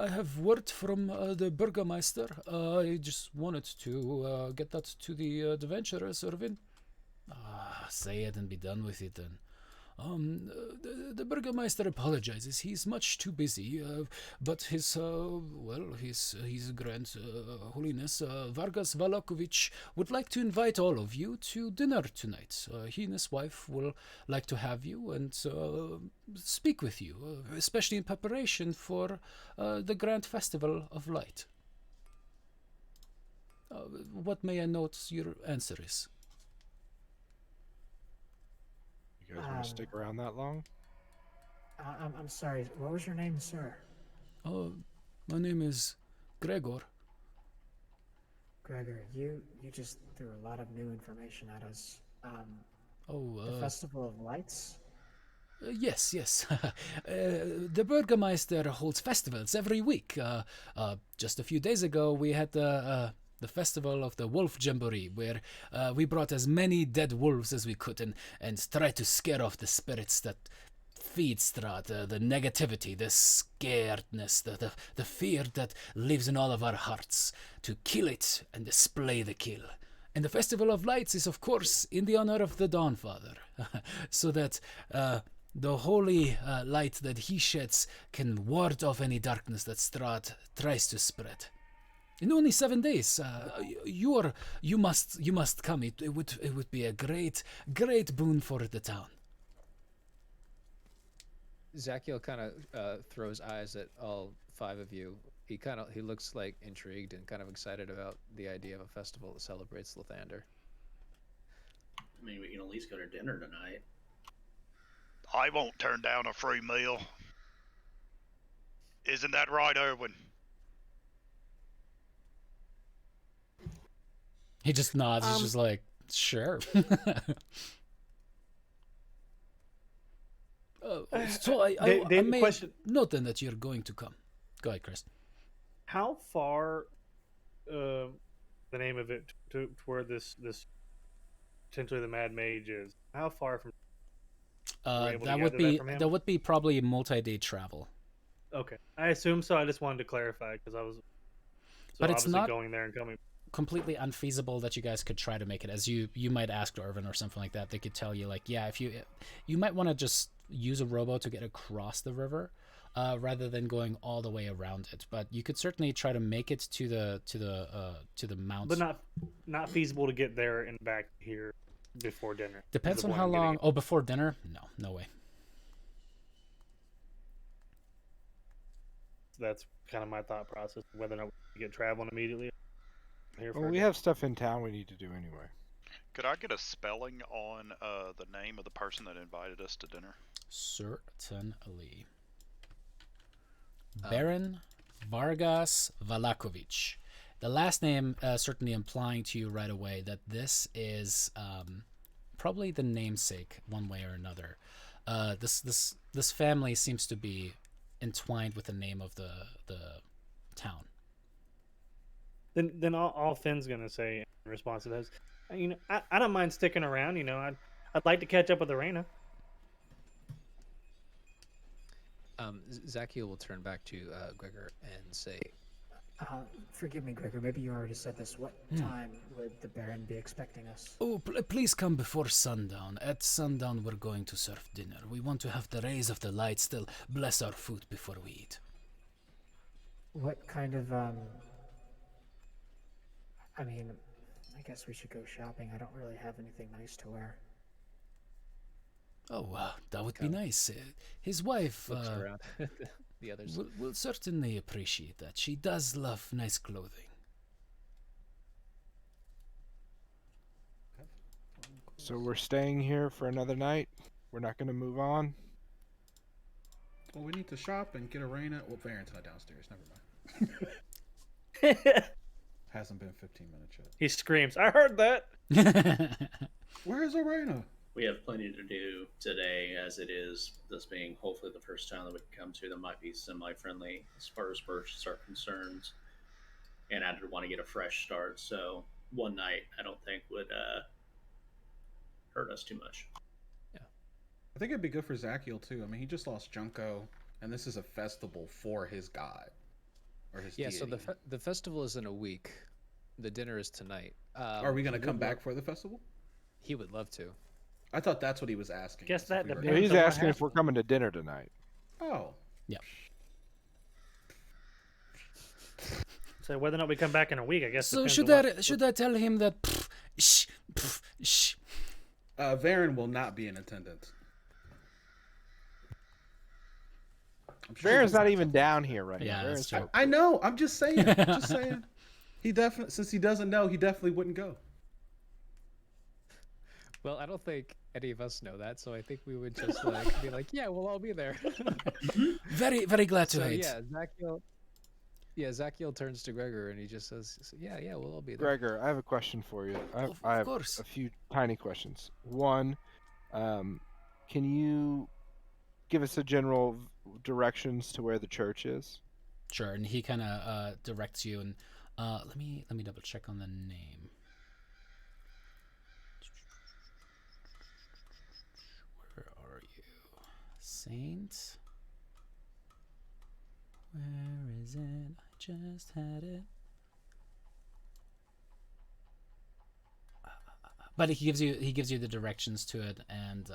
[SPEAKER 1] have word from the Burgermeister. I just wanted to get that to the adventurers, Irvin. Say it and be done with it then. The Burgermeister apologizes. He's much too busy, but his Grand Holiness Vargas Valakovich would like to invite all of you to dinner tonight. He and his wife will like to have you and speak with you, especially in preparation for the Grand Festival of Light. What may I note your answer is?
[SPEAKER 2] You guys want to stick around that long?
[SPEAKER 10] I'm sorry. What was your name, sir?
[SPEAKER 1] My name is Gregor.
[SPEAKER 10] Gregor, you just threw a lot of new information at us. The Festival of Lights?
[SPEAKER 1] Yes. The Burgermeister holds festivals every week. Just a few days ago, we had the festival of the Wolf Jamboree, where we brought as many dead wolves as we could and tried to scare off the spirits that feed Strahd, the negativity, the scaredness, the fear that lives in all of our hearts, to kill it and display the kill. And the Festival of Lights is, of course, in the honor of the Dawnfather, so that the holy light that he sheds can ward off any darkness that Strahd tries to spread. In only 7 days, you must come. It would be a great boon for the town.
[SPEAKER 9] Zachiel kind of throws eyes at all 5 of you. He looks like intrigued and kind of excited about the idea of a festival that celebrates Lathander.
[SPEAKER 4] I mean, we can at least go to dinner tonight.
[SPEAKER 7] I won't turn down a free meal. Isn't that right, Irwin?
[SPEAKER 1] He just nods. He's just like, sure. So I may note then that you're going to come. Go ahead, Chris.
[SPEAKER 6] How far, the name of it, to where this potentially the Mad Mage is? How far from?
[SPEAKER 1] That would be probably multi-day travel.
[SPEAKER 6] Okay, I assume so. I just wanted to clarify because I was.
[SPEAKER 1] But it's not
[SPEAKER 6] going there and coming.
[SPEAKER 1] Completely unfeasible that you guys could try to make it. As you might ask Irvin or something like that. They could tell you like, yeah, if you might want to just use a rowboat to get across the river, rather than going all the way around it. But you could certainly try to make it to the mount.
[SPEAKER 6] But not feasible to get there and back here before dinner.
[SPEAKER 1] Depends on how long. Oh, before dinner? No way.
[SPEAKER 6] That's kind of my thought process. Whether or not we get traveling immediately.
[SPEAKER 2] Well, we have stuff in town we need to do anyway.
[SPEAKER 7] Could I get a spelling on the name of the person that invited us to dinner?
[SPEAKER 1] Certainly. Baron Vargas Valakovich. The last name certainly implying to you right away that this is probably the namesake, one way or another. This family seems to be entwined with the name of the town.
[SPEAKER 6] Then all Finn's gonna say in response to this, I don't mind sticking around. I'd like to catch up with Arena.
[SPEAKER 9] Zachiel will turn back to Gregor and say,
[SPEAKER 10] forgive me, Gregor, maybe you already said this. What time would the Baron be expecting us?
[SPEAKER 1] Oh, please come before sundown. At sundown, we're going to serve dinner. We want to have the rays of the light still bless our food before we eat.
[SPEAKER 10] What kind of, I mean, I guess we should go shopping. I don't really have anything nice to wear.
[SPEAKER 1] Oh, that would be
[SPEAKER 9] Come.
[SPEAKER 1] nice. His wife
[SPEAKER 9] Looks around at the others.
[SPEAKER 1] will certainly appreciate that. She does love nice clothing.
[SPEAKER 2] So we're staying here for another night. We're not going to move on.
[SPEAKER 8] Well, we need to shop and get Arena. Well, Varen's not downstairs. Never mind. Hasn't been 15 minutes yet.
[SPEAKER 6] He screams, "I heard that!"
[SPEAKER 8] Where is Arena?
[SPEAKER 4] We have plenty to do today, as it is. This being hopefully the first time that we can come to that might be semi-friendly as far as purchases are concerned. And I did want to get a fresh start, so one night I don't think would hurt us too much.
[SPEAKER 8] I think it'd be good for Zachiel too. I mean, he just lost Junko, and this is a festival for his god or his deity.
[SPEAKER 9] So the festival is in a week. The dinner is tonight.
[SPEAKER 8] Are we gonna come back for the festival?
[SPEAKER 9] He would love to.
[SPEAKER 8] I thought that's what he was asking.
[SPEAKER 6] Guess that
[SPEAKER 8] if we were-
[SPEAKER 6] depends.
[SPEAKER 2] He's
[SPEAKER 6] on what
[SPEAKER 2] asking if we're
[SPEAKER 6] happens.
[SPEAKER 2] coming to dinner tonight.
[SPEAKER 8] Oh,
[SPEAKER 1] Yeah.
[SPEAKER 6] So whether or not we come back in a week, I guess.
[SPEAKER 1] So
[SPEAKER 6] depends on
[SPEAKER 1] should I tell him that? Shh.
[SPEAKER 8] Varen will not be in attendance. I'm sure
[SPEAKER 2] Varen's
[SPEAKER 8] he's
[SPEAKER 2] not even down here right
[SPEAKER 1] Yeah,
[SPEAKER 2] now.
[SPEAKER 1] that's
[SPEAKER 2] Varen's
[SPEAKER 1] true.
[SPEAKER 2] so
[SPEAKER 8] I know. I'm just saying. Just saying. He definitely, since he doesn't know, he definitely wouldn't go.
[SPEAKER 9] Well, I don't think any of us know that, so I think we would just like be like, yeah, we'll all be there.
[SPEAKER 1] Very, very glad to
[SPEAKER 9] So
[SPEAKER 1] hear it.
[SPEAKER 9] Zachiel turns to Gregor and he just says, yeah, we'll all be there.
[SPEAKER 2] Gregor, I have a question for you.
[SPEAKER 1] Of
[SPEAKER 2] I have
[SPEAKER 1] course.
[SPEAKER 2] a few tiny questions. One, can you give us a general directions to where the church is?
[SPEAKER 1] Sure, and he kind of directs you, and let me double check on the name. Where are you, Saint? Where is it? I just had it. But he gives you the directions to it, and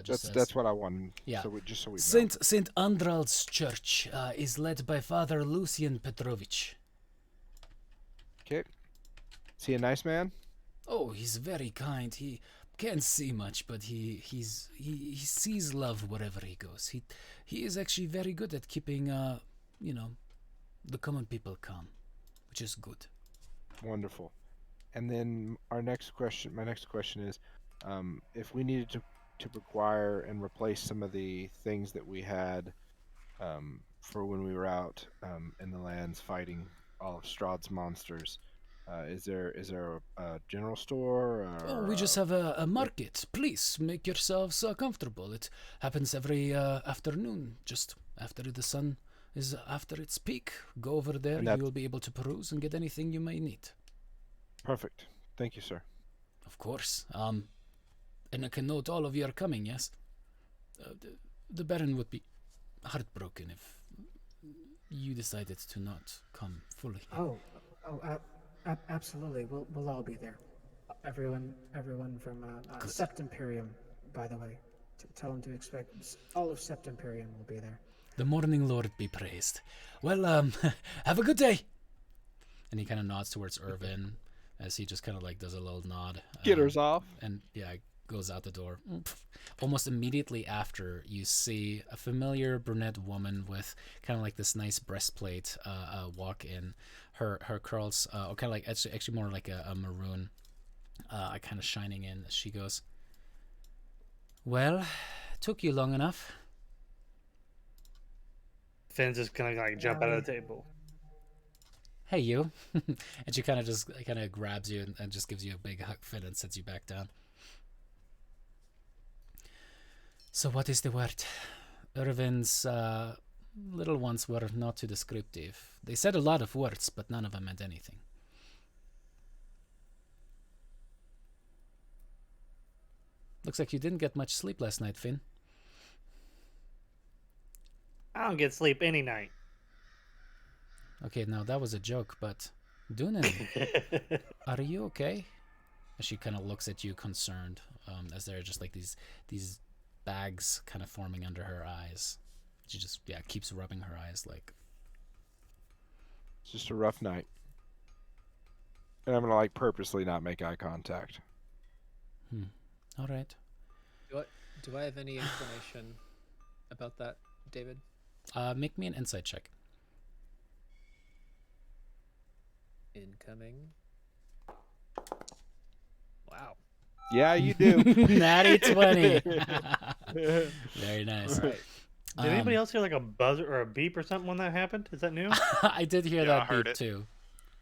[SPEAKER 1] just says,
[SPEAKER 2] That's what I wanted.
[SPEAKER 1] Yeah.
[SPEAKER 2] So just so we know.
[SPEAKER 1] Saint Andral's church is led by Father Lucian Petrovich.
[SPEAKER 2] Okay. Is he a nice man?
[SPEAKER 1] Oh, he's very kind. He can't see much, but he sees love wherever he goes. He is actually very good at keeping the common people calm, which is good.
[SPEAKER 2] Wonderful. And then my next question is, if we needed to acquire and replace some of the things that we had for when we were out in the lands fighting all of Strahd's monsters, is there a general store? Or,
[SPEAKER 1] Oh, we just have a market. Please make yourselves comfortable. It happens every afternoon, just after the sun is after its peak. Go over there. You will be able to peruse and get anything you may need.
[SPEAKER 2] Perfect. Thank you, sir.
[SPEAKER 1] Of course. And I can note all of you are coming, yes? The Baron would be heartbroken if you decided to not come fully.
[SPEAKER 10] Absolutely. We'll all be there. Everyone from Sept Imperium, by the way. Tell them to expect all of Sept Imperium will be there.
[SPEAKER 1] The morning lord be praised. Well, have a good day. And he kind of nods towards Irvin as he just kind of like does a little nod.
[SPEAKER 2] Getters off.
[SPEAKER 1] And yeah, goes out the door. Almost immediately after, you see a familiar brunette woman with kind of like this nice breastplate walk in. Her curls, kind of like actually more like a maroon, kind of shining in. She goes, "Well, took you long enough."
[SPEAKER 6] Finn's just gonna like jump out of the table.
[SPEAKER 1] Hey, you. And she kind of grabs you and just gives you a big hug, Finn, and sets you back down. So what is the word? Irvin's little ones were not too descriptive. They said a lot of words, but none of them meant anything. Looks like you didn't get much sleep last night, Finn.
[SPEAKER 6] I don't get sleep any night.
[SPEAKER 1] Okay, now that was a joke, but Dunan, are you okay? And she kind of looks at you concerned, as there are just like these bags kind of forming under her eyes. She just keeps rubbing her eyes like.
[SPEAKER 2] It's just a rough night, and I'm gonna purposely not make eye contact.
[SPEAKER 1] All right.
[SPEAKER 9] Do I have any inclination about that, David?
[SPEAKER 1] Make me an insight check.
[SPEAKER 9] Incoming. Wow.
[SPEAKER 2] Yeah, you do.
[SPEAKER 1] Natty 20. Very nice.
[SPEAKER 6] All right. Did anybody else hear like a buzzer or a beep or something when that happened? Is that new?
[SPEAKER 1] I did hear
[SPEAKER 7] Yeah, I
[SPEAKER 1] that
[SPEAKER 7] heard
[SPEAKER 1] beep
[SPEAKER 7] it.
[SPEAKER 1] too.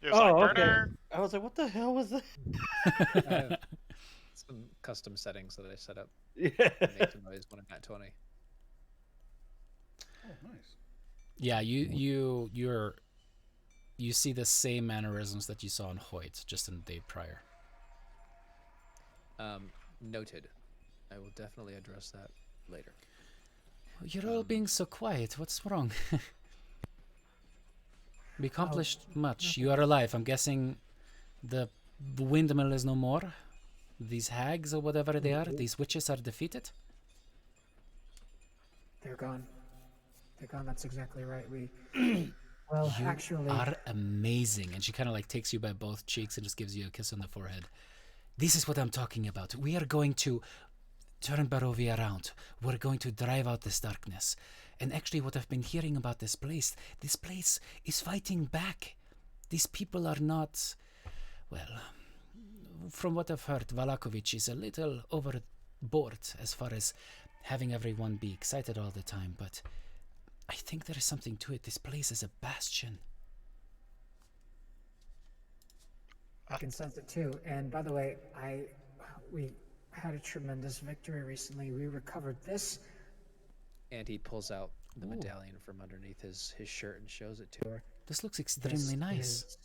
[SPEAKER 7] It was like,
[SPEAKER 6] okay.
[SPEAKER 7] "Burner."
[SPEAKER 6] I was like, what the hell was that?
[SPEAKER 9] I have some custom settings that I set up
[SPEAKER 6] Yeah.
[SPEAKER 9] to make the noise when I'm at 20.
[SPEAKER 8] Oh, nice.
[SPEAKER 1] Yeah, you see the same mannerisms that you saw in Hoyt just in the day prior.
[SPEAKER 9] Noted. I will definitely address that later.
[SPEAKER 1] You're all being so quiet. What's wrong? We accomplished much. You are alive. I'm guessing the windmill is no more. These hags or whatever they are, these witches are defeated.
[SPEAKER 10] They're gone. They're gone. That's exactly right. Well,
[SPEAKER 1] You
[SPEAKER 10] actually,
[SPEAKER 1] are amazing. And she kind of like takes you by both cheeks and just gives you a kiss on the forehead. This is what I'm talking about. We are going to turn Barovia around. We're going to drive out this darkness. And actually, what I've been hearing about this place is fighting back. These people are not, well, from what I've heard, Valakovich is a little overboard as far as having everyone be excited all the time, but I think there is something to it. This place is a bastion.
[SPEAKER 10] I can sense it too. And by the way, we had a tremendous victory recently. We recovered this.
[SPEAKER 9] And he pulls out the
[SPEAKER 1] Ooh.
[SPEAKER 9] medallion from underneath his shirt and shows it to her.
[SPEAKER 1] This looks extremely nice.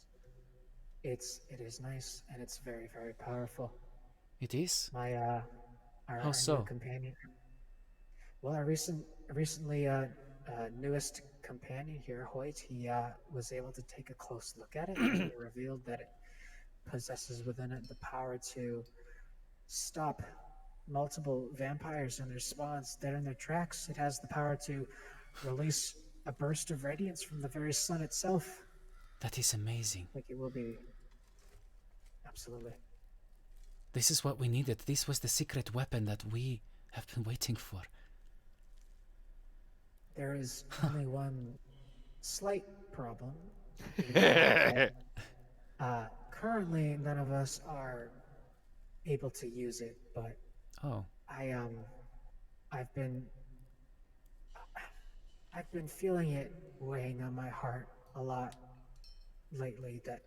[SPEAKER 10] It is nice, and it's very, very powerful.
[SPEAKER 1] It is?
[SPEAKER 10] Our
[SPEAKER 1] so?
[SPEAKER 10] new companion. Well, our recently newest companion here, Hoyt, he was able to take a close look at it, and he revealed that it possesses within it the power to stop multiple vampires and their spawns dead in their tracks. It has the power to release a burst of radiance from the very sun itself.
[SPEAKER 1] That is amazing.
[SPEAKER 10] Like it will be. Absolutely.
[SPEAKER 1] This is what we needed. This was the secret weapon that we have been waiting for.
[SPEAKER 10] There is only one slight problem. Currently, none of us are able to use it, but I've been feeling it weighing on my heart a lot lately that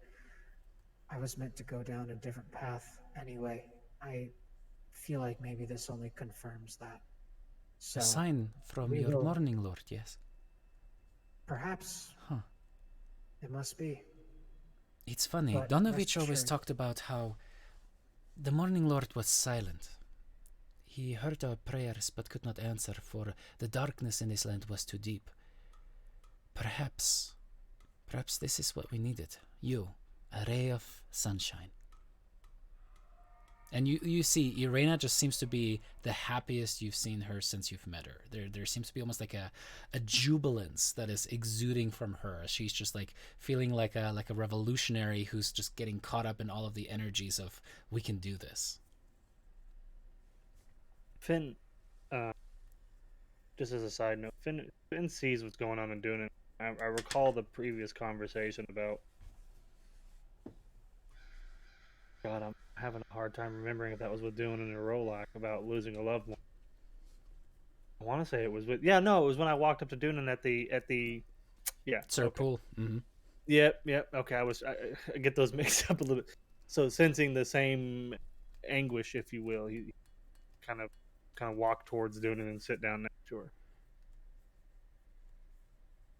[SPEAKER 10] I was meant to go down a different path anyway. I feel like maybe this only confirms that. So
[SPEAKER 1] a sign from your Morning Lord, yes?
[SPEAKER 10] Perhaps.
[SPEAKER 1] Huh.
[SPEAKER 10] It must be.
[SPEAKER 1] It's funny.
[SPEAKER 10] But
[SPEAKER 1] Donovich always talked about how the Morning Lord was silent. He heard our prayers but could not answer, for the darkness in this land was too deep. Perhaps this is what we needed. You, a ray of sunshine. And you see, Irena just seems to be the happiest you've seen her since you've met her. There seems to be almost like a jubilance that is exuding from her. She's just like feeling like a revolutionary who's just getting caught up in all of the energies of, we can do this.
[SPEAKER 6] Finn, just as a side note, Finn sees what's going on in Dunan. I recall the previous conversation about. God, I'm having a hard time remembering if that was with Dunan or Rolak about losing a loved one. I want to say it was with. Yeah, no, it was when I walked up to Dunan at the. Yeah.
[SPEAKER 1] Sir
[SPEAKER 6] okay.
[SPEAKER 1] Pool. Mm-hmm.
[SPEAKER 6] Yep. Okay, I get those mixed up a little bit. So sensing the same anguish, if you will, he kind of walk towards Dunan and sit down next to her.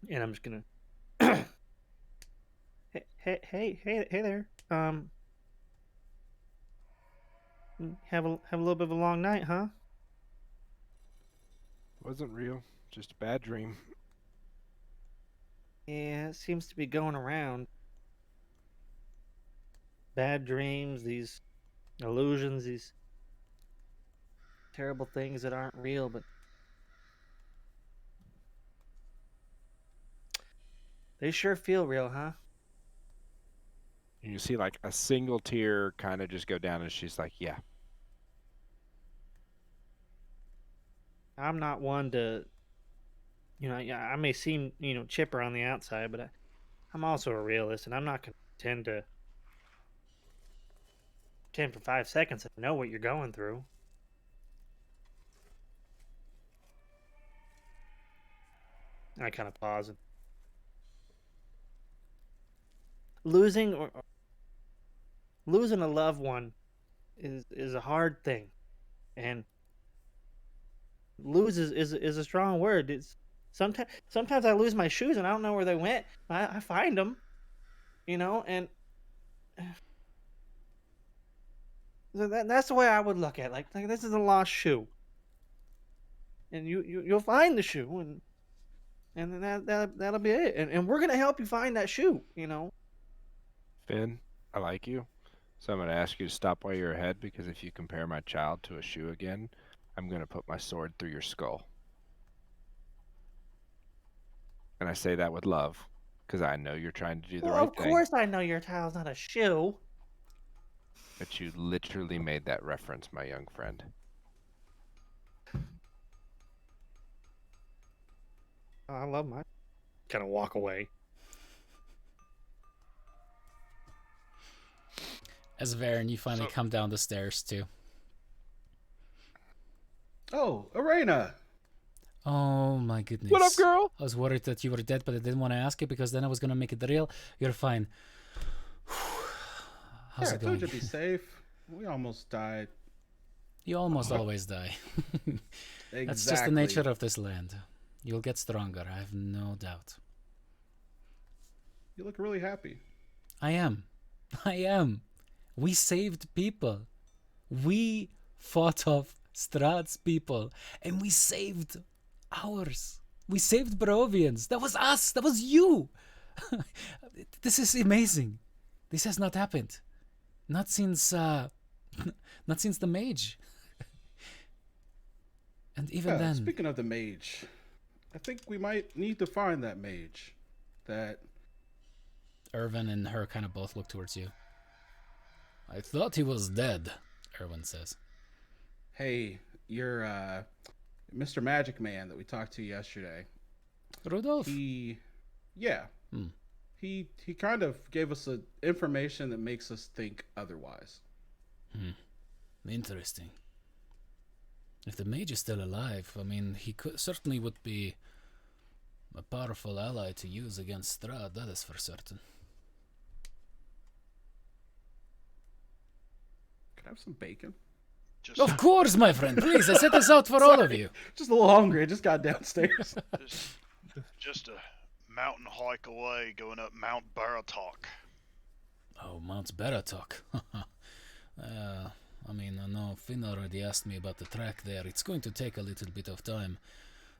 [SPEAKER 6] And I'm just gonna. hey there. Have a little bit of a long night, huh?
[SPEAKER 2] Wasn't real, just a bad dream.
[SPEAKER 6] Yeah, it seems to be going around. Bad dreams, these illusions, these terrible things that aren't real, but they sure feel real, huh?
[SPEAKER 2] And you see like a single tear kind of just go down, and she's like, yeah.
[SPEAKER 6] I'm not one to, yeah, I may seem, chipper on the outside, but I'm also a realist, and I'm not going to pretend for 5 seconds to know what you're going through. I kind of pause. Losing losing a loved one is a hard thing, and lose is a strong word. It's sometimes I lose my shoes and I don't know where they went. I find them, and that's the way I would look at it. Like this is a lost shoe, and you'll find the shoe, and then that'll be it. And we're gonna help you find that shoe.
[SPEAKER 2] Finn, I like you. So I'm going to ask you to stop while you're ahead, because if you compare my child to a shoe again, I'm going to put my sword through your skull. And I say that with love, because I know you're trying to do the
[SPEAKER 6] Well,
[SPEAKER 2] right
[SPEAKER 6] of
[SPEAKER 2] thing.
[SPEAKER 6] course I know your child's not a shoe.
[SPEAKER 2] But you literally made that reference, my young friend.
[SPEAKER 6] I love my. Kind of walk away.
[SPEAKER 1] As Varen, you finally come down the stairs too.
[SPEAKER 8] Oh, Arena!
[SPEAKER 1] Oh my goodness.
[SPEAKER 2] What up, girl?
[SPEAKER 1] I was worried that you were dead, but I didn't want to ask it because then I was going to make it real. You're fine. How's
[SPEAKER 8] Yeah,
[SPEAKER 1] it
[SPEAKER 8] I
[SPEAKER 1] going?
[SPEAKER 8] told you to be safe. We almost died.
[SPEAKER 1] You almost always die.
[SPEAKER 8] Exactly.
[SPEAKER 1] That's just the nature of this land. You'll get stronger, I have no doubt.
[SPEAKER 8] You look really happy.
[SPEAKER 1] I am. We saved people. We fought off Strahd's people, and we saved ours. We saved Barovians. That was us. That was you. This is amazing. This has not happened. Not since the mage. And even then.
[SPEAKER 8] Speaking of the mage, I think we might need to find that mage. That
[SPEAKER 1] Irvin and her kind of both look towards you. I thought he was dead, Irvin says.
[SPEAKER 8] Hey, you're Mr. Magic Man that we talked to yesterday.
[SPEAKER 1] Rudolph?
[SPEAKER 8] Yeah. He kind of gave us information that makes us think otherwise.
[SPEAKER 1] Interesting. If the mage is still alive, I mean, he certainly would be a powerful ally to use against Strahd, that is for certain.
[SPEAKER 8] Can I have some bacon?
[SPEAKER 1] Of course, my friend, please, I set this out for all of you.
[SPEAKER 8] Just a little hungry, I just got downstairs.
[SPEAKER 7] Just a mountain hike away, going up Mount Baratok.
[SPEAKER 1] Oh, Mount Baratok. I mean, I know Finn already asked me about the track there. It's going to take a little bit of time.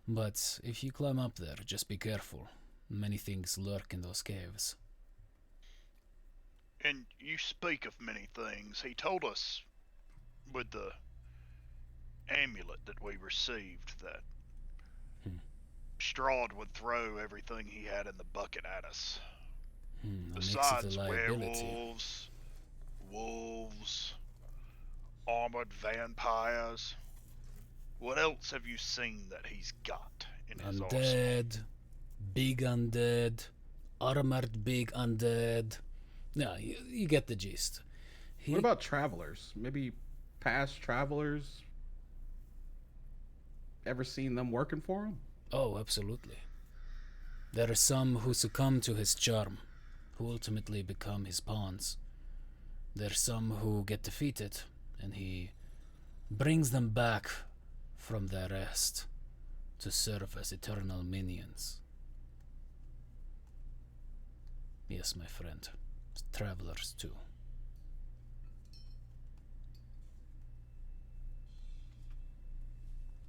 [SPEAKER 1] But if you climb up there, just be careful. Many things lurk in those caves.
[SPEAKER 7] And you speak of many things. He told us with the amulet that we received that Strahd would throw everything he had in the bucket at us. Besides werewolves, wolves, armored vampires. What else have you seen that he's got in his arsenal?
[SPEAKER 1] Undead, big undead, armored big undead. No, you get the gist.
[SPEAKER 8] What about travelers? Maybe past travelers? Ever seen them working for him?
[SPEAKER 1] Oh, absolutely. There are some who succumb to his charm, who ultimately become his pawns. There are some who get defeated, and he brings them back from their rest to serve as eternal minions. Yes, my friend. Travelers, too.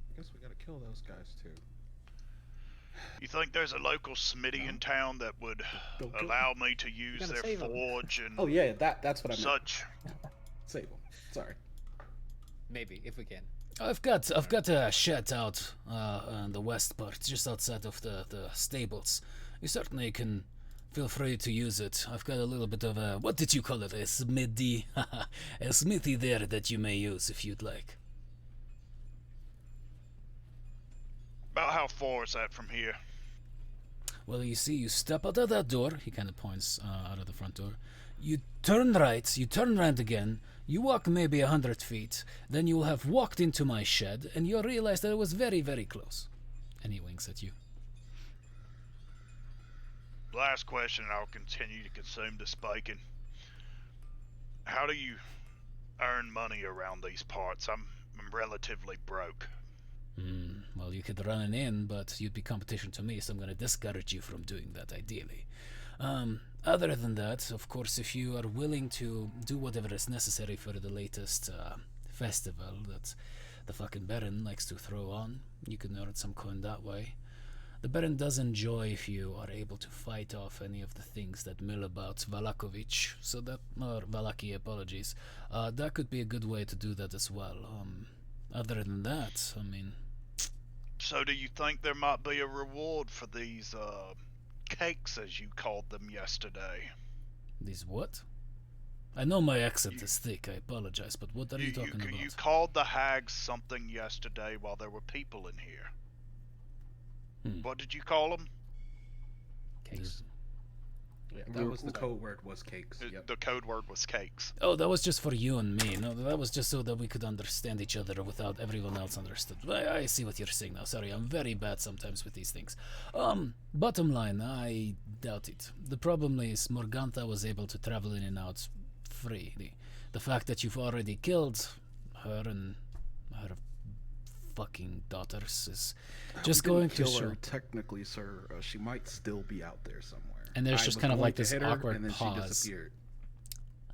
[SPEAKER 8] I guess we gotta kill those guys, too.
[SPEAKER 7] You think there's a local smithy in town that would allow me to use their forge and
[SPEAKER 8] Oh yeah, that's what I meant.
[SPEAKER 7] such?
[SPEAKER 8] Save them. Sorry.
[SPEAKER 9] Maybe, if we can.
[SPEAKER 1] I've got a shed out on the west part, just outside of the stables. You certainly can feel free to use it. I've got a little bit of a, what did you call it? A smithy. A smithy there that you may use if you'd like.
[SPEAKER 7] About how far is that from here?
[SPEAKER 1] Well, you see, you step out of that door. He kind of points out of the front door. You turn right, you turn right again. You walk maybe 100 feet. Then you will have walked into my shed, and you'll realize that it was very, very close. And he winks at you.
[SPEAKER 7] Last question, and I'll continue to consume this bacon. How do you earn money around these parts? I'm relatively broke.
[SPEAKER 1] Well, you could run an inn, but you'd be competition to me, so I'm going to discourage you from doing that, ideally. Other than that, of course, if you are willing to do whatever is necessary for the latest festival that the fucking Baron likes to throw on, you can earn some coin that way. The Baron does enjoy if you are able to fight off any of the things that mill about Valakovich, so that, or Valaki, apologies. That could be a good way to do that as well. Other than that, I mean...
[SPEAKER 7] So do you think there might be a reward for these, cakes, as you called them yesterday?
[SPEAKER 1] These what? I know my accent is thick, I apologize, but what are you talking about?
[SPEAKER 7] You called the hags something yesterday while there were people in here. What did you call them?
[SPEAKER 1] Cakes.
[SPEAKER 8] Yeah, that was the code word was cakes. Yep.
[SPEAKER 7] The code word was cakes.
[SPEAKER 1] Oh, that was just for you and me. No, that was just so that we could understand each other without everyone else understood. I see what you're saying now. Sorry, I'm very bad sometimes with these things. Bottom line, I doubt it. The problem is Morgantha was able to travel in and out freely. The fact that you've already killed her and her fucking daughters is just going to show.
[SPEAKER 8] Her, technically, sir, she might still be out there somewhere.
[SPEAKER 1] And there's just kind of like this awkward
[SPEAKER 8] and then
[SPEAKER 1] pause.
[SPEAKER 8] She disappeared.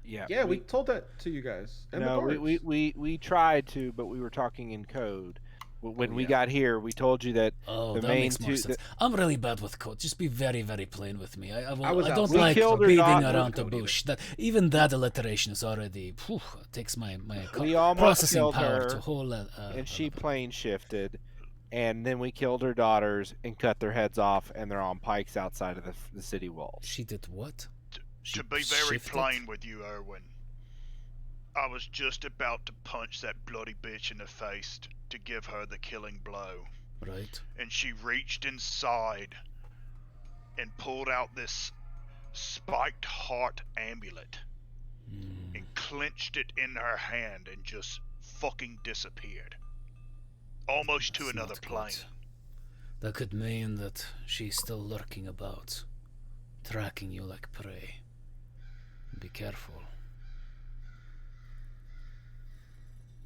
[SPEAKER 2] Yeah,
[SPEAKER 8] we told that to you guys.
[SPEAKER 2] No, we tried to, but we were talking in code. When we got here, we told you that
[SPEAKER 1] the
[SPEAKER 2] that
[SPEAKER 1] main
[SPEAKER 2] makes more
[SPEAKER 1] sense. I'm really bad with code. Just be very, very plain with me. I don't
[SPEAKER 2] We
[SPEAKER 1] like
[SPEAKER 2] killed her
[SPEAKER 1] beating
[SPEAKER 2] daughter.
[SPEAKER 1] around the bush. Even that alliteration is already takes my
[SPEAKER 2] we almost
[SPEAKER 1] processing
[SPEAKER 2] killed
[SPEAKER 1] power
[SPEAKER 2] her,
[SPEAKER 1] to whole.
[SPEAKER 2] and she plane shifted, and then we killed her daughters and cut their heads off, and they're on pikes outside of the city walls.
[SPEAKER 1] She did what?
[SPEAKER 7] To be very plain with you, Erwin, I was just about to punch that bloody bitch in the face to give her the killing blow.
[SPEAKER 1] Right.
[SPEAKER 7] And she reached inside and pulled out this spiked heart amulet and clenched it in her hand and just fucking disappeared. Almost to another plane.
[SPEAKER 1] That could mean that she's still lurking about, tracking you like prey. Be careful.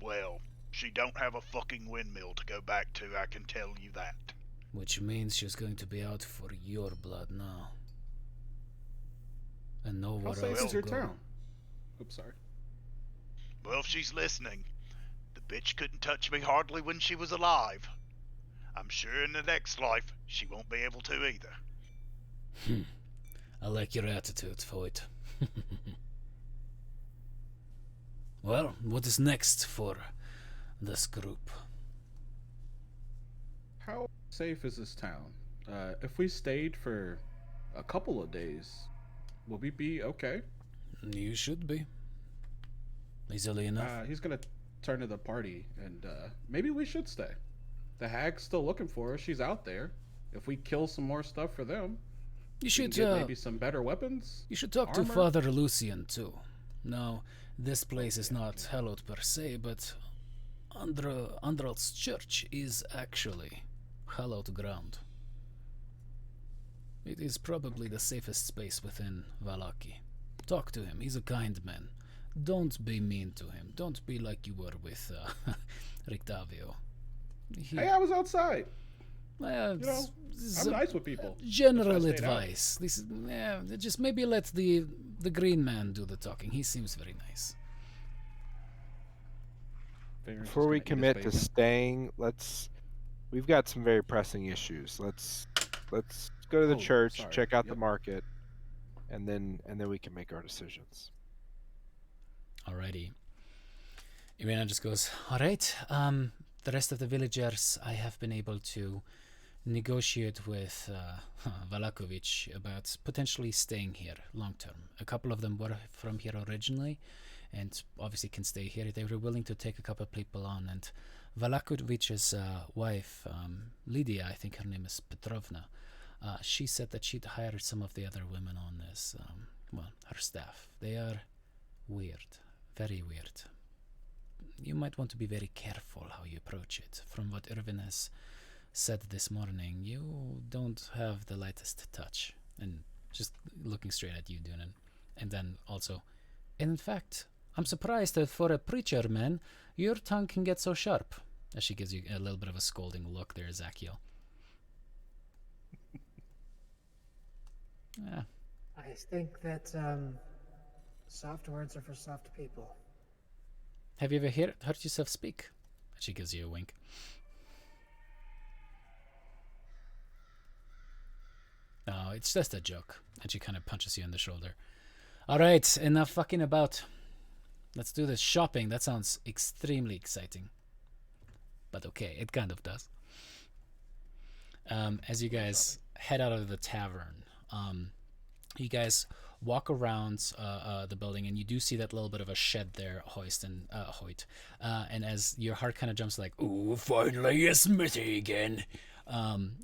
[SPEAKER 7] Well, she don't have a fucking windmill to go back to, I can tell you that.
[SPEAKER 1] Which means she's going to be out for your blood now. And nowhere else to go.
[SPEAKER 8] How safe is your town? Oops, sorry.
[SPEAKER 7] Well, if she's listening, the bitch couldn't touch me hardly when she was alive. I'm sure in the next life she won't be able to either.
[SPEAKER 1] I like your attitude, Void. Well, what is next for this group?
[SPEAKER 8] How safe is this town? If we stayed for a couple of days, will we be okay?
[SPEAKER 1] You should be. Easily enough.
[SPEAKER 8] He's gonna turn to the party, and maybe we should stay. The hag's still looking for us. She's out there. If we kill some more stuff for them,
[SPEAKER 1] you should
[SPEAKER 8] get maybe some better weapons.
[SPEAKER 1] You should talk to Father Lucian too. Now, this place is not hallowed per se, but Andral's church is actually hallowed ground. It is probably the safest space within Valaki. Talk to him. He's a kind man. Don't be mean to him. Don't be like you were with Rictavio.
[SPEAKER 8] Hey, I was outside.
[SPEAKER 1] I'm
[SPEAKER 8] nice with people.
[SPEAKER 1] General advice. This just maybe let the green man do the talking. He seems very nice.
[SPEAKER 2] Before we commit to staying, we've got some very pressing issues. Let's go to the church, check out the market, and then we can make our decisions.
[SPEAKER 1] Alrighty. Irina just goes, alright, the rest of the villagers I have been able to negotiate with Valakovich about potentially staying here long term. A couple of them were from here originally and obviously can stay here. They were willing to take a couple of people on, and Valakovich's wife, Lydia, I think her name is Petrovna, she said that she'd hired some of the other women on this, her staff. They are weird, very weird. You might want to be very careful how you approach it. From what Irvin has said this morning, you don't have the lightest touch. And just looking straight at you, Dunan. And then also, in fact, I'm surprised that for a preacher man, your tongue can get so sharp. As she gives you a little bit of a scolding look there, Zachiel. Yeah.
[SPEAKER 10] I think that soft words are for soft people.
[SPEAKER 1] Have you ever heard yourself speak? She gives you a wink. No, it's just a joke. And she kind of punches you in the shoulder. All right, enough fucking about. Let's do this shopping. That sounds extremely exciting. But okay, it kind of does. As you guys head out of the tavern, you guys walk around the building, and you do see that little bit of a shed there, Hoist. And as your heart kind of jumps like, ooh, finally a smithy again.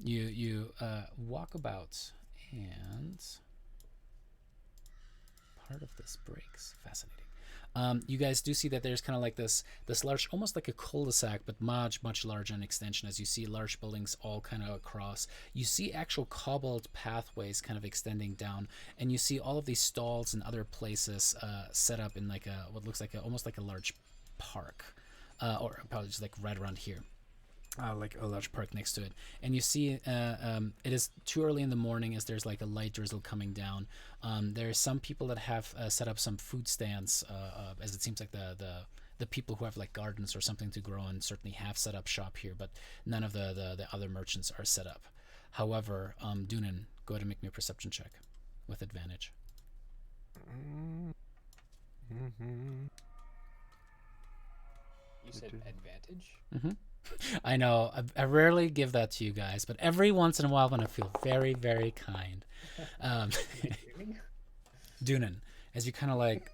[SPEAKER 1] You walk about, and part of this breaks. Fascinating. You guys do see that there's kind of like this large, almost like a cul-de-sac, but much larger in extension, as you see large buildings all kind of across. You see actual cobbled pathways kind of extending down, and you see all of these stalls and other places set up in like what looks like almost like a large park, or probably just like right around here. Like a large park next to it, and you see it is too early in the morning as there's like a light drizzle coming down. There are some people that have set up some food stands, as it seems like the people who have like gardens or something to grow and certainly have set up shop here, but none of the other merchants are set up. However, Dunan, go ahead and make me a perception check with advantage.
[SPEAKER 9] You said advantage?
[SPEAKER 1] Mm-hmm. I know, I rarely give that to you guys, but every once in a while when I feel very, very kind. Dunan, as you kind of like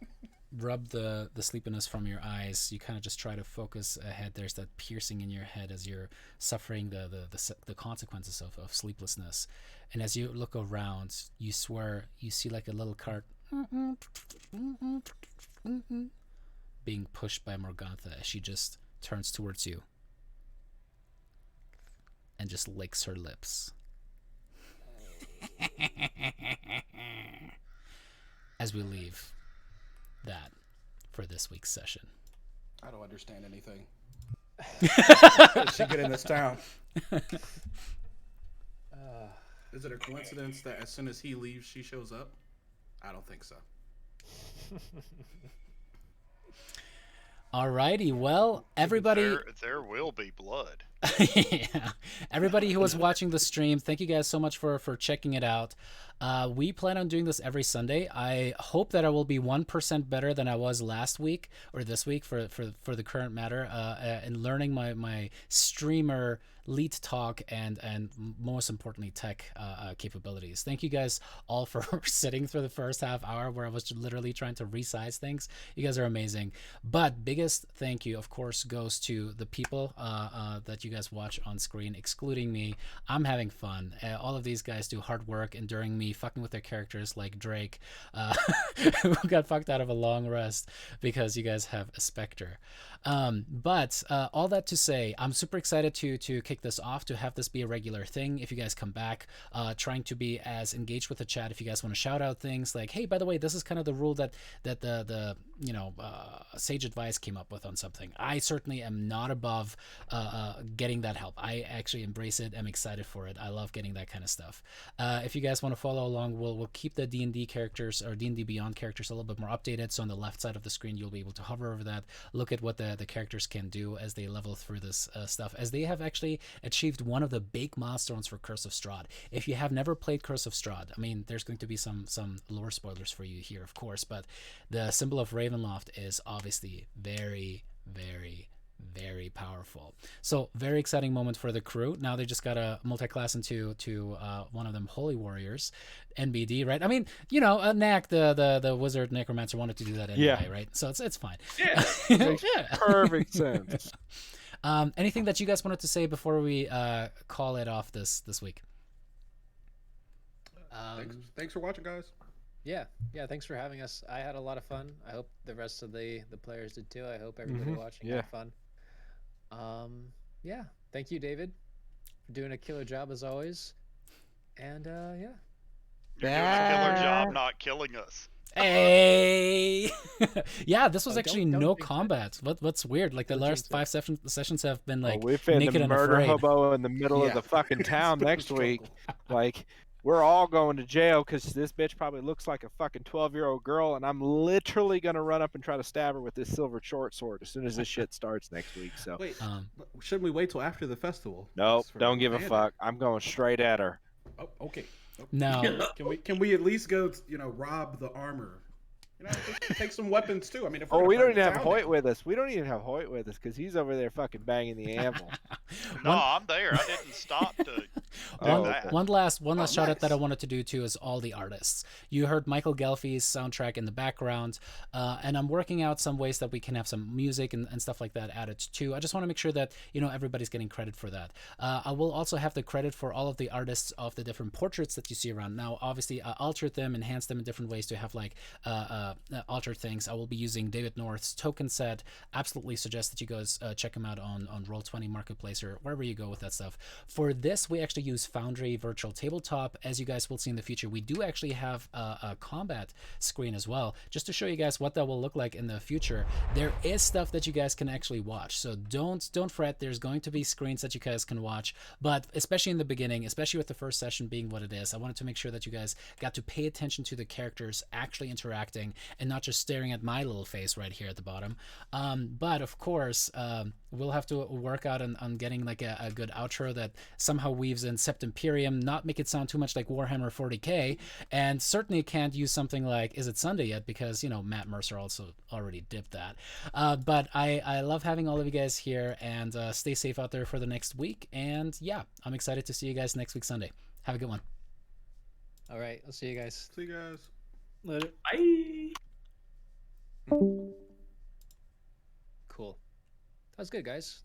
[SPEAKER 1] rub the sleepiness from your eyes, you kind of just try to focus ahead. There's that piercing in your head as you're suffering the consequences of sleeplessness. And as you look around, you swear you see like a little cart being pushed by Morgantha as she just turns towards you and just licks her lips. As we leave that for this week's session.
[SPEAKER 8] I don't understand anything. How did she get in this town? Is it a coincidence that as soon as he leaves, she shows up? I don't think so.
[SPEAKER 1] Alrighty, well, everybody...
[SPEAKER 7] There will be blood.
[SPEAKER 1] Yeah. Everybody who was watching the stream, thank you guys so much for checking it out. We plan on doing this every Sunday. I hope that I will be 1% better than I was last week or this week for the current matter, in learning my streamer lead talk and most importantly tech capabilities. Thank you guys all for sitting through the first half hour where I was literally trying to resize things. You guys are amazing. But biggest thank you, of course, goes to the people that you guys watch on screen, excluding me. I'm having fun. All of these guys do hard work enduring me fucking with their characters, like Drake, who got fucked out of a long rest because you guys have a Spectre. But all that to say, I'm super excited to kick this off, to have this be a regular thing. If you guys come back, trying to be as engaged with the chat. If you guys want to shout out things like, hey, by the way, this is kind of the rule that the Sage Advice came up with on something. I certainly am not above getting that help. I actually embrace it. I'm excited for it. I love getting that kind of stuff. If you guys want to follow along, we'll keep the D&D characters or D&D Beyond characters a little bit more updated. So on the left side of the screen, you'll be able to hover over that, look at what the characters can do as they level through this stuff, as they have actually achieved one of the big milestones for Curse of Strahd. If you have never played Curse of Strahd, I mean, there's going to be some lore spoilers for you here, of course, but the symbol of Ravenloft is obviously very, very, very powerful. So very exciting moment for the crew. Now they just got a multi-class into one of them Holy Warriors, NBD, right? I mean, Knack, the wizard necromancer wanted to do that anyway, right? So it's fine.
[SPEAKER 2] Yeah, makes perfect sense.
[SPEAKER 1] Anything that you guys wanted to say before we call it off this week?
[SPEAKER 8] Thanks for watching, guys.
[SPEAKER 9] Yeah, thanks for having us. I had a lot of fun. I hope the rest of the players did too. I hope everybody watching had fun. Yeah, thank you, David, for doing a killer job as always. And yeah.
[SPEAKER 7] You're doing a killer job not killing us.
[SPEAKER 1] Hey, yeah, this was
[SPEAKER 9] Oh,
[SPEAKER 1] actually
[SPEAKER 9] don't
[SPEAKER 1] no
[SPEAKER 9] jinx it.
[SPEAKER 1] combat. What's weird? Like the
[SPEAKER 9] Don't
[SPEAKER 1] last
[SPEAKER 9] jinx it.
[SPEAKER 1] 5 sessions have been like
[SPEAKER 2] we finna
[SPEAKER 1] naked and
[SPEAKER 2] murder
[SPEAKER 1] afraid.
[SPEAKER 2] hobo in the middle of the fucking town next week. Like, we're all going to jail because this bitch probably looks like a fucking 12-year-old girl, and I'm literally gonna run up and try to stab her with this silver short sword as soon as this shit starts next week. So
[SPEAKER 8] Wait, but shouldn't we wait till after the festival?
[SPEAKER 2] nope,
[SPEAKER 8] That's for
[SPEAKER 2] don't give a
[SPEAKER 8] Amanda.
[SPEAKER 2] fuck. I'm going straight at her.
[SPEAKER 8] Oh, okay.
[SPEAKER 1] No.
[SPEAKER 8] Can we at least go? Rob the armor. Just take some weapons too. I mean, if
[SPEAKER 2] Oh,
[SPEAKER 8] we're
[SPEAKER 2] we
[SPEAKER 8] gonna
[SPEAKER 2] don't
[SPEAKER 8] burn
[SPEAKER 2] even
[SPEAKER 8] the
[SPEAKER 2] have
[SPEAKER 8] town
[SPEAKER 2] Hoyt
[SPEAKER 8] down.
[SPEAKER 2] with us. We don't even have Hoyt with us because he's over there fucking banging the anvil.
[SPEAKER 7] No, I'm there. I didn't stop to do that.
[SPEAKER 1] One last shout out that I
[SPEAKER 8] nice.
[SPEAKER 1] wanted to do too is all the artists. You heard Michael Gelfie's soundtrack in the background, and I'm working out some ways that we can have some music and stuff like that added too. I just want to make sure that everybody's getting credit for that. I will also have the credit for all of the artists of the different portraits that you see around. Now, obviously, I altered them, enhanced them in different ways to have like altered things. I will be using David North's token set. Absolutely suggest that you guys check him out on Roll20 Marketplace or wherever you go with that stuff. For this, we actually use Foundry Virtual Tabletop. As you guys will see in the future, we do actually have a combat screen as well, just to show you guys what that will look like in the future. There is stuff that you guys can actually watch, so don't fret. There's going to be screens that you guys can watch, but especially in the beginning, especially with the first session being what it is, I wanted to make sure that you guys got to pay attention to the characters actually interacting and not just staring at my little face right here at the bottom. But of course, we'll have to work out on getting like a good outro that somehow weaves in Sept Imperium, not make it sound too much like Warhammer 40k, and certainly can't use something like Is It Sunday Yet, because Matt Mercer also already dipped that. But I love having all of you guys here, and stay safe out there for the next week. And yeah, I'm excited to see you guys next week Sunday. Have a good one.
[SPEAKER 9] All right, I'll see you guys.
[SPEAKER 8] See you guys.
[SPEAKER 6] Later.
[SPEAKER 4] Bye.
[SPEAKER 9] Cool. That was good, guys.